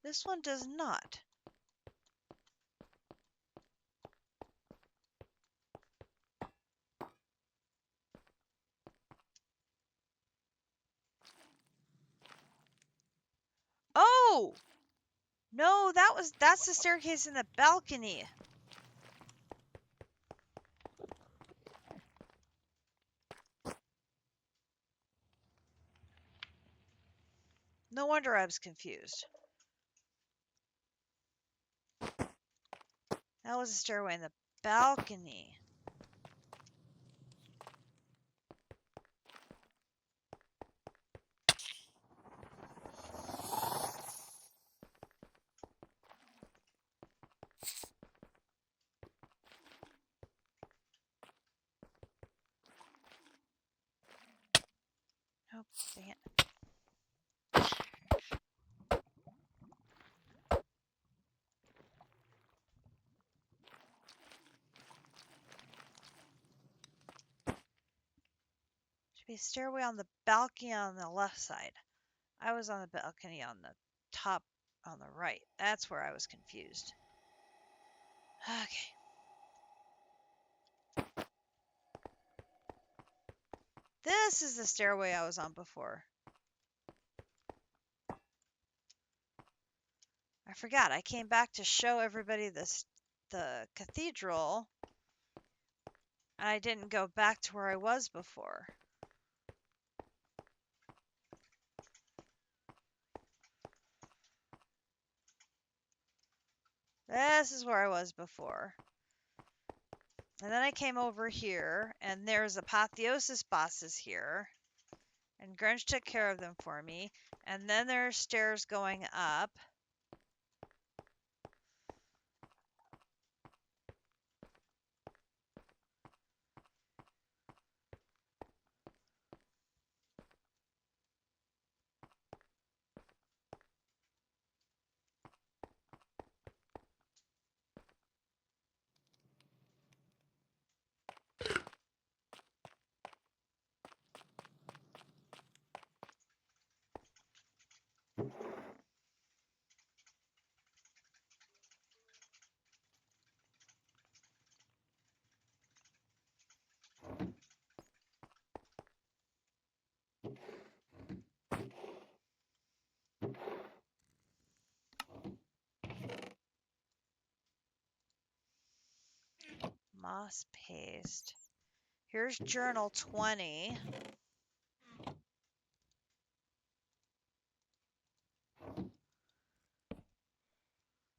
This one does not. Oh! No, that's the staircase in the balcony. No wonder I was confused. That was a stairway in the balcony. Oh, dang it. Should be a stairway on the balcony on the left side. I was on the balcony on the top on the right. That's where I was confused. Okay. This is the stairway I was on before. I forgot. I came back to show everybody the cathedral. And I didn't go back to where I was before. This is where I was before. And then I came over here, and there's apotheosis bosses here. And Grinch took care of them for me. And then there's stairs going up. Moss paste. Here's journal 20.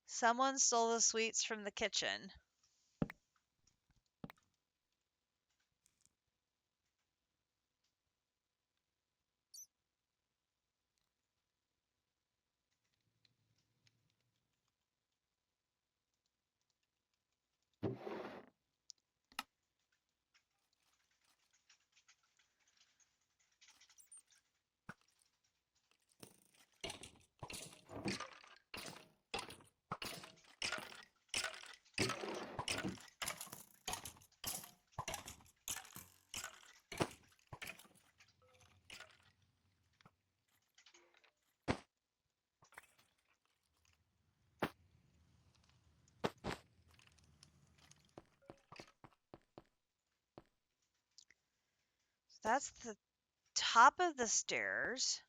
Someone stole the sweets from the kitchen. That's the top of the stairs.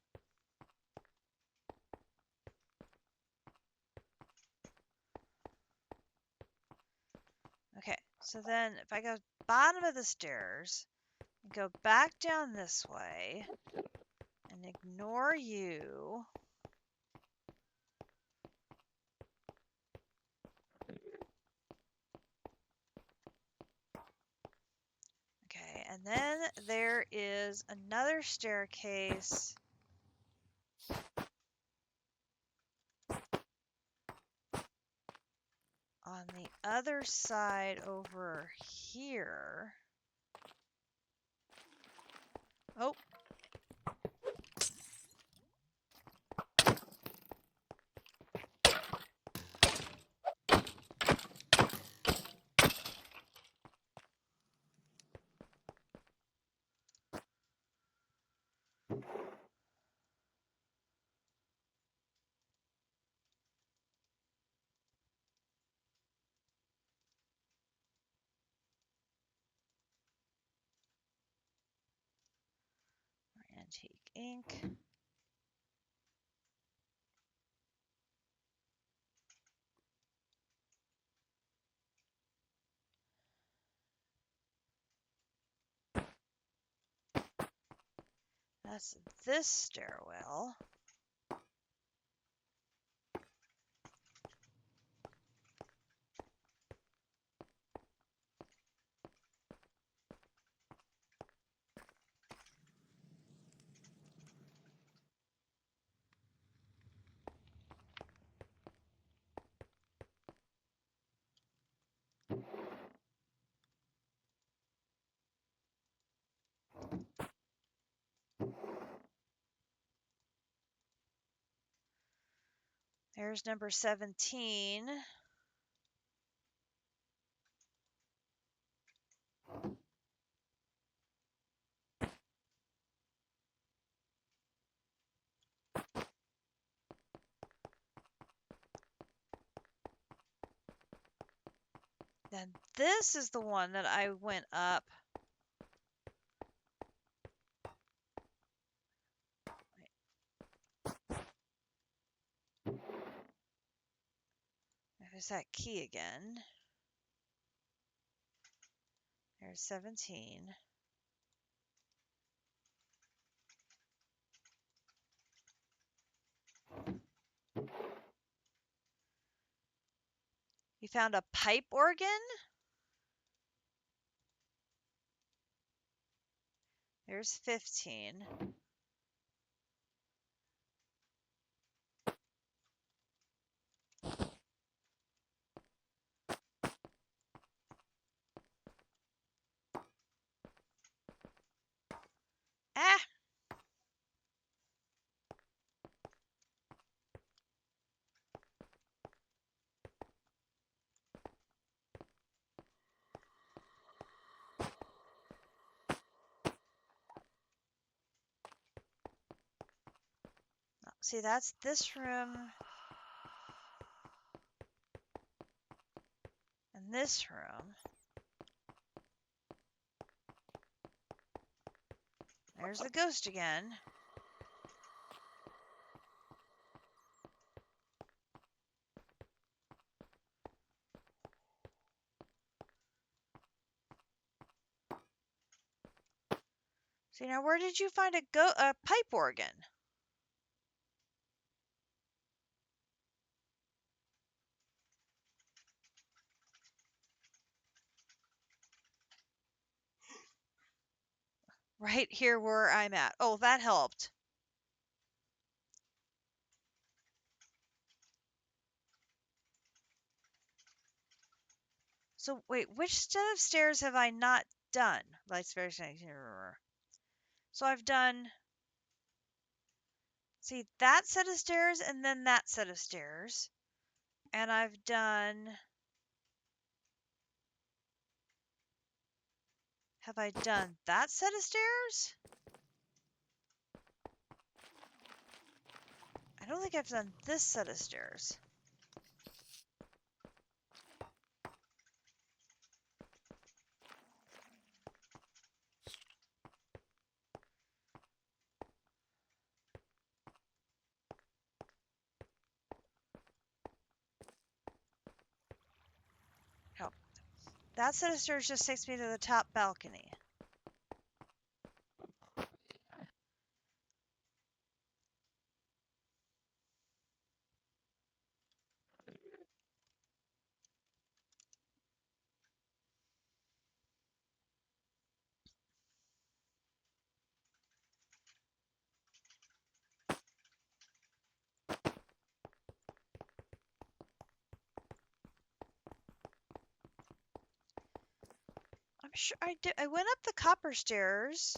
Okay, so then if I go bottom of the stairs, go back down this way, and ignore you. Okay, and then there is another staircase. On the other side over here. Oh. Antique ink. That's this stairwell. There's number 17. Then this is the one that I went up. There's that key again. There's 17. You found a pipe organ? There's 15. Ah! See, that's this room. And this room. There's the ghost again. See, now where did you find a pipe organ? Right here where I'm at. Oh, that helped. So wait, which set of stairs have I not done? Lights very here. So I've done, see, that set of stairs and then that set of stairs. And I've done, have I done that set of stairs? I don't think I've done this set of stairs. No. That set of stairs just takes me to the top balcony. I'm sure I did. I went up the copper stairs.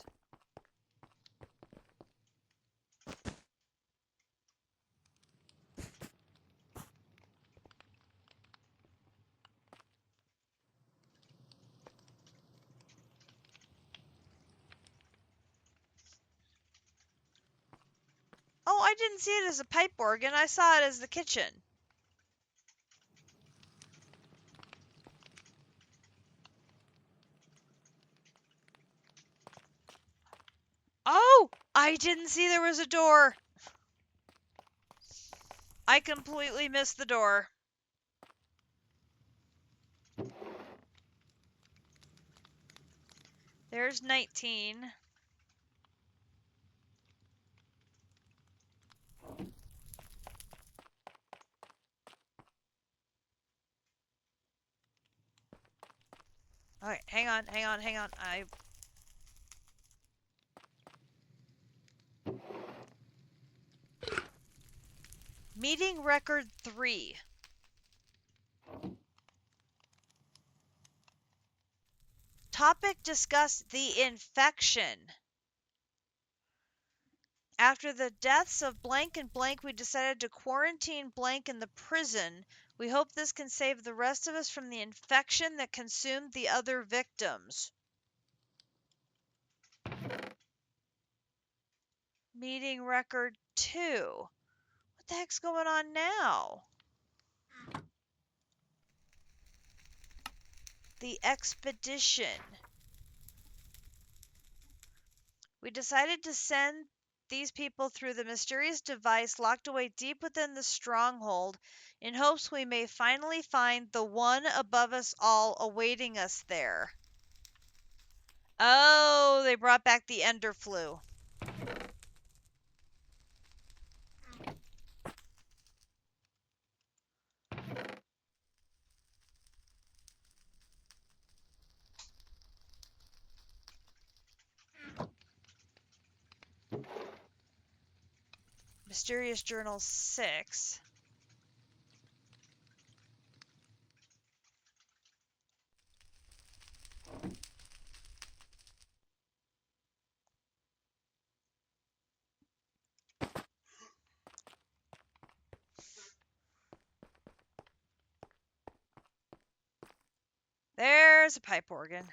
Oh, I didn't see it as a pipe organ. I saw it as the kitchen. Oh, I didn't see there was a door. I completely missed the door. There's 19. Alright, hang on. Meeting record 3. Topic discussed the infection. After the deaths of blank and blank, we decided to quarantine blank in the prison. We hope this can save the rest of us from the infection that consumed the other victims. Meeting record 2. What the heck's going on now? The expedition. We decided to send these people through the mysterious device locked away deep within the stronghold in hopes we may finally find the one above us all awaiting us there. Oh, they brought back the Ender Flu. Mysterious Journal 6. There's a pipe organ.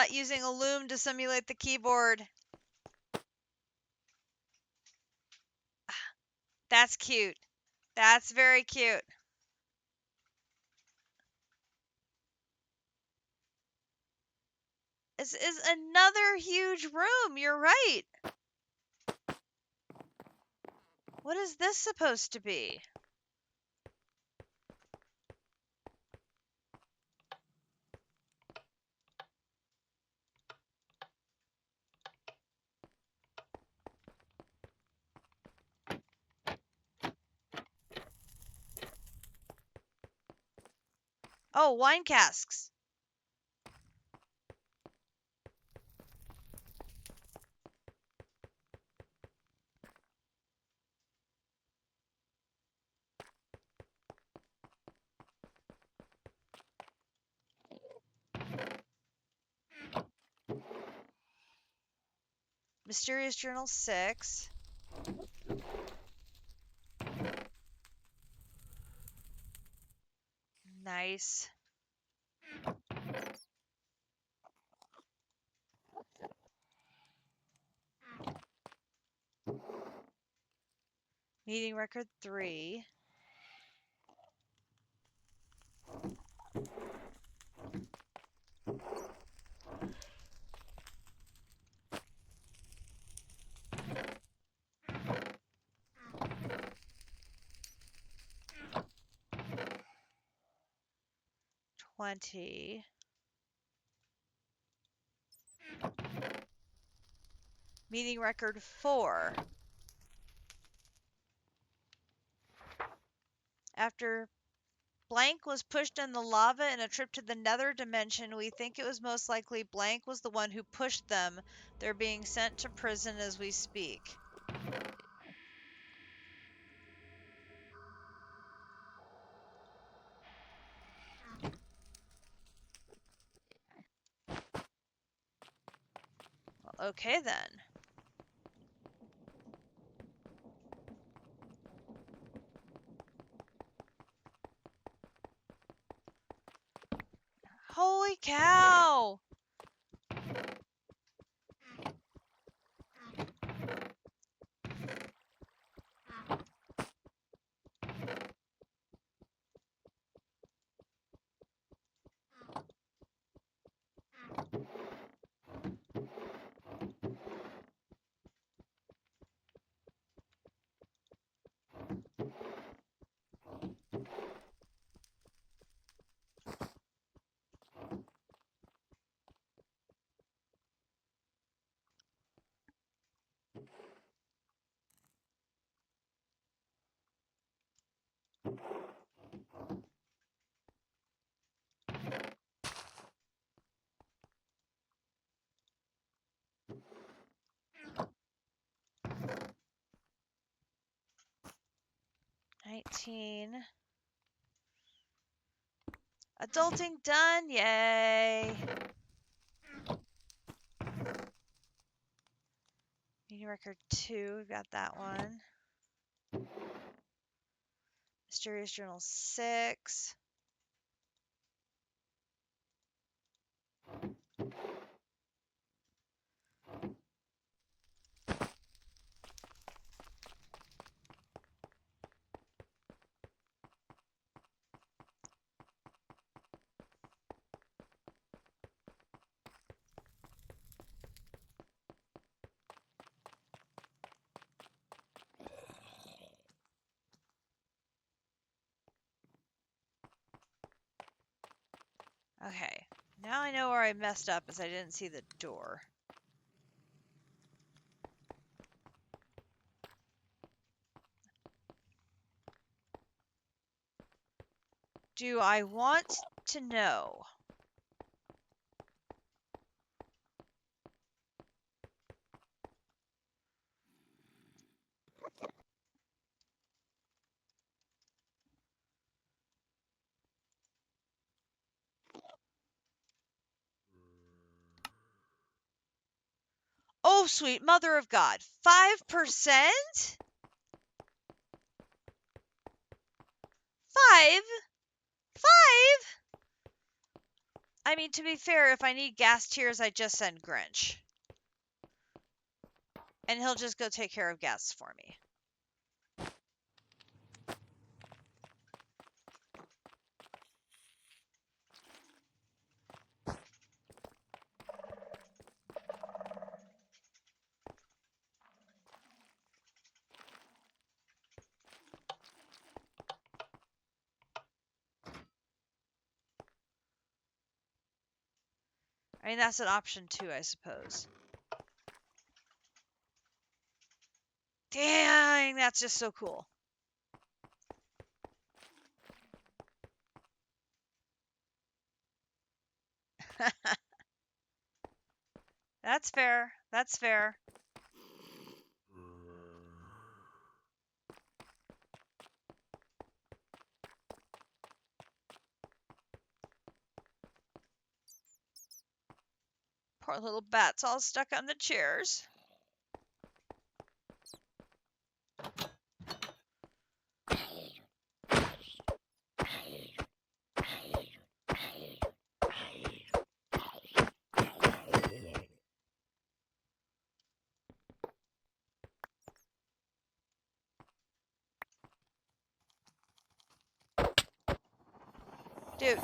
Using a loom to simulate the keyboard. That's cute. That's very cute. This is another huge room. You're right. What is this supposed to be? Oh, wine casks. Mysterious Journal 6. Nice. Meeting record 3. Meeting record 4. After blank was pushed in the lava in a trip to the nether dimension, we think it was most likely blank was the one who pushed them. They're being sent to prison as we speak. Well, okay then. Holy cow! 17. Adulting done, yay. Meeting record 2, we've got that one. Mysterious Journal 6. Okay, now I know where I messed up is I didn't see the door. Do I want to know? Oh, sweet mother of God. 5%? 5? 5? I mean, to be fair, if I need gas tears, I just send Grinch. And he'll just go take care of gas for me. I mean, that's an option too, I suppose. Dang, that's just so cool. That's fair. That's fair. Poor little bats all stuck on the chairs. Dude.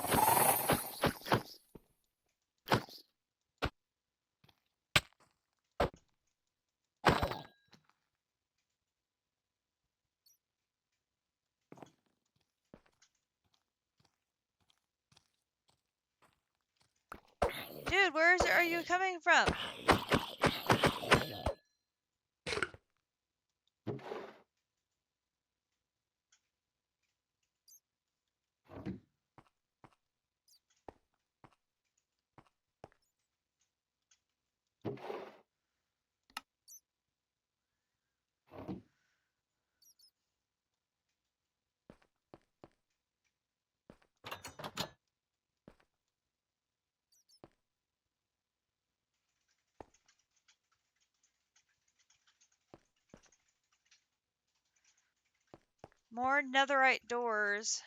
Dude, are you coming from? More netherite doors.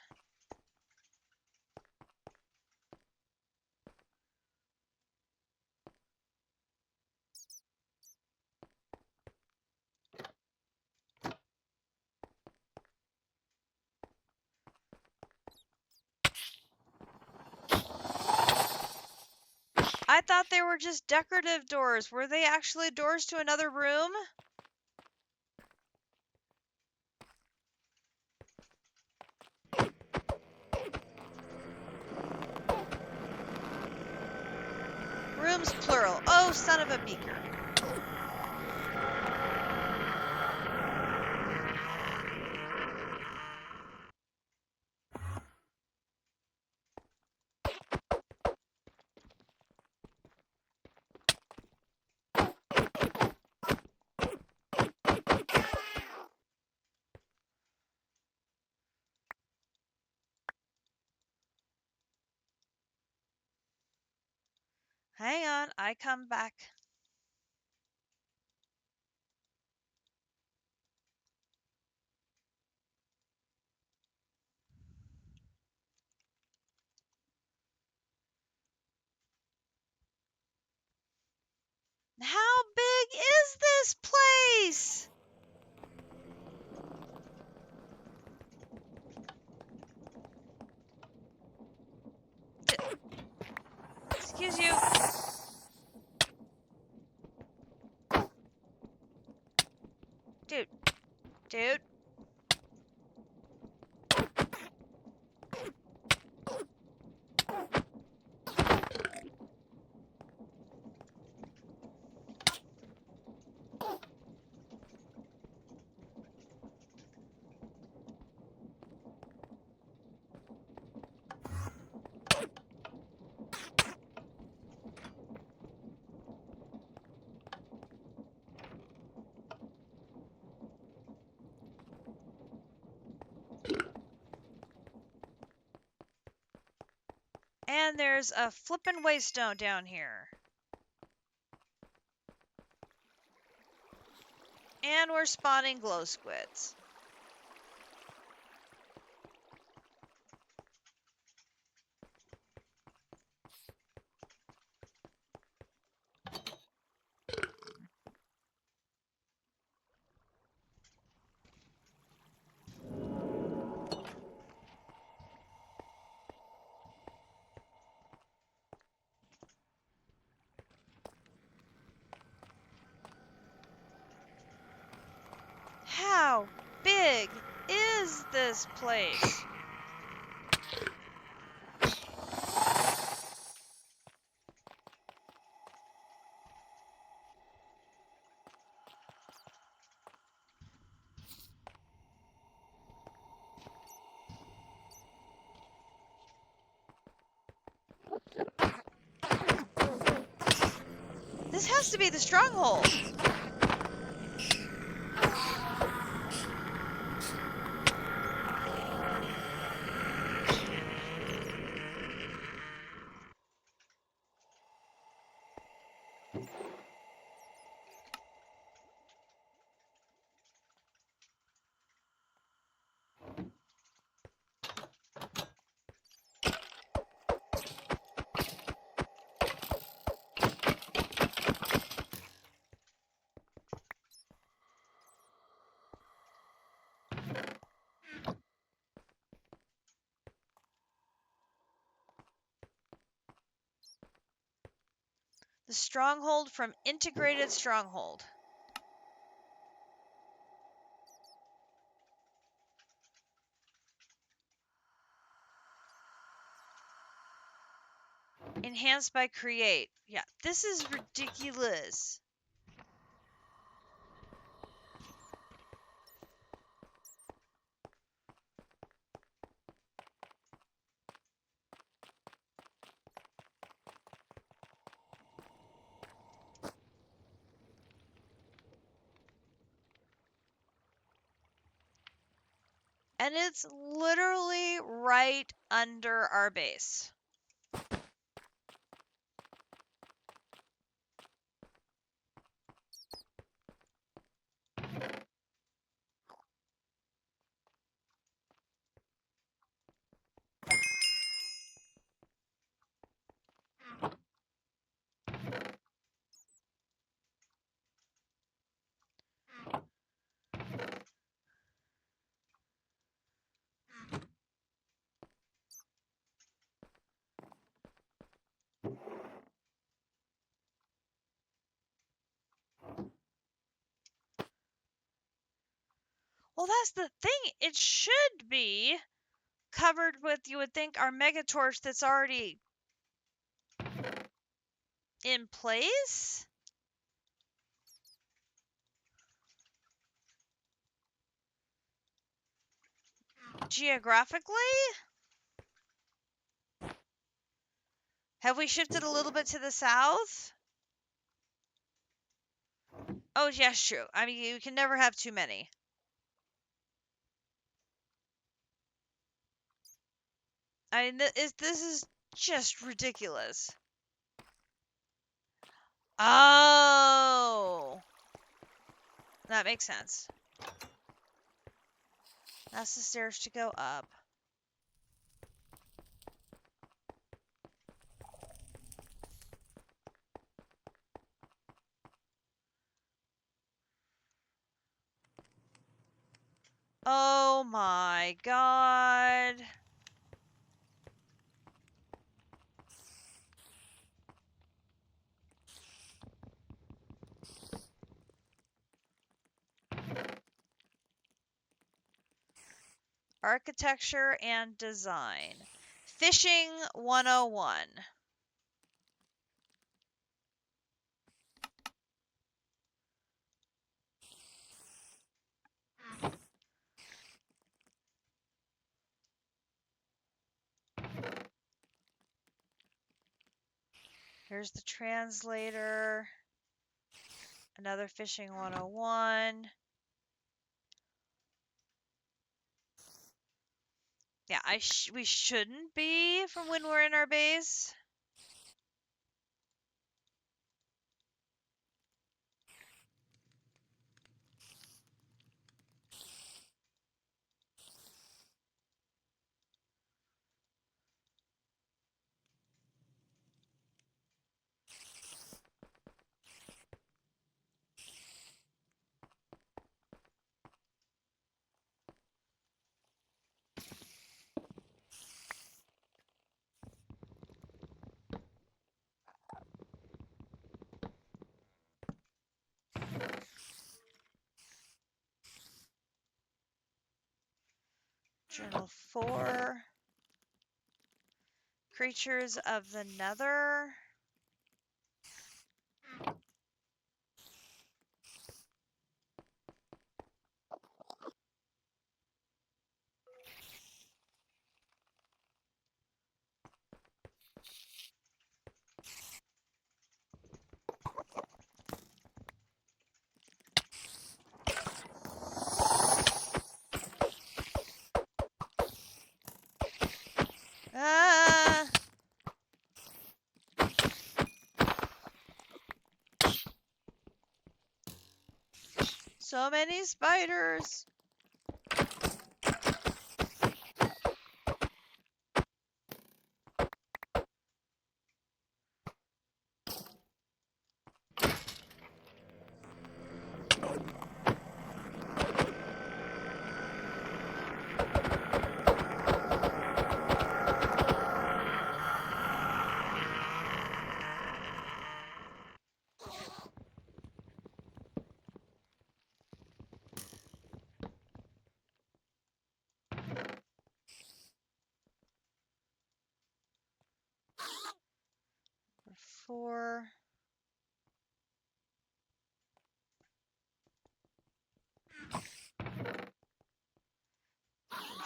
I thought they were just decorative doors. Were they actually doors to another room? Rooms plural. Oh, son of a beaker. Hang on, I come back. How big is this place? Excuse you. Dude. And there's a flippin' waystone down here. And we're spawning glow squids. How big is this place? This has to be the stronghold. The stronghold from Integrated Stronghold. Enhanced by Create. Yeah, this is ridiculous. And it's literally right under our base. Well, that's the thing. It should be covered with, you would think, our mega torch that's already in place. Geographically? Have we shifted a little bit to the south? Oh, yes, true. I mean, you can never have too many. I mean, this is just ridiculous. Oh! That makes sense. That's the stairs to go up. Oh my god. Architecture and design. Fishing 101. Here's the translator. Another fishing 101. Yeah, we shouldn't be from when we're in our base. Journal 4. Creatures of the Nether. Ah! So many spiders. Number 4.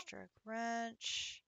Strike wrench.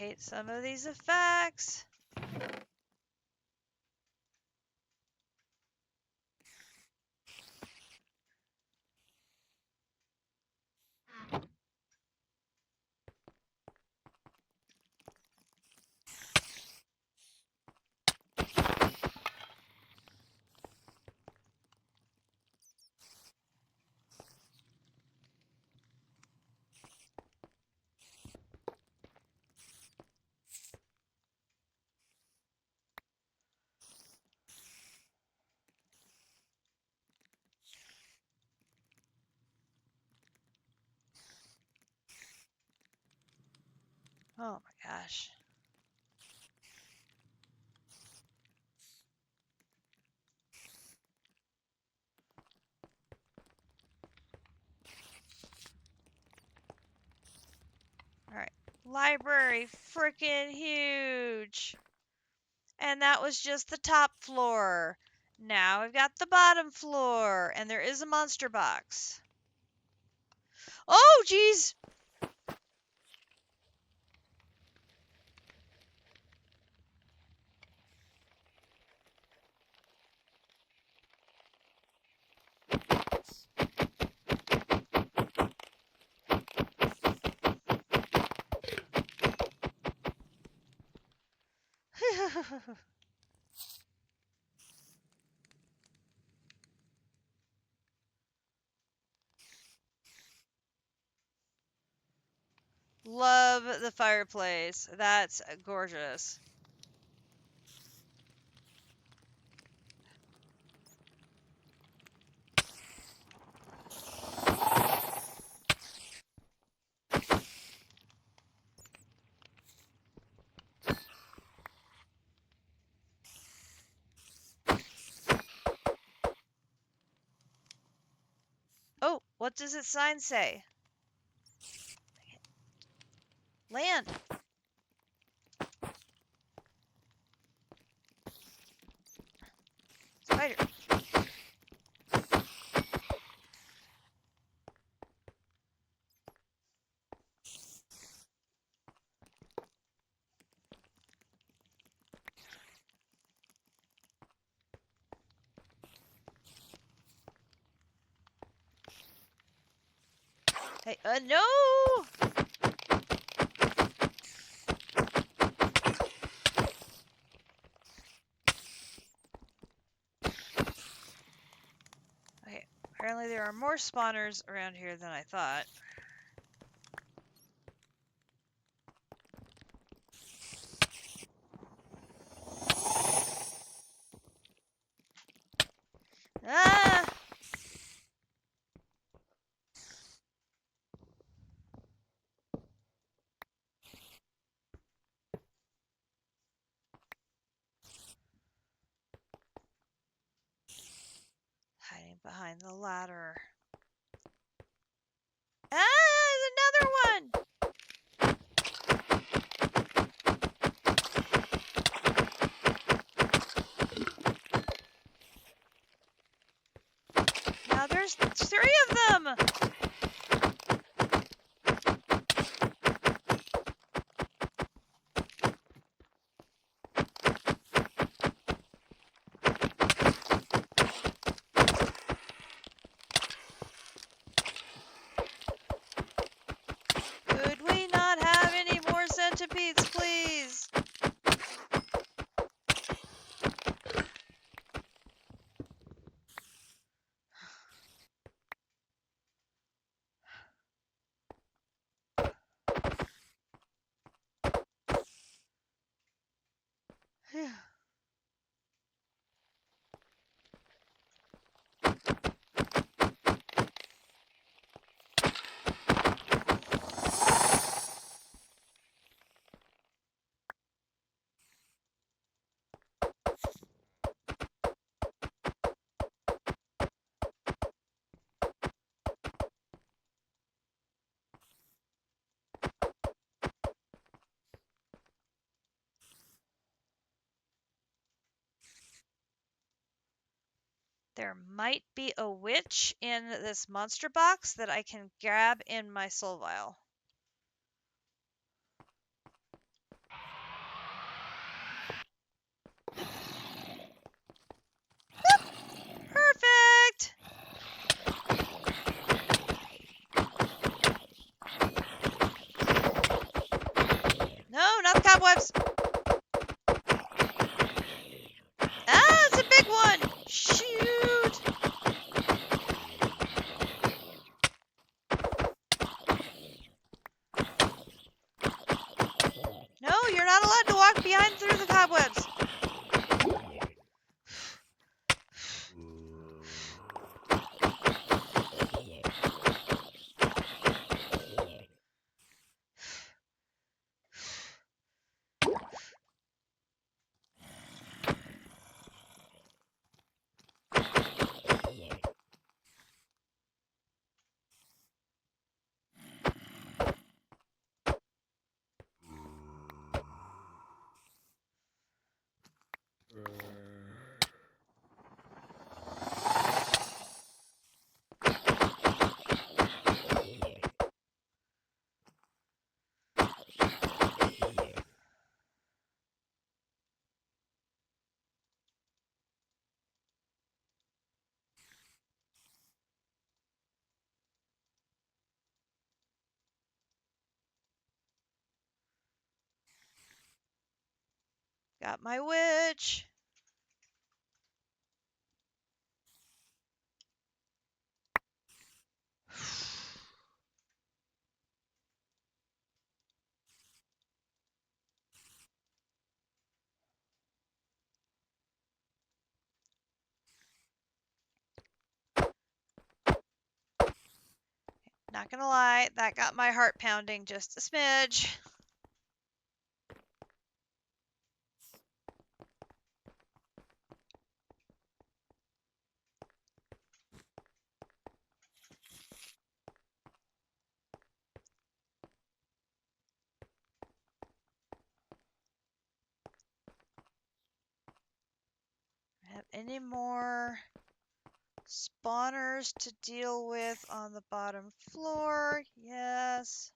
hate some of these effects. Oh my gosh. Alright. Library, freaking huge. And that was just the top floor. Now we've got the bottom floor, and there is a monster box. Oh, geez! Love the fireplace. That's gorgeous. Oh, what does its sign say? Land. Spider. Hey, no! Okay, apparently there are more spawners around here than I thought. Ah! Hiding behind the ladder. Ah, another one! Now there's 3 of them! Could we not have any more centipedes, please? There might be a witch in this monster box that I can grab in my soul vial. cobwebs. Ah, it's a big one. Shoot. No, you're not allowed to walk behind through the cobwebs. Got my witch. Not gonna lie, that got my heart pounding just a smidge. Have any more spawners to deal with on the bottom floor? Yes.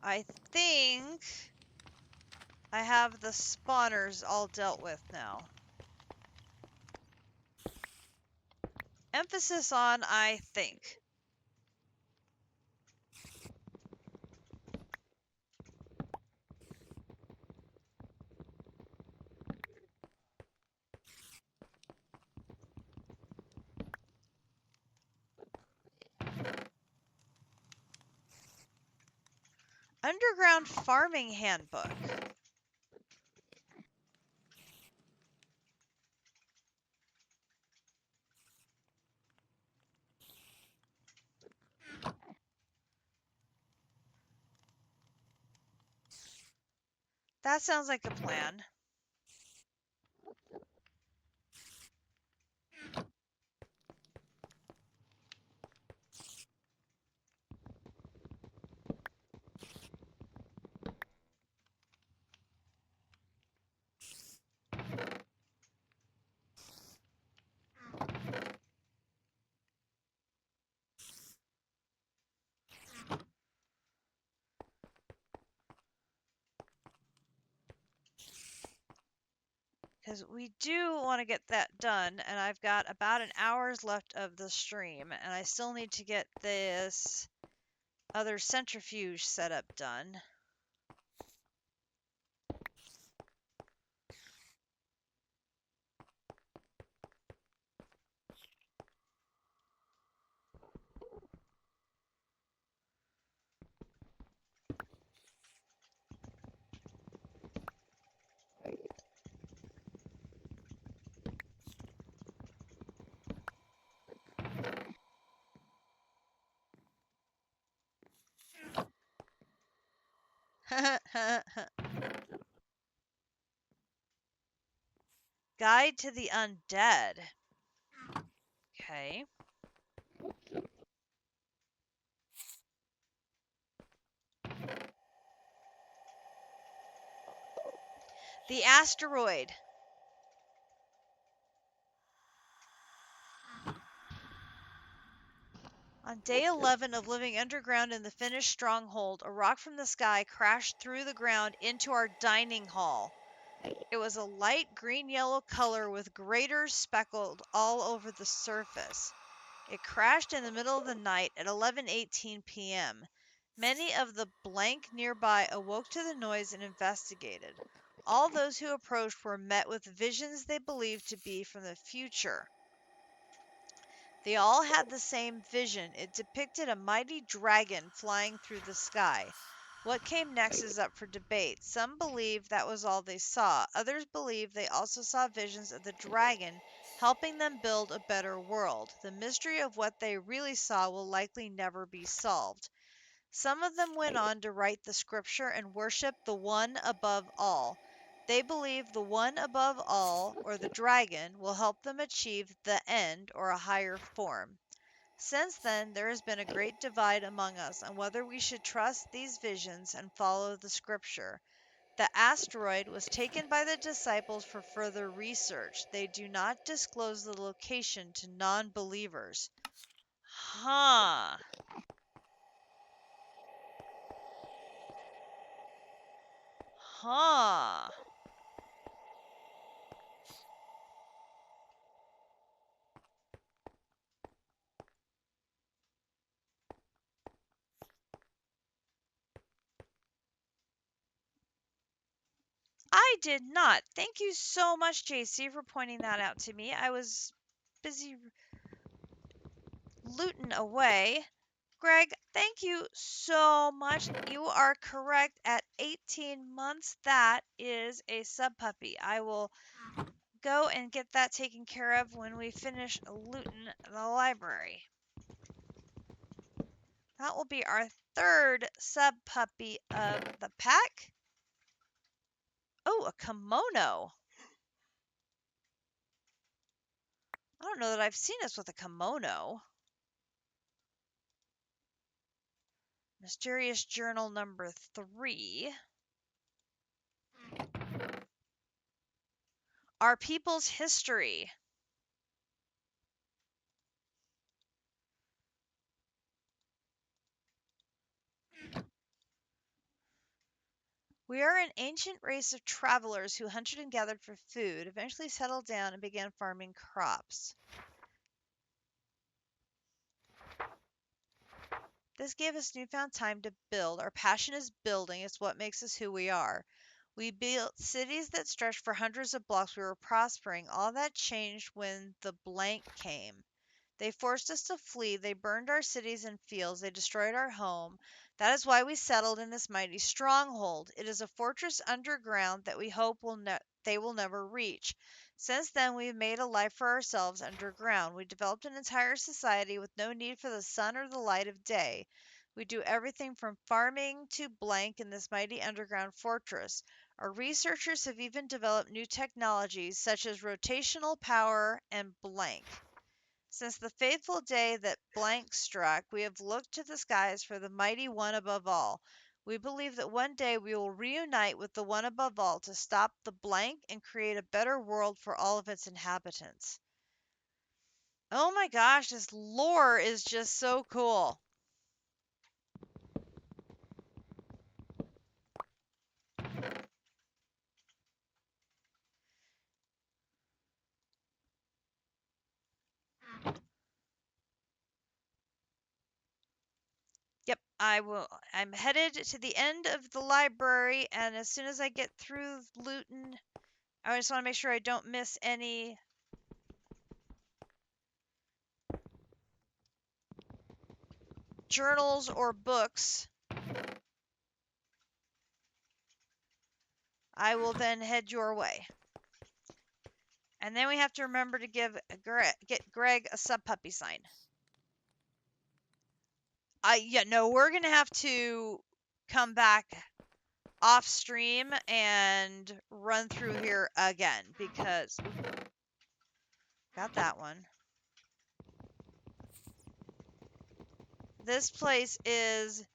I think I have the spawners all dealt with now. Emphasis on I think. Underground Farming Handbook. That sounds like a plan. Because we do want to get that done, and I've got about an hour's left of the stream, and I still need to get this other centrifuge setup done. Guide to the Undead. Okay. The asteroid. On day 11 of living underground in the Finnish stronghold, a rock from the sky crashed through the ground into our dining hall. It was a light green-yellow color with craters speckled all over the surface. It crashed in the middle of the night at 11:18 p.m. Many of the blank nearby awoke to the noise and investigated. All those who approached were met with visions they believed to be from the future. They all had the same vision. It depicted a mighty dragon flying through the sky. What came next is up for debate. Some believe that was all they saw. Others believe they also saw visions of the dragon helping them build a better world. The mystery of what they really saw will likely never be solved. Some of them went on to write the scripture and worship the one above all. They believe the one above all, or the dragon, will help them achieve the end or a higher form. Since then, there has been a great divide among us on whether we should trust these visions and follow the scripture. The asteroid was taken by the disciples for further research. They do not disclose the location to non believers. Huh. Huh. I did not. Thank you so much, JC, for pointing that out to me. I was busy looting away. Greg, thank you so much. You are correct. At 18 months, that is a sub puppy. I will go and get that taken care of when we finish looting the library. That will be our third sub puppy of the pack. Oh, a kimono. I don't know that I've seen us with a kimono. Mysterious Journal number 3. Our people's history. We are an ancient race of travelers who hunted and gathered for food, eventually settled down and began farming crops. This gave us newfound time to build. Our passion is building. It's what makes us who we are. We built cities that stretched for hundreds of blocks. We were prospering. All that changed when the blank came. They forced us to flee. They burned our cities and fields. They destroyed our home. That is why we settled in this mighty stronghold. It is a fortress underground that we hope they will never reach. Since then, we've made a life for ourselves underground. We developed an entire society with no need for the sun or the light of day. We do everything from farming to blank in this mighty underground fortress. Our researchers have even developed new technologies such as rotational power and blank. Since the fateful day that blank struck, we have looked to the skies for the mighty one above all. We believe that one day we will reunite with the one above all to stop the blank and create a better world for all of its inhabitants. Oh my gosh, this lore is just so cool. Yep, I'm headed to the end of the library, and as soon as I get through looting, I just want to make sure I don't miss any journals or books. I will then head your way. And then we have to remember to get Greg a sub puppy sign. Yeah, no, we're gonna have to come back off stream and run through here again because got that one. This place is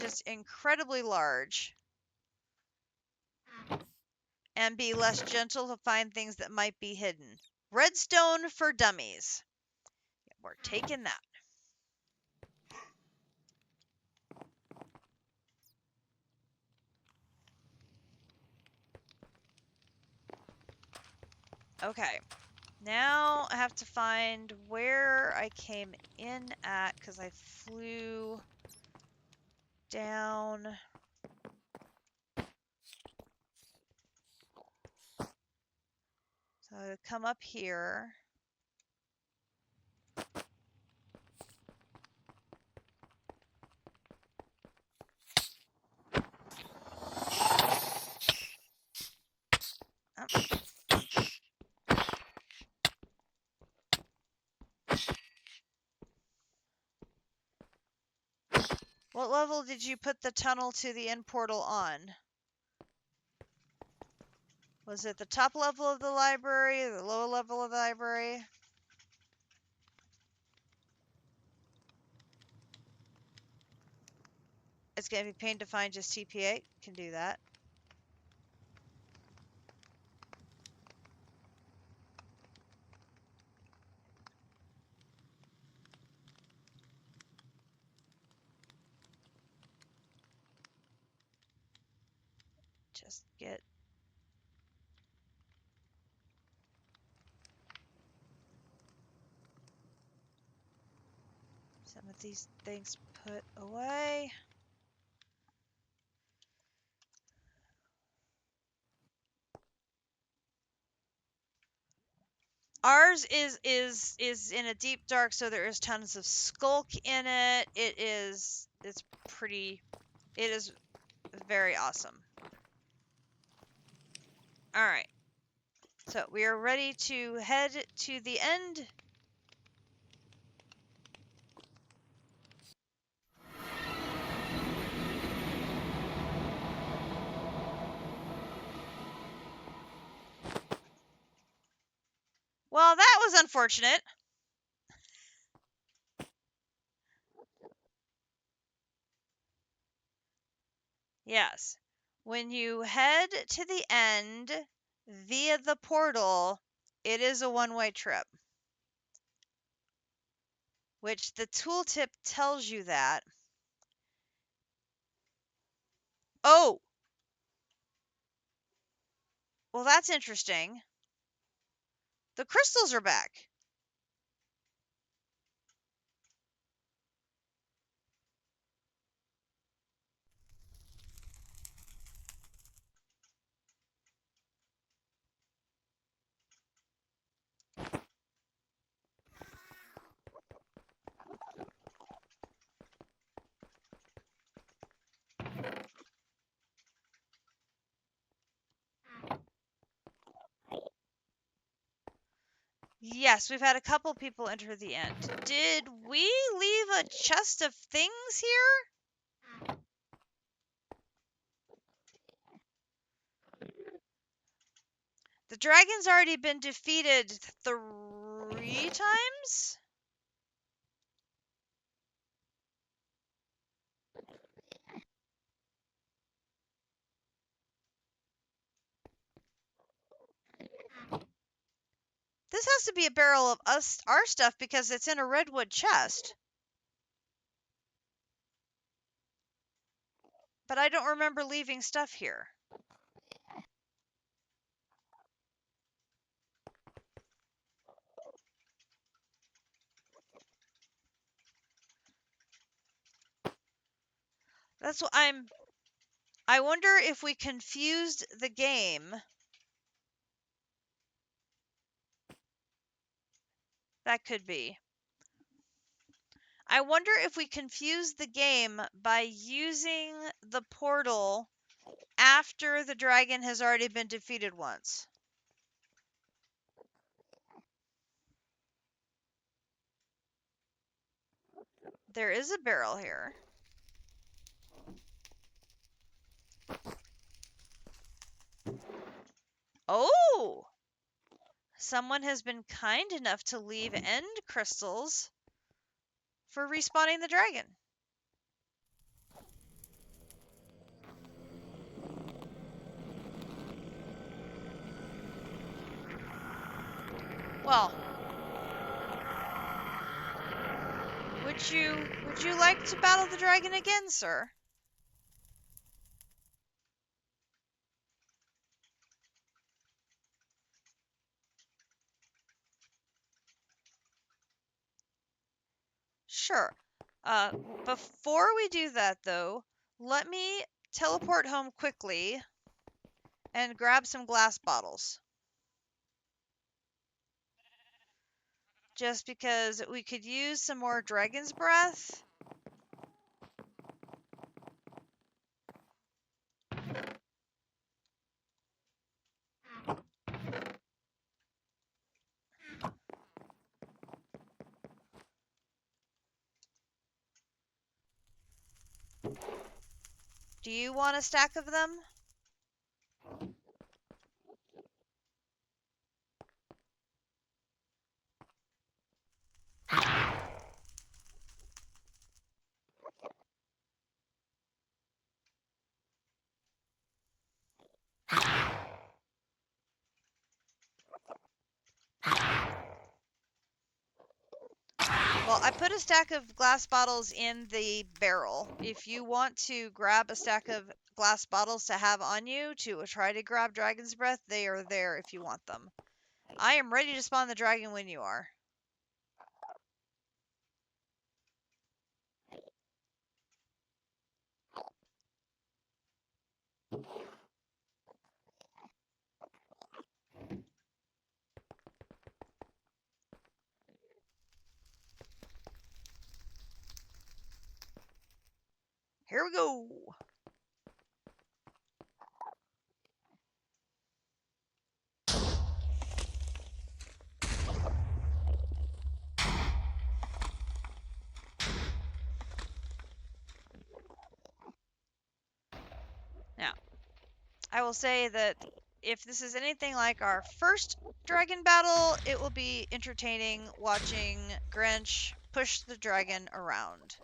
just incredibly large. and be less gentle to find things that might be hidden. Redstone for dummies. We're taking that. Okay. Now I have to find where I came in at because I flew down. So I come up here. Oh. What level did you put the tunnel to the end portal on? Was it the top level of the library or the lower level of the library? It's going to be a pain to find just TPA. Can do that. Just get some of these things put away. Ours is in a deep dark, so there is tons of skulk in it. It's pretty, it is very awesome. All right, so we are ready to head to the end. Well, that was unfortunate. Yes. When you head to the end via the portal, it is a one-way trip. Which the tooltip tells you that. Oh! Well, that's interesting. The crystals are back. Yes, we've had a couple people enter the end. Did we leave a chest of things here? The dragon's already been defeated 3 times? This has to be a barrel of our stuff because it's in a redwood chest. But I don't remember leaving stuff here. That's what I wonder if we confused the game. That could be. I wonder if we confused the game by using the portal after the dragon has already been defeated once. There is a barrel here. Oh! Someone has been kind enough to leave end crystals for respawning the dragon. Well, would you like to battle the dragon again, sir? Sure. Before we do that, though, let me teleport home quickly and grab some glass bottles. Just because we could use some more dragon's breath. Do you want a stack of them? Well, I put a stack of glass bottles in the barrel. If you want to grab a stack of glass bottles to have on you to try to grab dragon's breath, they are there if you want them. I am ready to spawn the dragon when you are. Here we go. Now, I will say that if this is anything like our first dragon battle, it will be entertaining watching Grinch push the dragon around.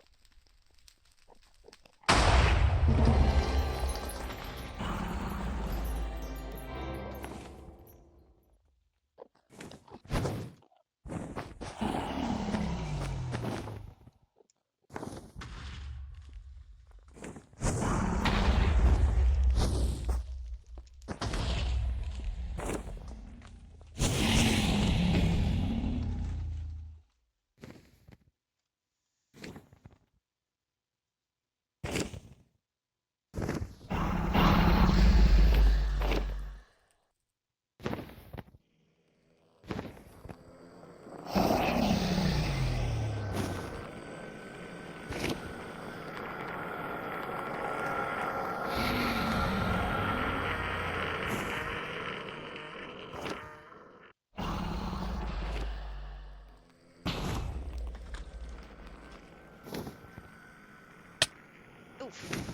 Oof.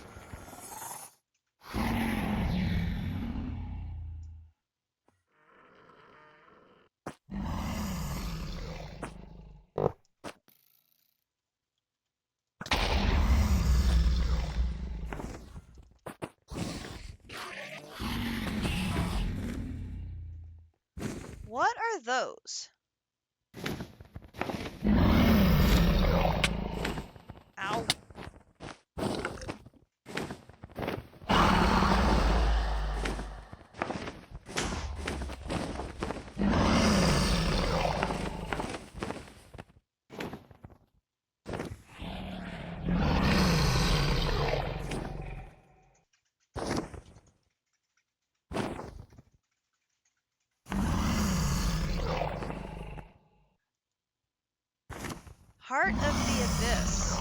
What are those? Ow. Heart of the Abyss.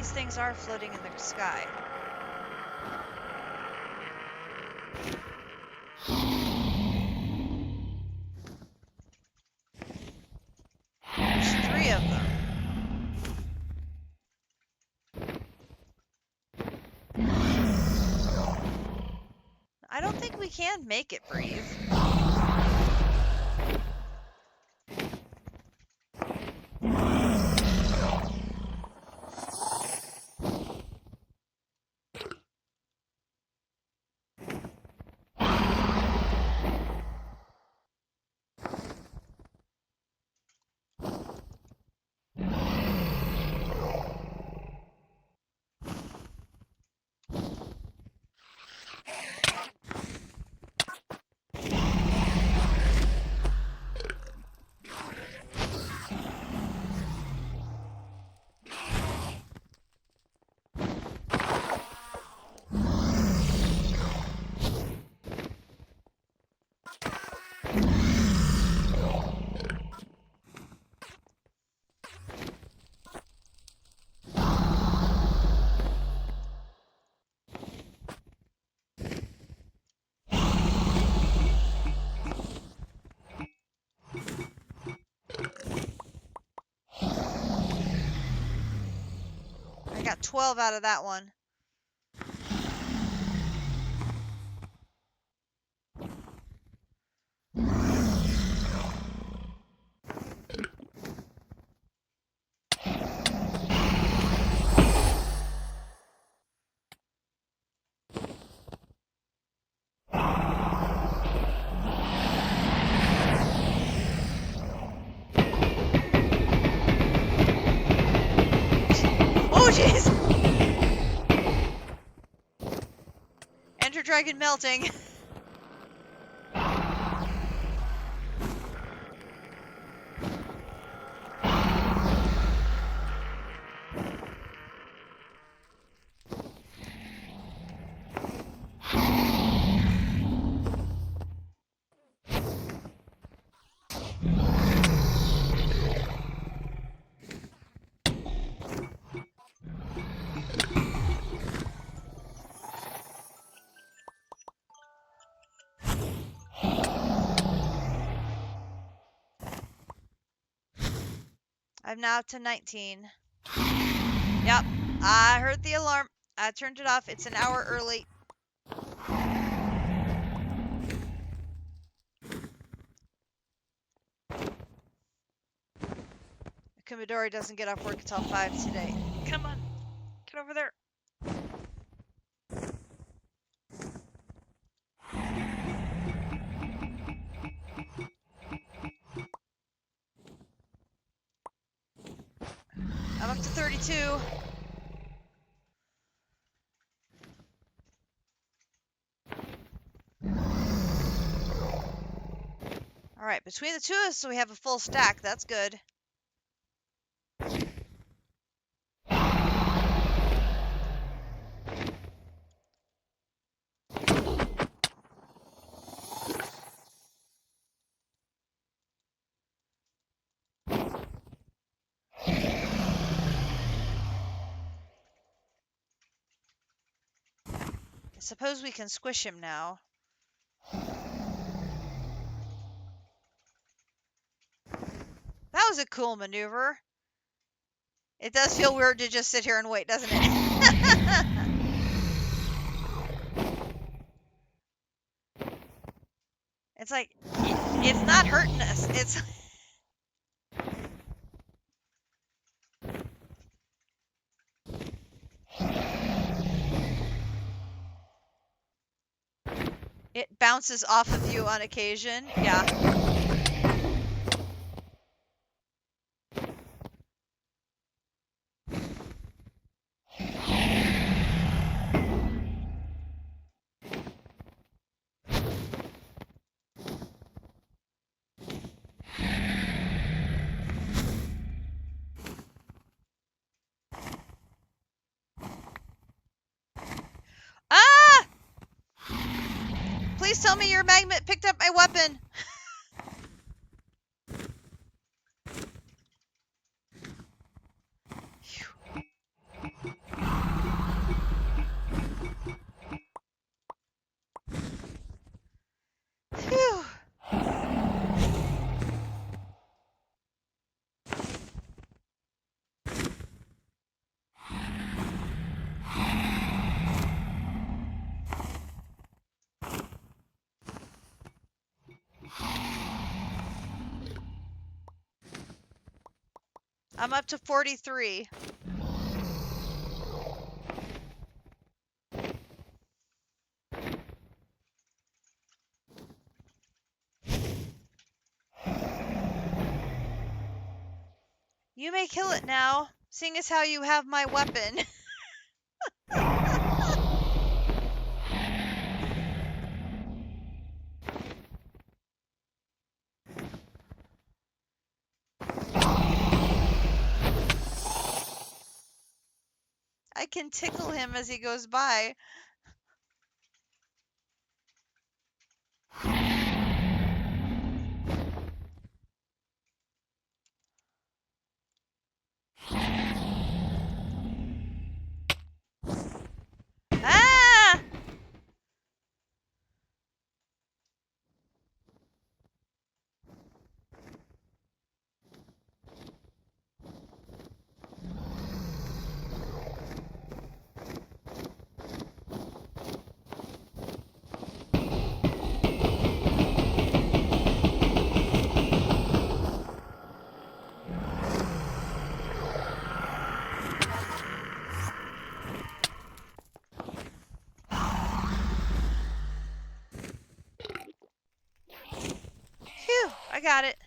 these things are floating in the sky. There's 3 of them. I don't think we can make it breathe. I got 12 out of that one. Oh, jeez! Ender Dragon melting. I'm now up to 19. Yep, I heard the alarm. I turned it off. It's an hour early. Kumidori doesn't get off work until 5 today. Come on, get over there. I'm up to 32. Alright, between the 2 of us, we have a full stack. That's good. I suppose we can squish him now. That was a cool maneuver. It does feel weird to just sit here and wait, doesn't it? It's like, it's not hurting us. It's... It bounces off of you on occasion. Yeah. Ah! Please tell me your magnet picked up my weapon. I'm up to 43. You may kill it now, seeing as how you have my weapon. I can tickle him as he goes by. Ah! Phew, I got it.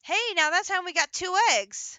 Hey, now that time we got 2 eggs.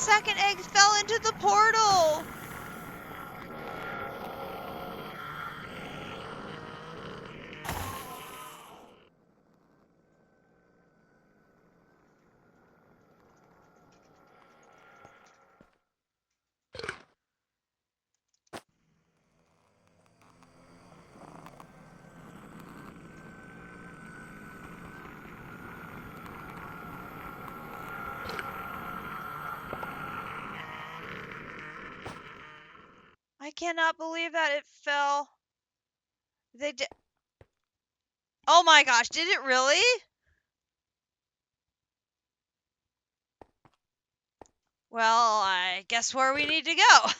second egg fell into the portal. I cannot believe that it fell. They did. Oh my gosh, did it really? Well, I guess where we need to go.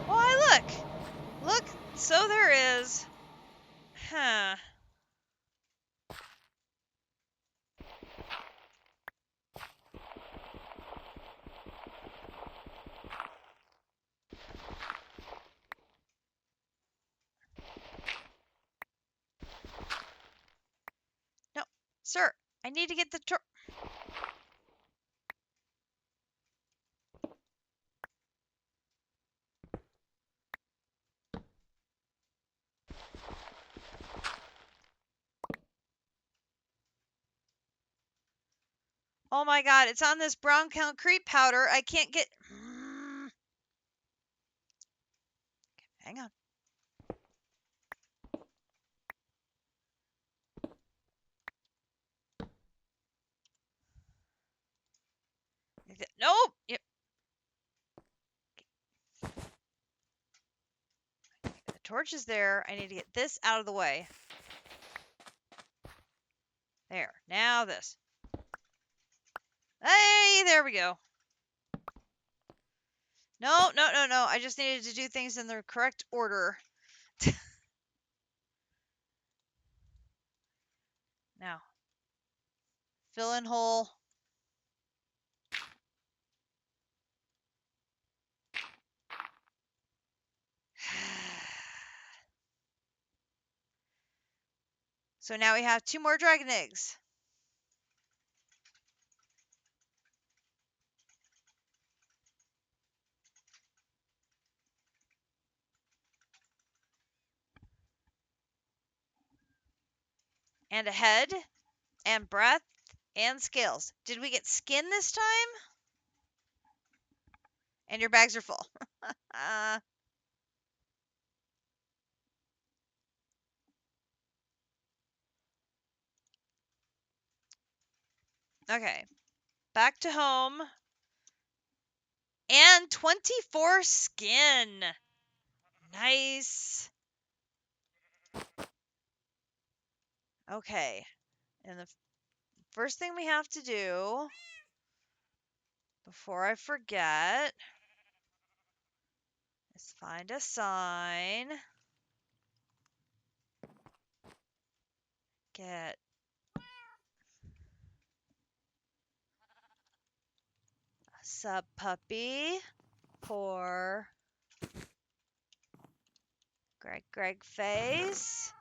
Why, look. Look, so there is. Huh. No, sir, I need to get the Oh my god, it's on this brown concrete powder. I can't get. Hang on. Nope. Yep. The torch is there. I need to get this out of the way. There. Now this. Hey, there we go. No, no, no, no. I just needed to do things in the correct order. Now, fill in hole. So now we have 2 more dragon eggs. And a head, and breath, and scales. Did we get skin this time? And your bags are full. Okay. Back to home. And 24 skin. Nice. Okay. And the first thing we have to do, before I forget, is find a sign. Get a sub puppy for Greg face.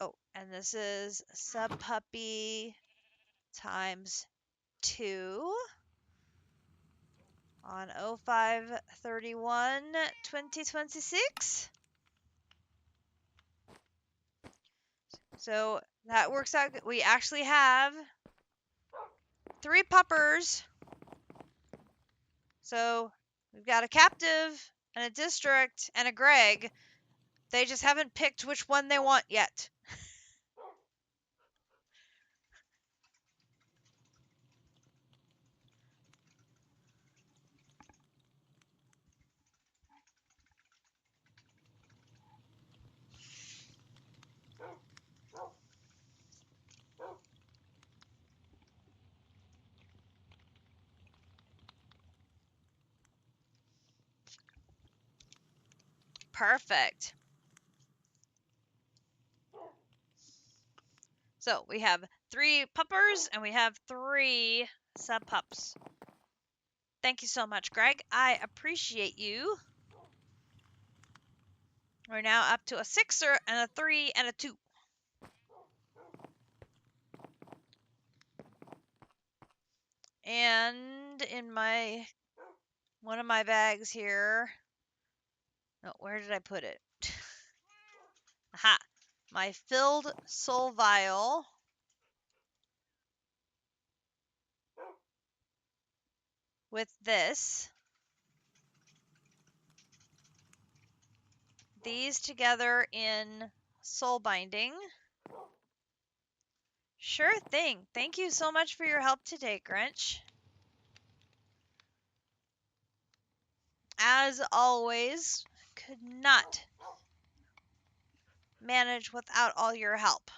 Oh, and this is sub puppy times 2 on 05/31/2026. So that works out. We actually have 3 puppers. So we've got a captive and a district and a Greg. They just haven't picked which one they want yet. Perfect. So we have 3 puppers and we have 3 sub pups. Thank you so much, Greg. I appreciate you. We're now up to a 6er and a 3 and a 2. And in one of my bags here, oh, where did I put it? Aha! My filled soul vial with this. These together in soul binding. Sure thing. Thank you so much for your help today, Grinch. As always, could not manage without all your help.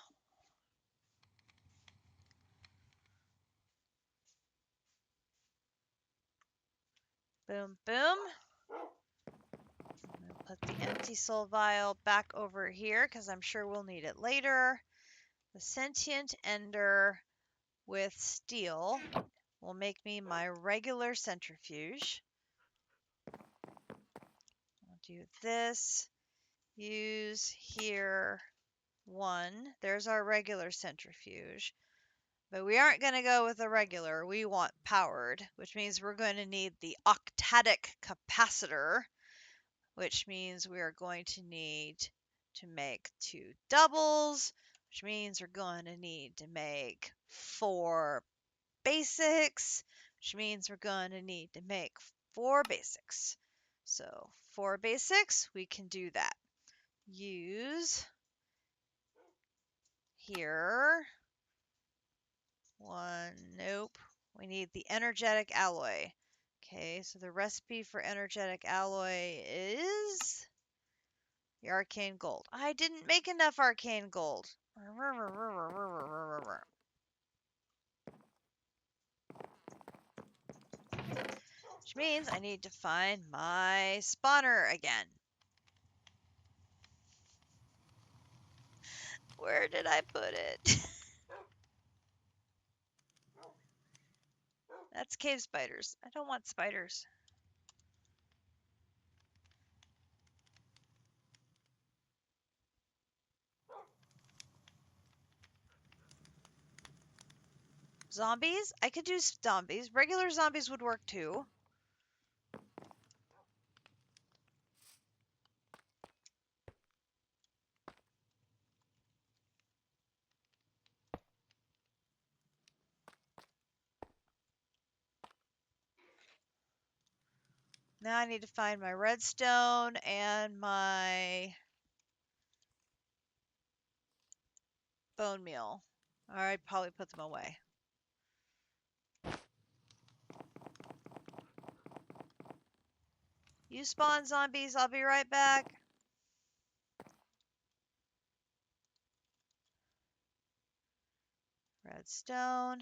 Boom, boom. Put the empty soul vial back over here because I'm sure we'll need it later. The sentient ender with steel will make me my regular centrifuge. I'll do this. Use here 1. There's our regular centrifuge. But we aren't going to go with the regular. We want powered, which means we're going to need the octadic capacitor, which means we are going to need to make 2 doubles, which means we're going to need to make 4 basics, which means we're going to need to make 4 basics. So 4 basics, we can do that. Use here 1, nope. We need the energetic alloy. Okay, so the recipe for energetic alloy is the arcane gold. I didn't make enough arcane gold. Which means I need to find my spawner again. Where did I put it? That's cave spiders. I don't want spiders. Zombies? I could do zombies. Regular zombies would work too. Now I need to find my redstone and my bone meal. Or I'd probably put them away. You spawn zombies, I'll be right back. Redstone.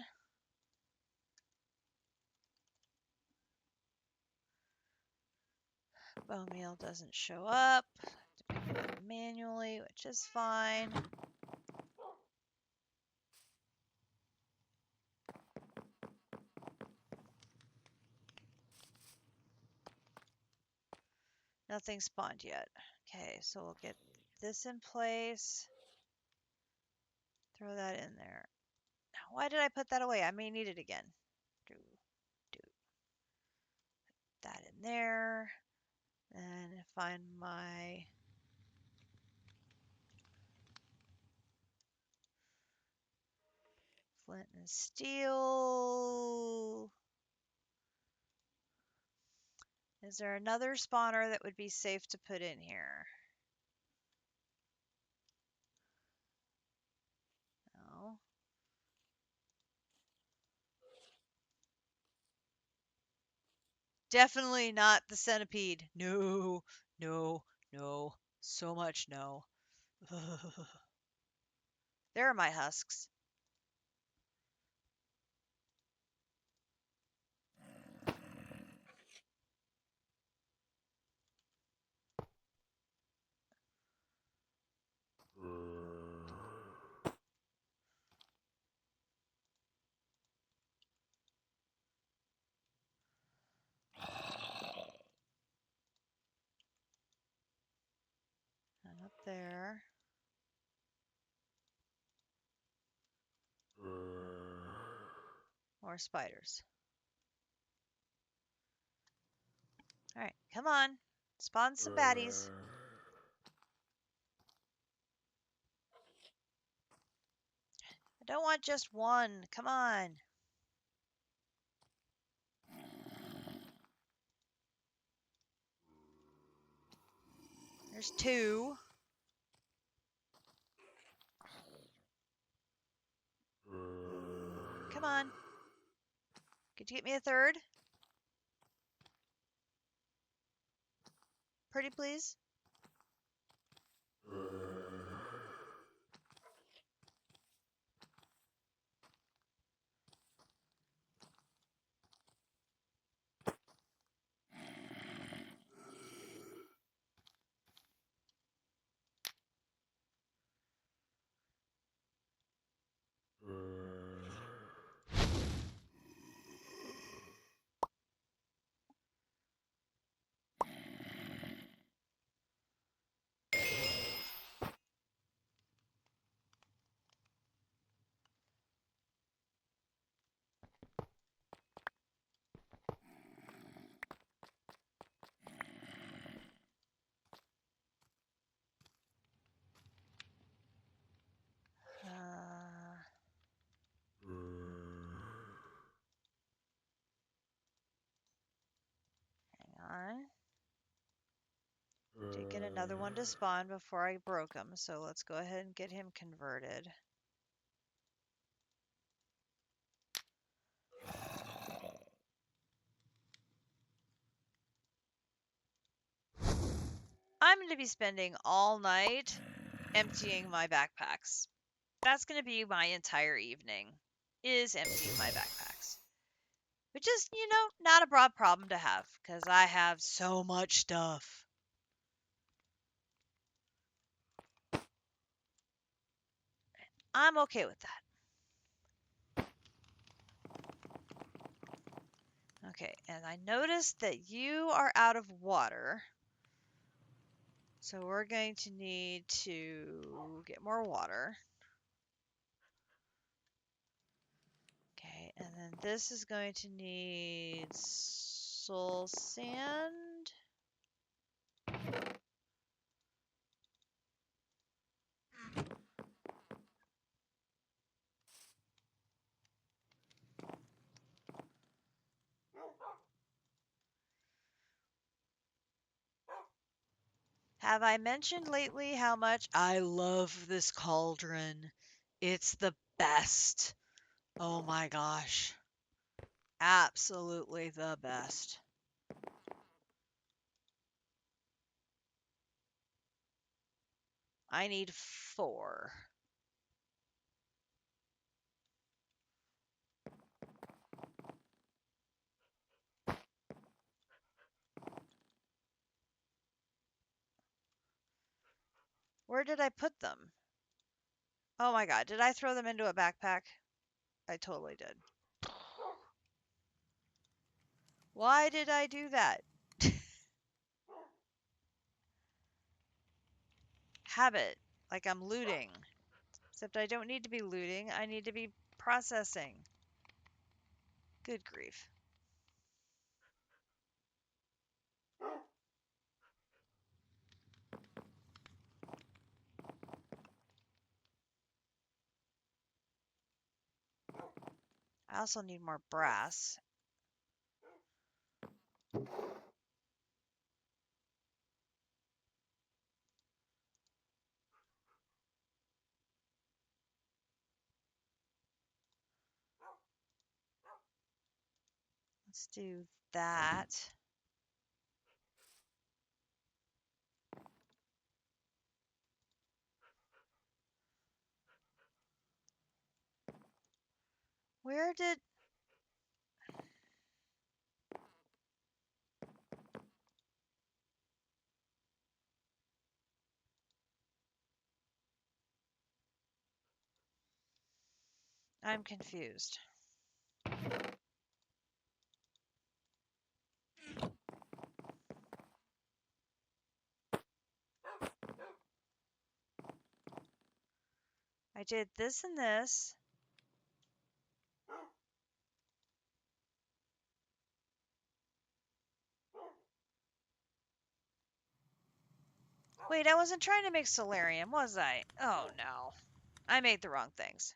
Bone meal doesn't show up. Have to pick it up manually, which is fine. Nothing spawned yet. Okay, so we'll get this in place. Throw that in there. Now, why did I put that away? I may need it again. Do that in there. And find my flint and steel. Is there another spawner that would be safe to put in here? No. Definitely not the centipede. No, no, no. So much no. There are my husks. Up there. More spiders. Alright, come on. Spawn some baddies. I don't want just one. Come on. There's two. Come on. Could you get me a third? Pretty please? Hang on. Did get another one to spawn before I broke him, so let's go ahead and get him converted. I'm going to be spending all night emptying my backpacks. That's going to be my entire evening, is emptying my backpacks. Which is, not a broad problem to have, because I have so much stuff. I'm okay with that. Okay, and I noticed that you are out of water. So we're going to need to get more water. Okay, and then this is going to need soul sand. Have I mentioned lately how much I love this cauldron? It's the best. Oh my gosh. Absolutely the best. I need 4. Where did I put them? Oh my god, did I throw them into a backpack? I totally did. Why did I do that? Habit. Like I'm looting. Except I don't need to be looting. I need to be processing. Good grief. I also need more brass. Let's do that. Where did... I'm confused. did this and this. Wait, I wasn't trying to make solarium, was I? Oh no. I made the wrong things.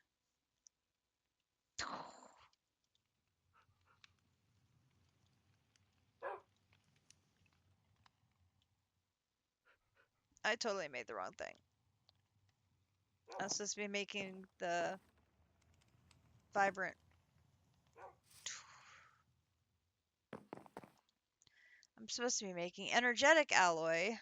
I totally made the wrong thing. I was supposed to be making the vibrant. I'm supposed to be making energetic alloy.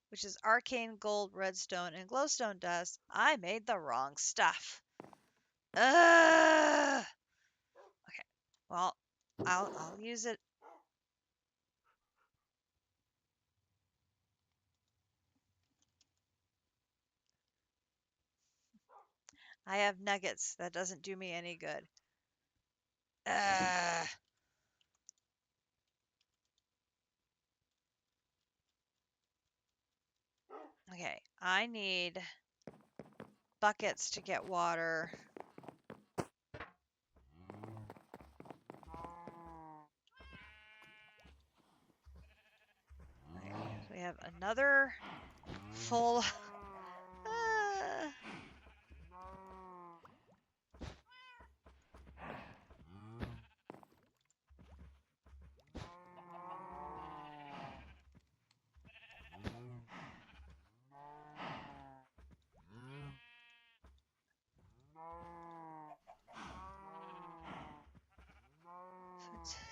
Which is arcane gold, redstone, and glowstone dust. I made the wrong stuff. Ugh! Okay, well, I'll use it. I have nuggets. That doesn't do me any good. Ugh. Okay, I need buckets to get water. Okay, so we have another full.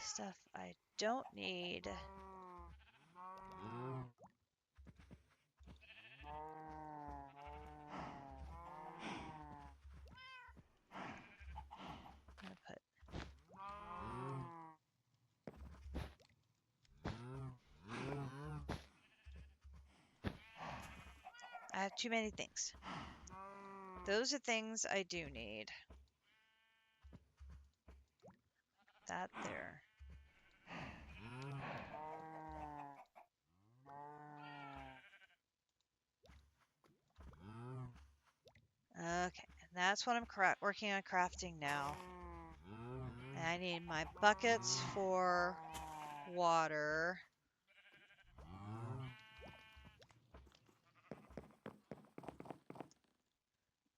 Stuff I don't need. I'm gonna put. I have too many things. Those are things I do need. That there. Okay, and that's what I'm working on crafting now. And I need my buckets for water.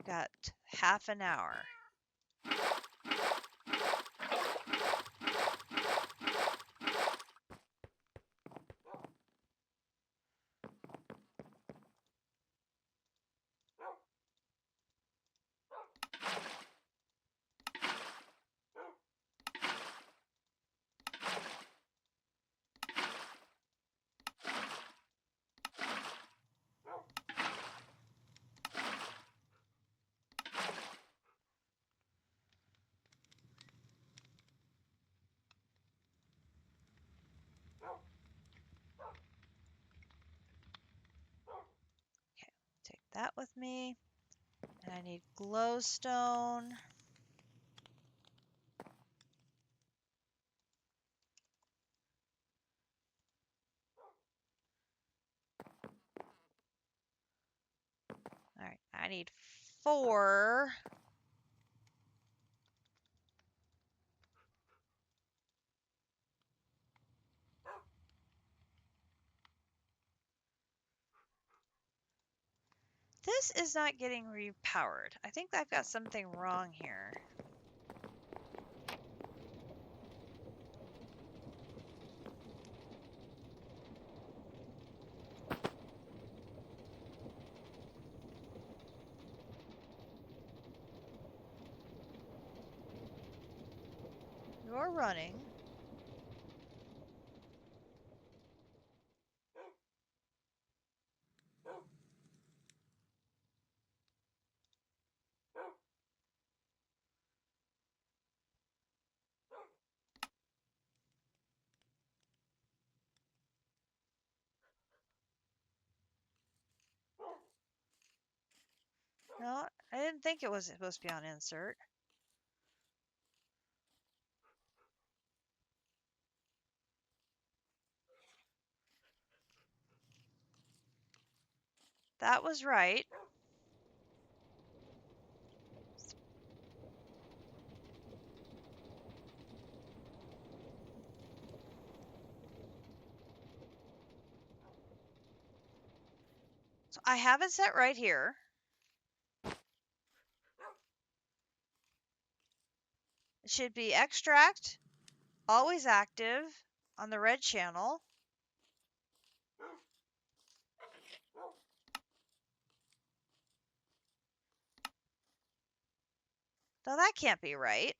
Got half an hour. Okay, take that with me. And I need glowstone. All right, I need 4. This is not getting repowered. I think I've got something wrong here. You're running. No, I didn't think it was supposed to be on insert. That was right. So I have it set right here. It should be extract, always active on the red channel. Now that can't be right.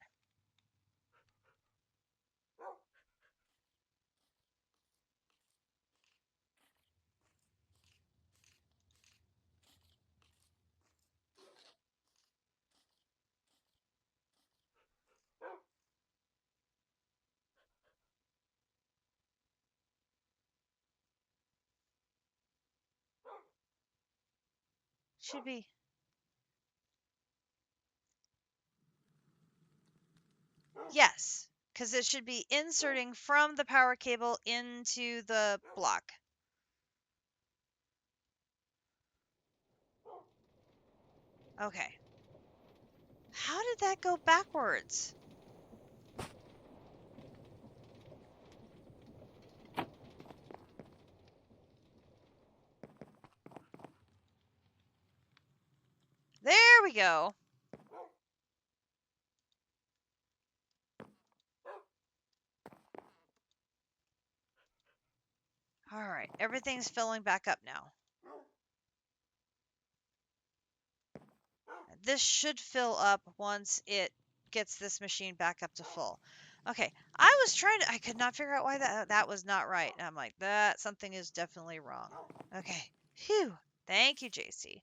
Should be. Yes, because it should be inserting from the power cable into the block. Okay. How did that go backwards? There we go. All right, everything's filling back up now. This should fill up once it gets this machine back up to full. Okay, I could not figure out why that was not right. And I'm like, that something is definitely wrong. Okay, phew. Thank you, JC.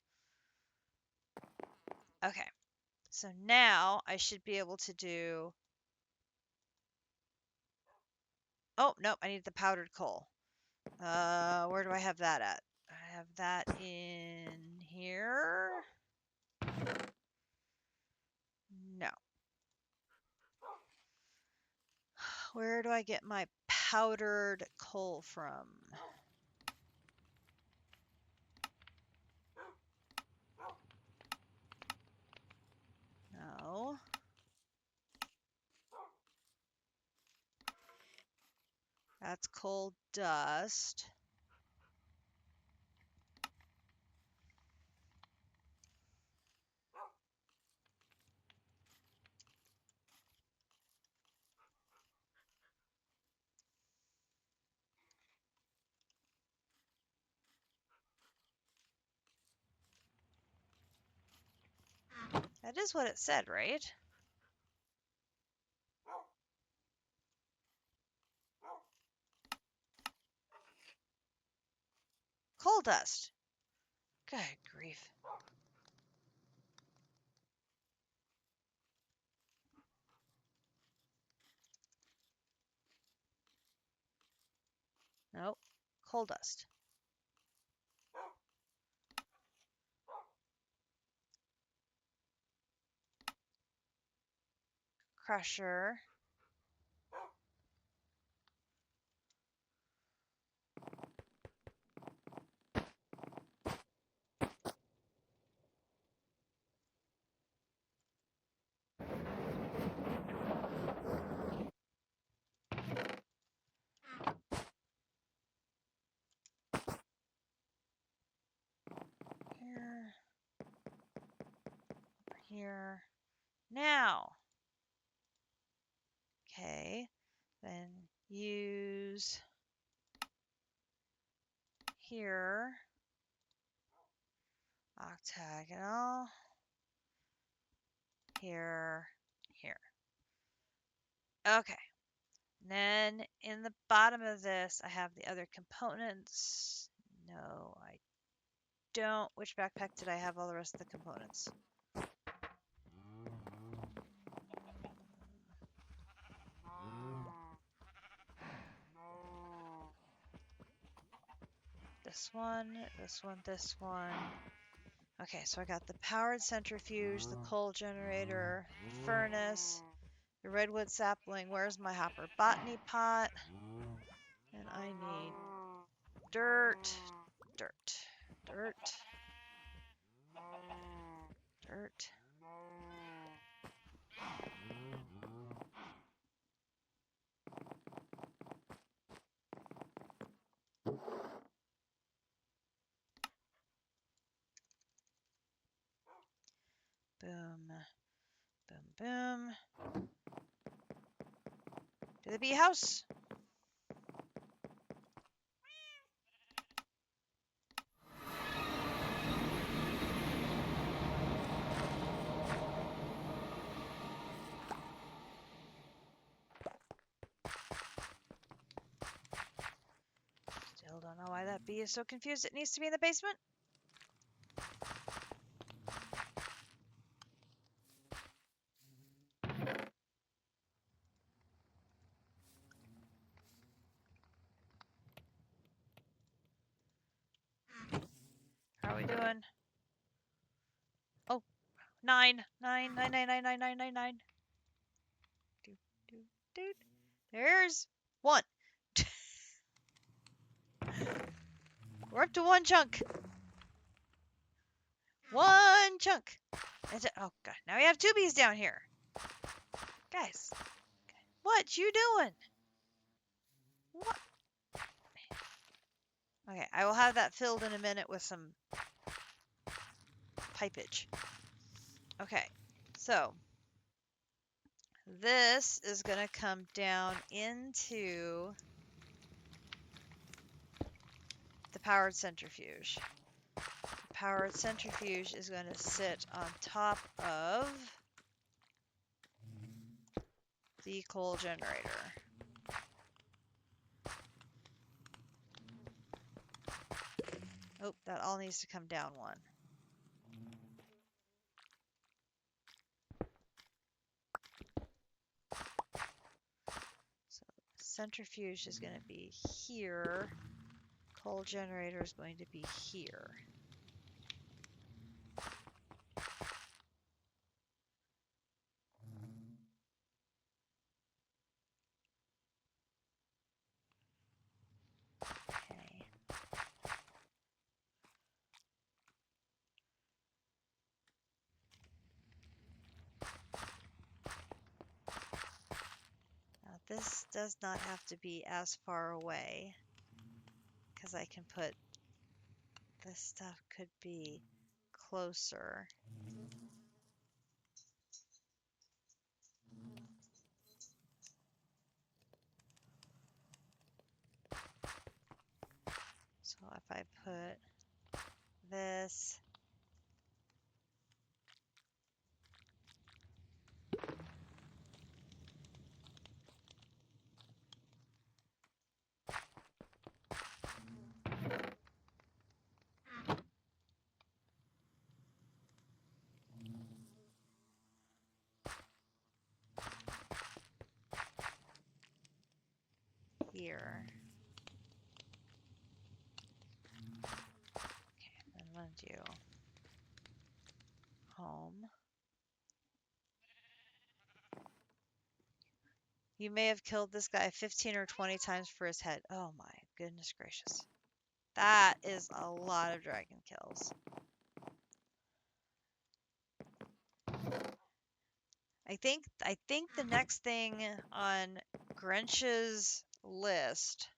Okay, so now I should be able to do. Oh, nope, I need the powdered coal. Where do I have that at? I have that in here. No. Where do I get my powdered coal from? No. That's coal dust. That is what it said, right? Coal dust. Good grief. Nope. Coal dust. Crusher. Here. Over here. Now. Okay. Then use here. Octagonal. Here. Here. Okay. And then in the bottom of this, I have the other components. No, I don't. Which backpack did I have all the rest of the components? This one, this one, this one. Okay, so I got the powered centrifuge, the coal generator, the furnace, the redwood sapling. Where's my hopper? Botany pot. And I need dirt, dirt, dirt. Dirt. Boom. Boom, boom. To the bee house. Still don't know why that bee is so confused it needs to be in the basement. How are we doing? Oh, 9. 9, 9, 9, 9, 9, 9, 9, 9. Do, do, do. There's 1. We're up to 1 chunk. 1 chunk. Oh, God. Now we have 2 bees down here. Guys, what you doing? What? Okay, I will have that filled in a minute with some pipage. Okay, so this is going to come down into the powered centrifuge. The powered centrifuge is going to sit on top of the coal generator. Oh, that all needs to come down 1. So centrifuge is going to be here. Coal generator is going to be here. Okay. Now this does not have to be as far away because I can put this stuff could be closer. So if I put this here. Okay, then I'm going to do home. You may have killed this guy 15 or 20 times for his head. Oh my goodness gracious. That is a lot of dragon kills. I think the next thing on Grinch's list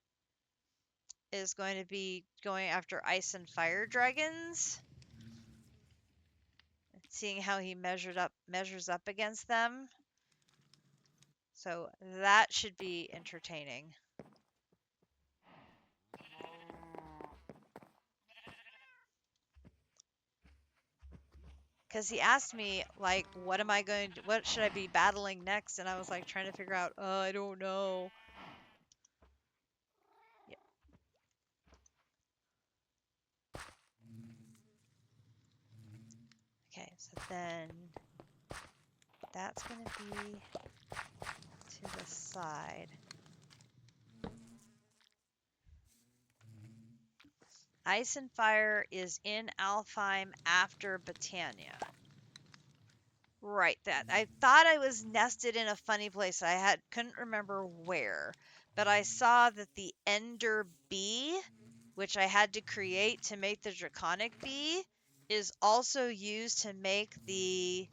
is going to be going after ice and fire dragons. Seeing how he measures up against them. So that should be entertaining. Because he asked me, like, what should I be battling next? And I was like trying to figure out, I don't know. Yep. Okay, so then that's going to be to the side. Ice and Fire is in Alfheim after Britannia. Right, that. I thought I was nested in a funny place. Couldn't remember where. But I saw that the Ender Bee, which I had to create to make the Draconic Bee, is also used to make the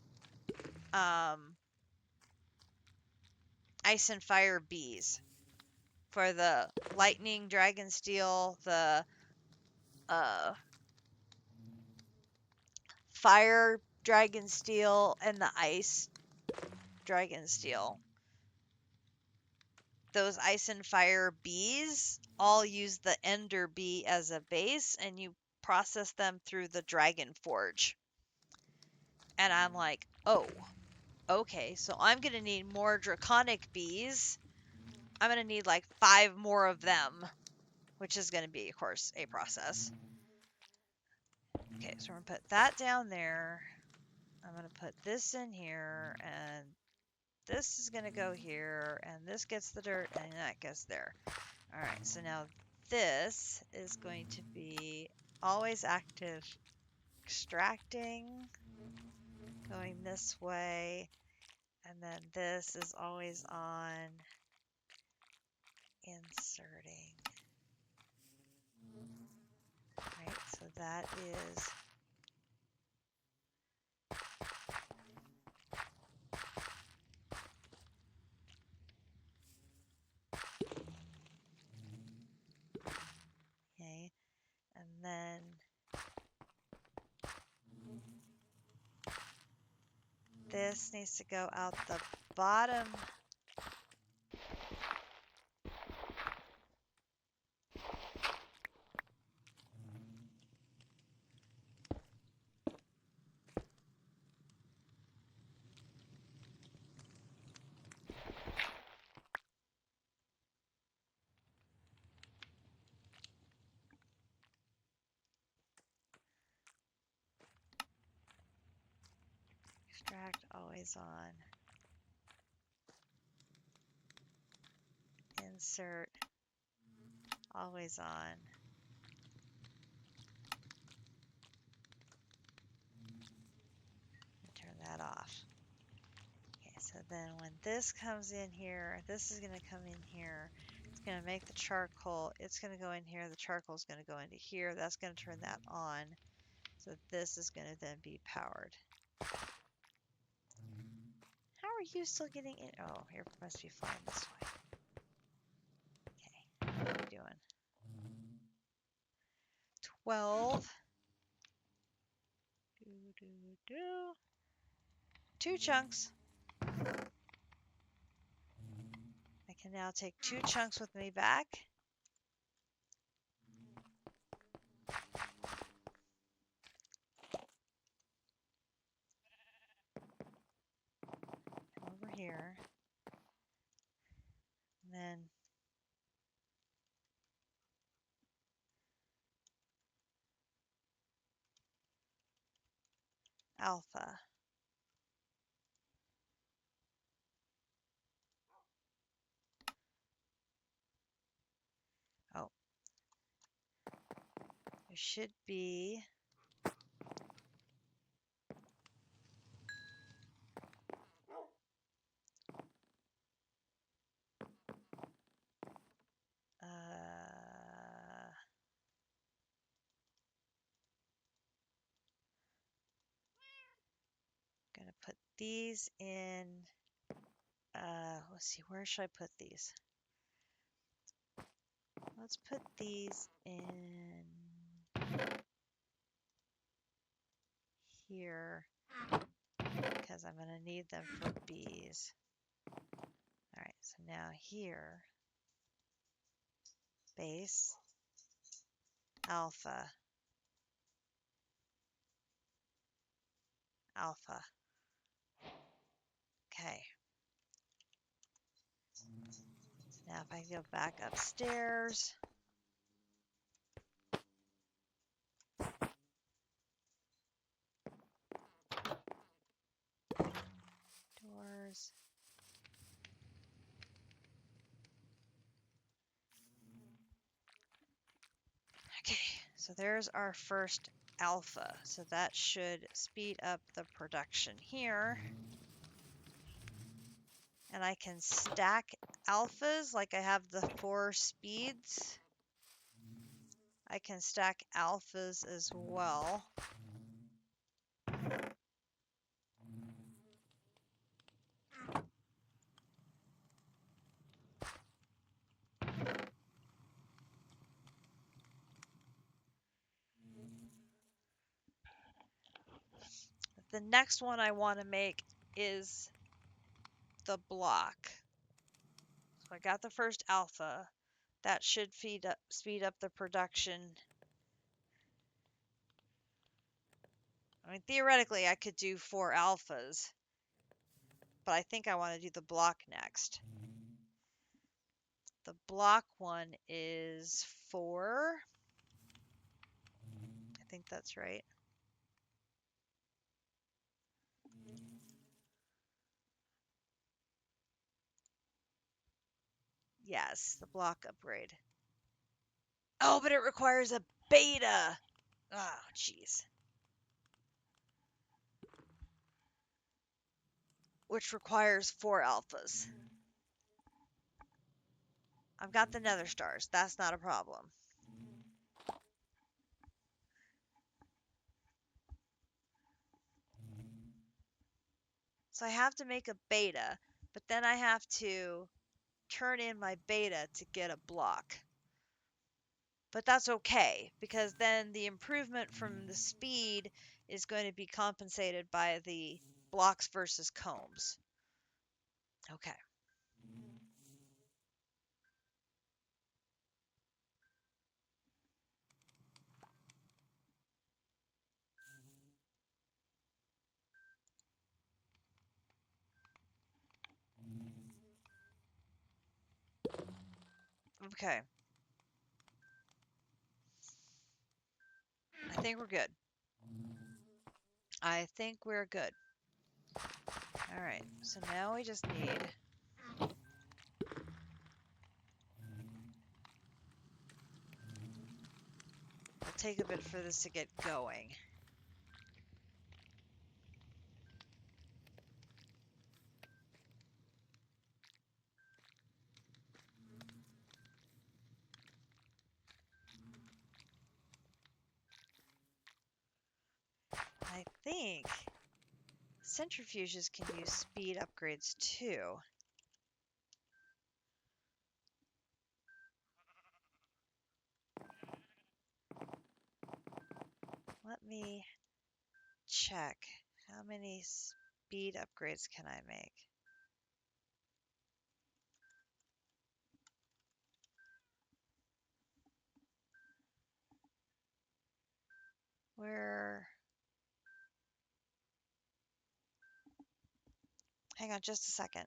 ice and fire bees for the lightning dragon steel, the uh, fire dragon steel, and the ice dragon steel. Those ice and fire bees all use the ender bee as a base, and you process them through the dragon forge. And I'm like, oh, okay, so I'm going to need more draconic bees. I'm going to need like 5 more of them, which is going to be, of course, a process. Okay, so we're going to put that down there. I'm going to put this in here, and this is going to go here, and this gets the dirt, and that goes there. All right, so now this is going to be always active extracting, going this way, and then this is always on inserting. Right, so that is okay, and then this needs to go out the bottom. Extract always on. Insert always on. Turn that off. Okay, so then when this comes in here, this is going to come in here. It's going to make the charcoal. It's going to go in here. The charcoal is going to go into here. That's going to turn that on. So this is going to then be powered. How are you still getting in? Oh, here must be flying this way. Okay, what are we doing? 12. Do, do, do. 2 chunks. I can now take 2 chunks with me back. Over here. And then alpha. Oh. There should be gonna put these in, let's see, where should I put these? Let's put these in here because I'm gonna need them for bees. All right, so now here, base, alpha, alpha. Okay. So now if I go back upstairs, doors. Okay, so there's our first alpha. So that should speed up the production here. And I can stack alphas like I have the 4 speeds. I can stack alphas as well. the next one I want to make is the block. So I got the first alpha. That should speed up the production. I mean, theoretically, I could do 4 alphas, but I think I want to do the block next. The block one is 4. I think that's right. Yes, the block upgrade. Oh, but it requires a beta. Oh, jeez. Which requires 4 alphas. I've got the nether stars. That's not a problem. So I have to make a beta, but then I have to turn in my beta to get a block. But that's okay, because then the improvement from the speed is going to be compensated by the blocks versus combs. Okay. Okay. I think we're good. I think we're good. All right. So now we just need... It'll take a bit for this to get going. I think centrifuges can use speed upgrades too. Let me check. How many speed upgrades can I make? Where... Hang on just a second.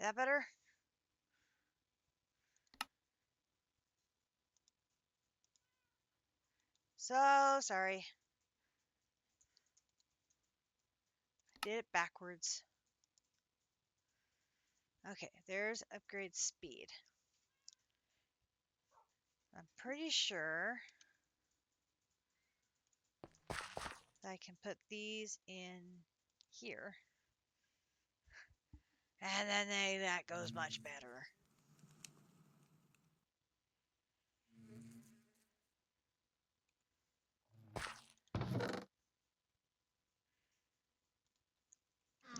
that better? So sorry. I did it backwards. Okay, there's upgrade speed. I'm pretty sure that I can put these in here. And then that goes much better.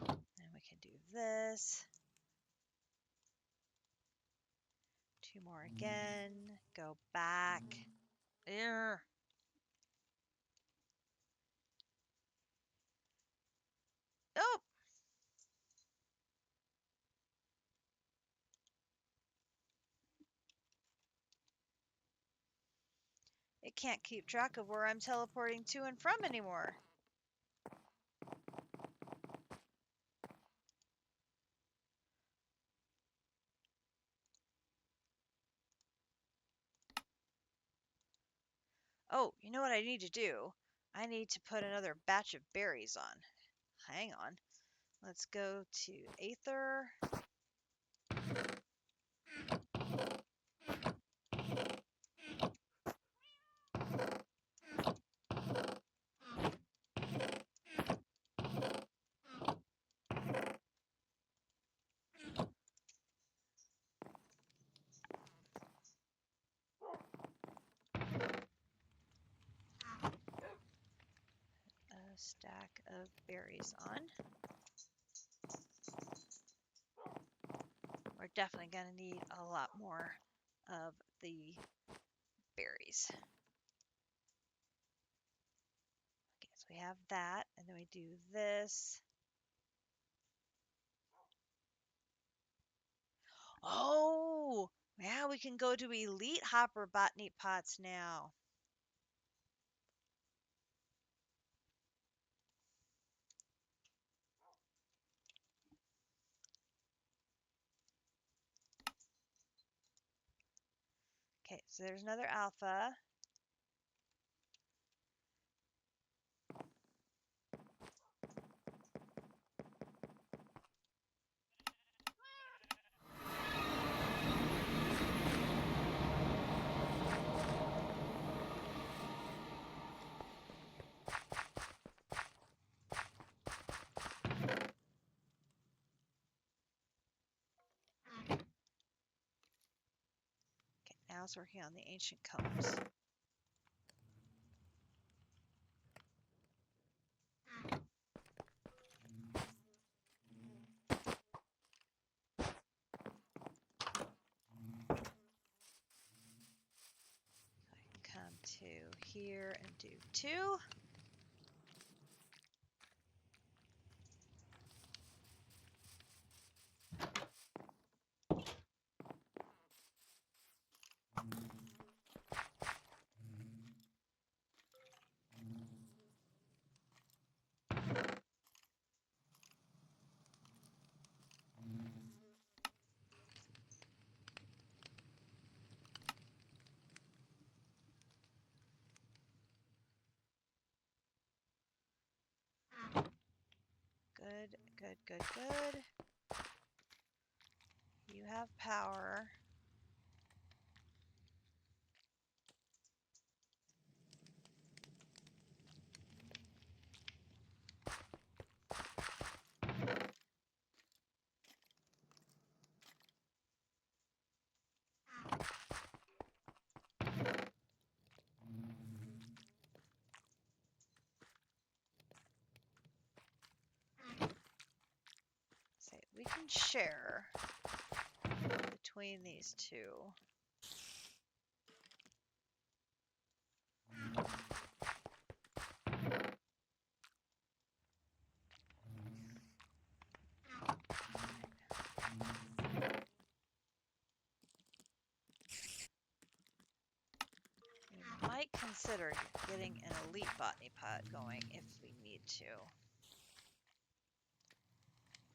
And we can do this. 2 more again. Go back. There. Oh! It can't keep track of where I'm teleporting to and from anymore. Oh, you know what I need to do? I need to put another batch of berries on. Hang on. Let's go to Aether. A stack of berries on. We're definitely going to need a lot more of the berries. Okay, so we have that, and then we do this. Oh, yeah, we can go to Elite Hopper Botany Pots now. Okay, so there's another alpha. Okay, now it's working on the ancient combs. Come to here and do 2. Good, good, good, good. You have power. So we can share between these two. We might consider getting an elite botany pot going if we need to.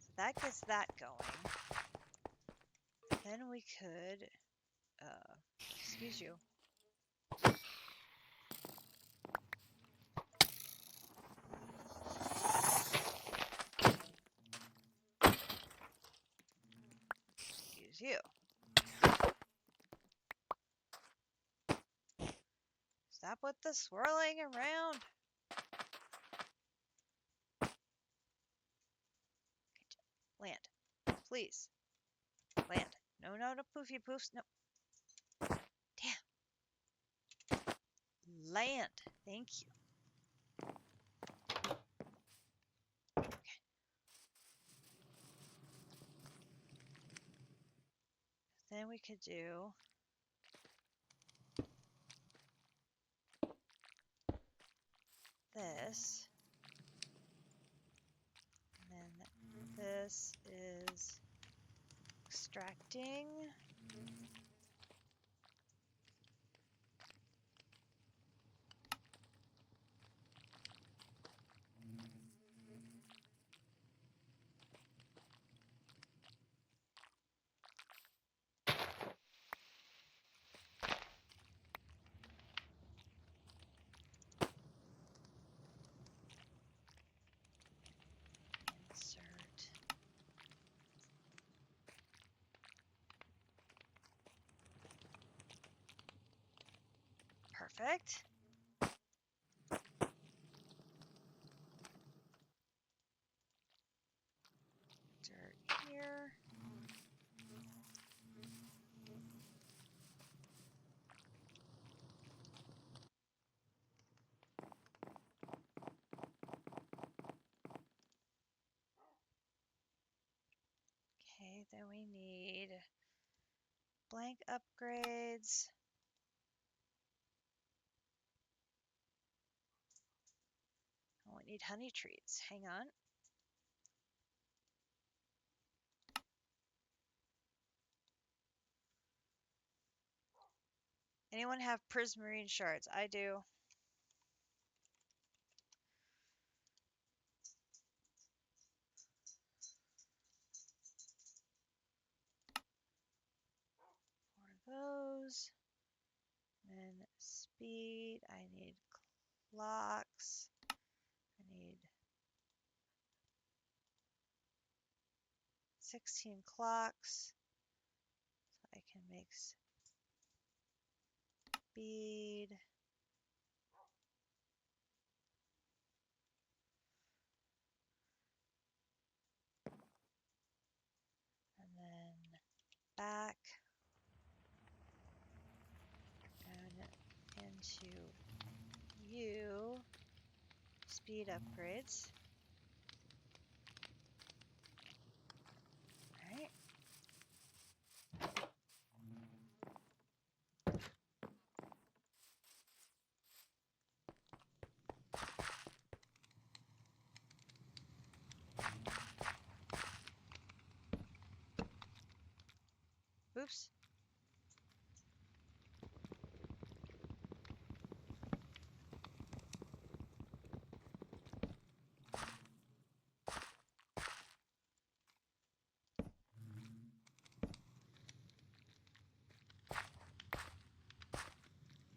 So that gets that going. Then we could, excuse you. Excuse you. Stop with the swirling around. Land. Please. Land. No, no, no, poofy poofs. No. Damn. Land. Thank you. Okay. Then we could do this. And then this is extracting. Insert. Perfect. Dirt here. Okay, then we need blank upgrades. Oh, we need honey treats. Hang on. Anyone have prismarine shards? I do. For those. Then speed. I need clocks. I need 16 clocks. So I can make speed. And then back. And into you. Speed upgrades. Alright. Oops.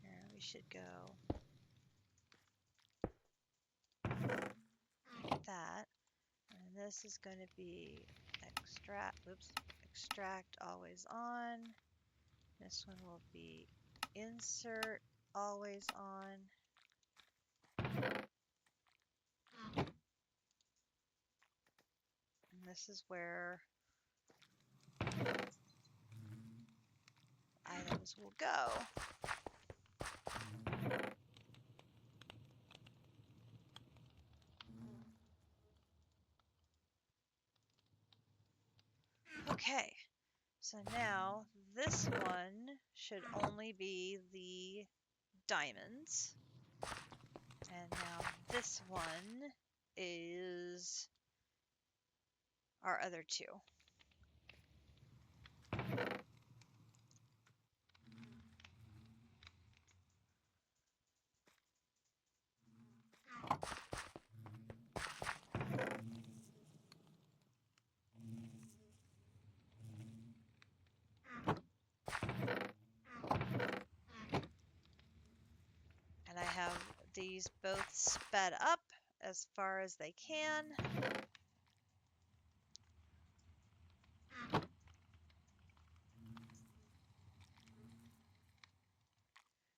Here we should go like that. And this is going to be extract always on. This one will be insert always on. And this is where items will go. Okay, so now this one should only be the diamonds. And now this one is our other two. have these both sped up as far as they can.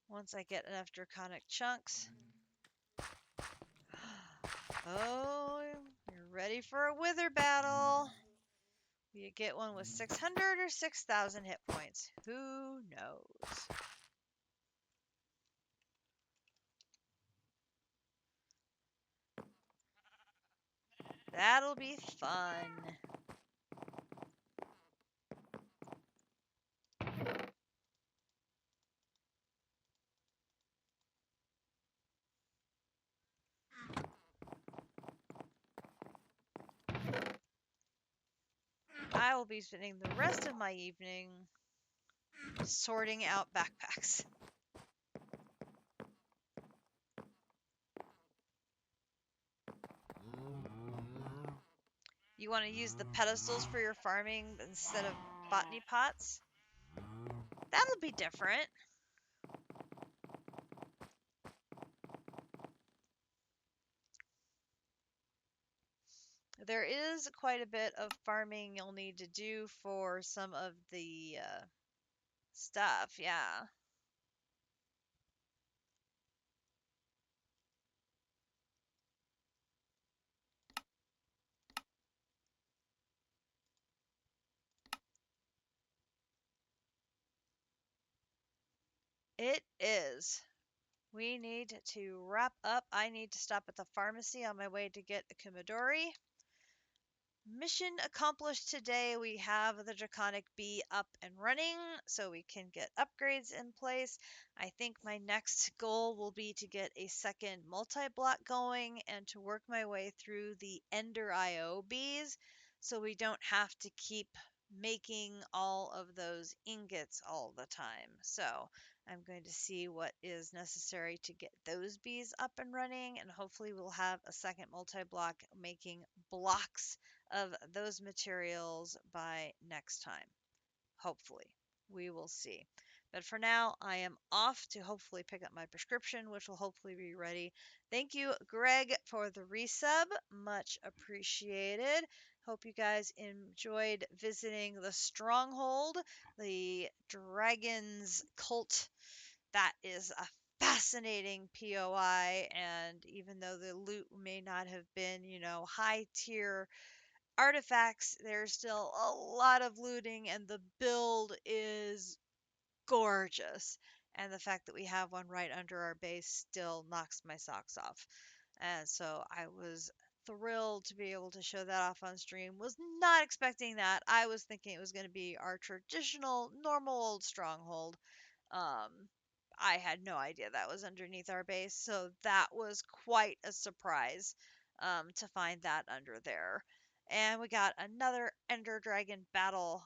Once I get enough draconic chunks. Oh, you're ready for a wither battle. Will you get one with 600 or 6,000 hit points? Who knows? That'll be fun. I will be spending the rest of my evening sorting out backpacks. You want to use the pedestals for your farming instead of botany pots? That'll be different. There is quite a bit of farming you'll need to do for some of the stuff, yeah. It is. We need to wrap up. I need to stop at the pharmacy on my way to get a Kumidori. Mission accomplished today. We have the Draconic Bee up and running so we can get upgrades in place. I think my next goal will be to get a second multi-block going and to work my way through the Ender IO bees so we don't have to keep making all of those ingots all the time. So I'm going to see what is necessary to get those bees up and running, and hopefully we'll have a second multi-block making blocks of those materials by next time. Hopefully. We will see. But for now, I am off to hopefully pick up my prescription, which will hopefully be ready. Thank you, Greg, for the resub. Much appreciated. Hope you guys enjoyed visiting the Stronghold, the Dragon's Cult. That is a fascinating POI, and even though the loot may not have been, high tier artifacts, there's still a lot of looting, and the build is gorgeous. And the fact that we have one right under our base still knocks my socks off. And so I was thrilled to be able to show that off on stream. Was not expecting that. I was thinking it was going to be our traditional, normal old stronghold. Um, I had no idea that was underneath our base, so that was quite a surprise to find that under there. And we got another Ender Dragon battle.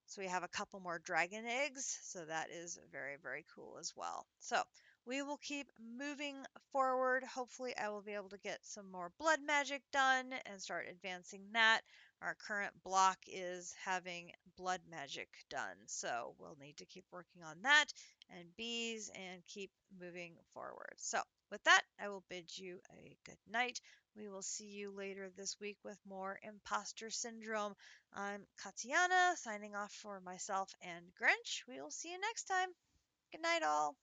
So we have a couple more dragon eggs. So that is very, very cool as well. So we will keep moving forward. Hopefully I will be able to get some more blood magic done and start advancing that. Our current block is having blood magic done. So we'll need to keep working on that and bees and keep moving forward. So with that, I will bid you a good night. We will see you later this week with more Imposter Syndrome. I'm Katiana, signing off for myself and Grinch. We will see you next time. Good night, all.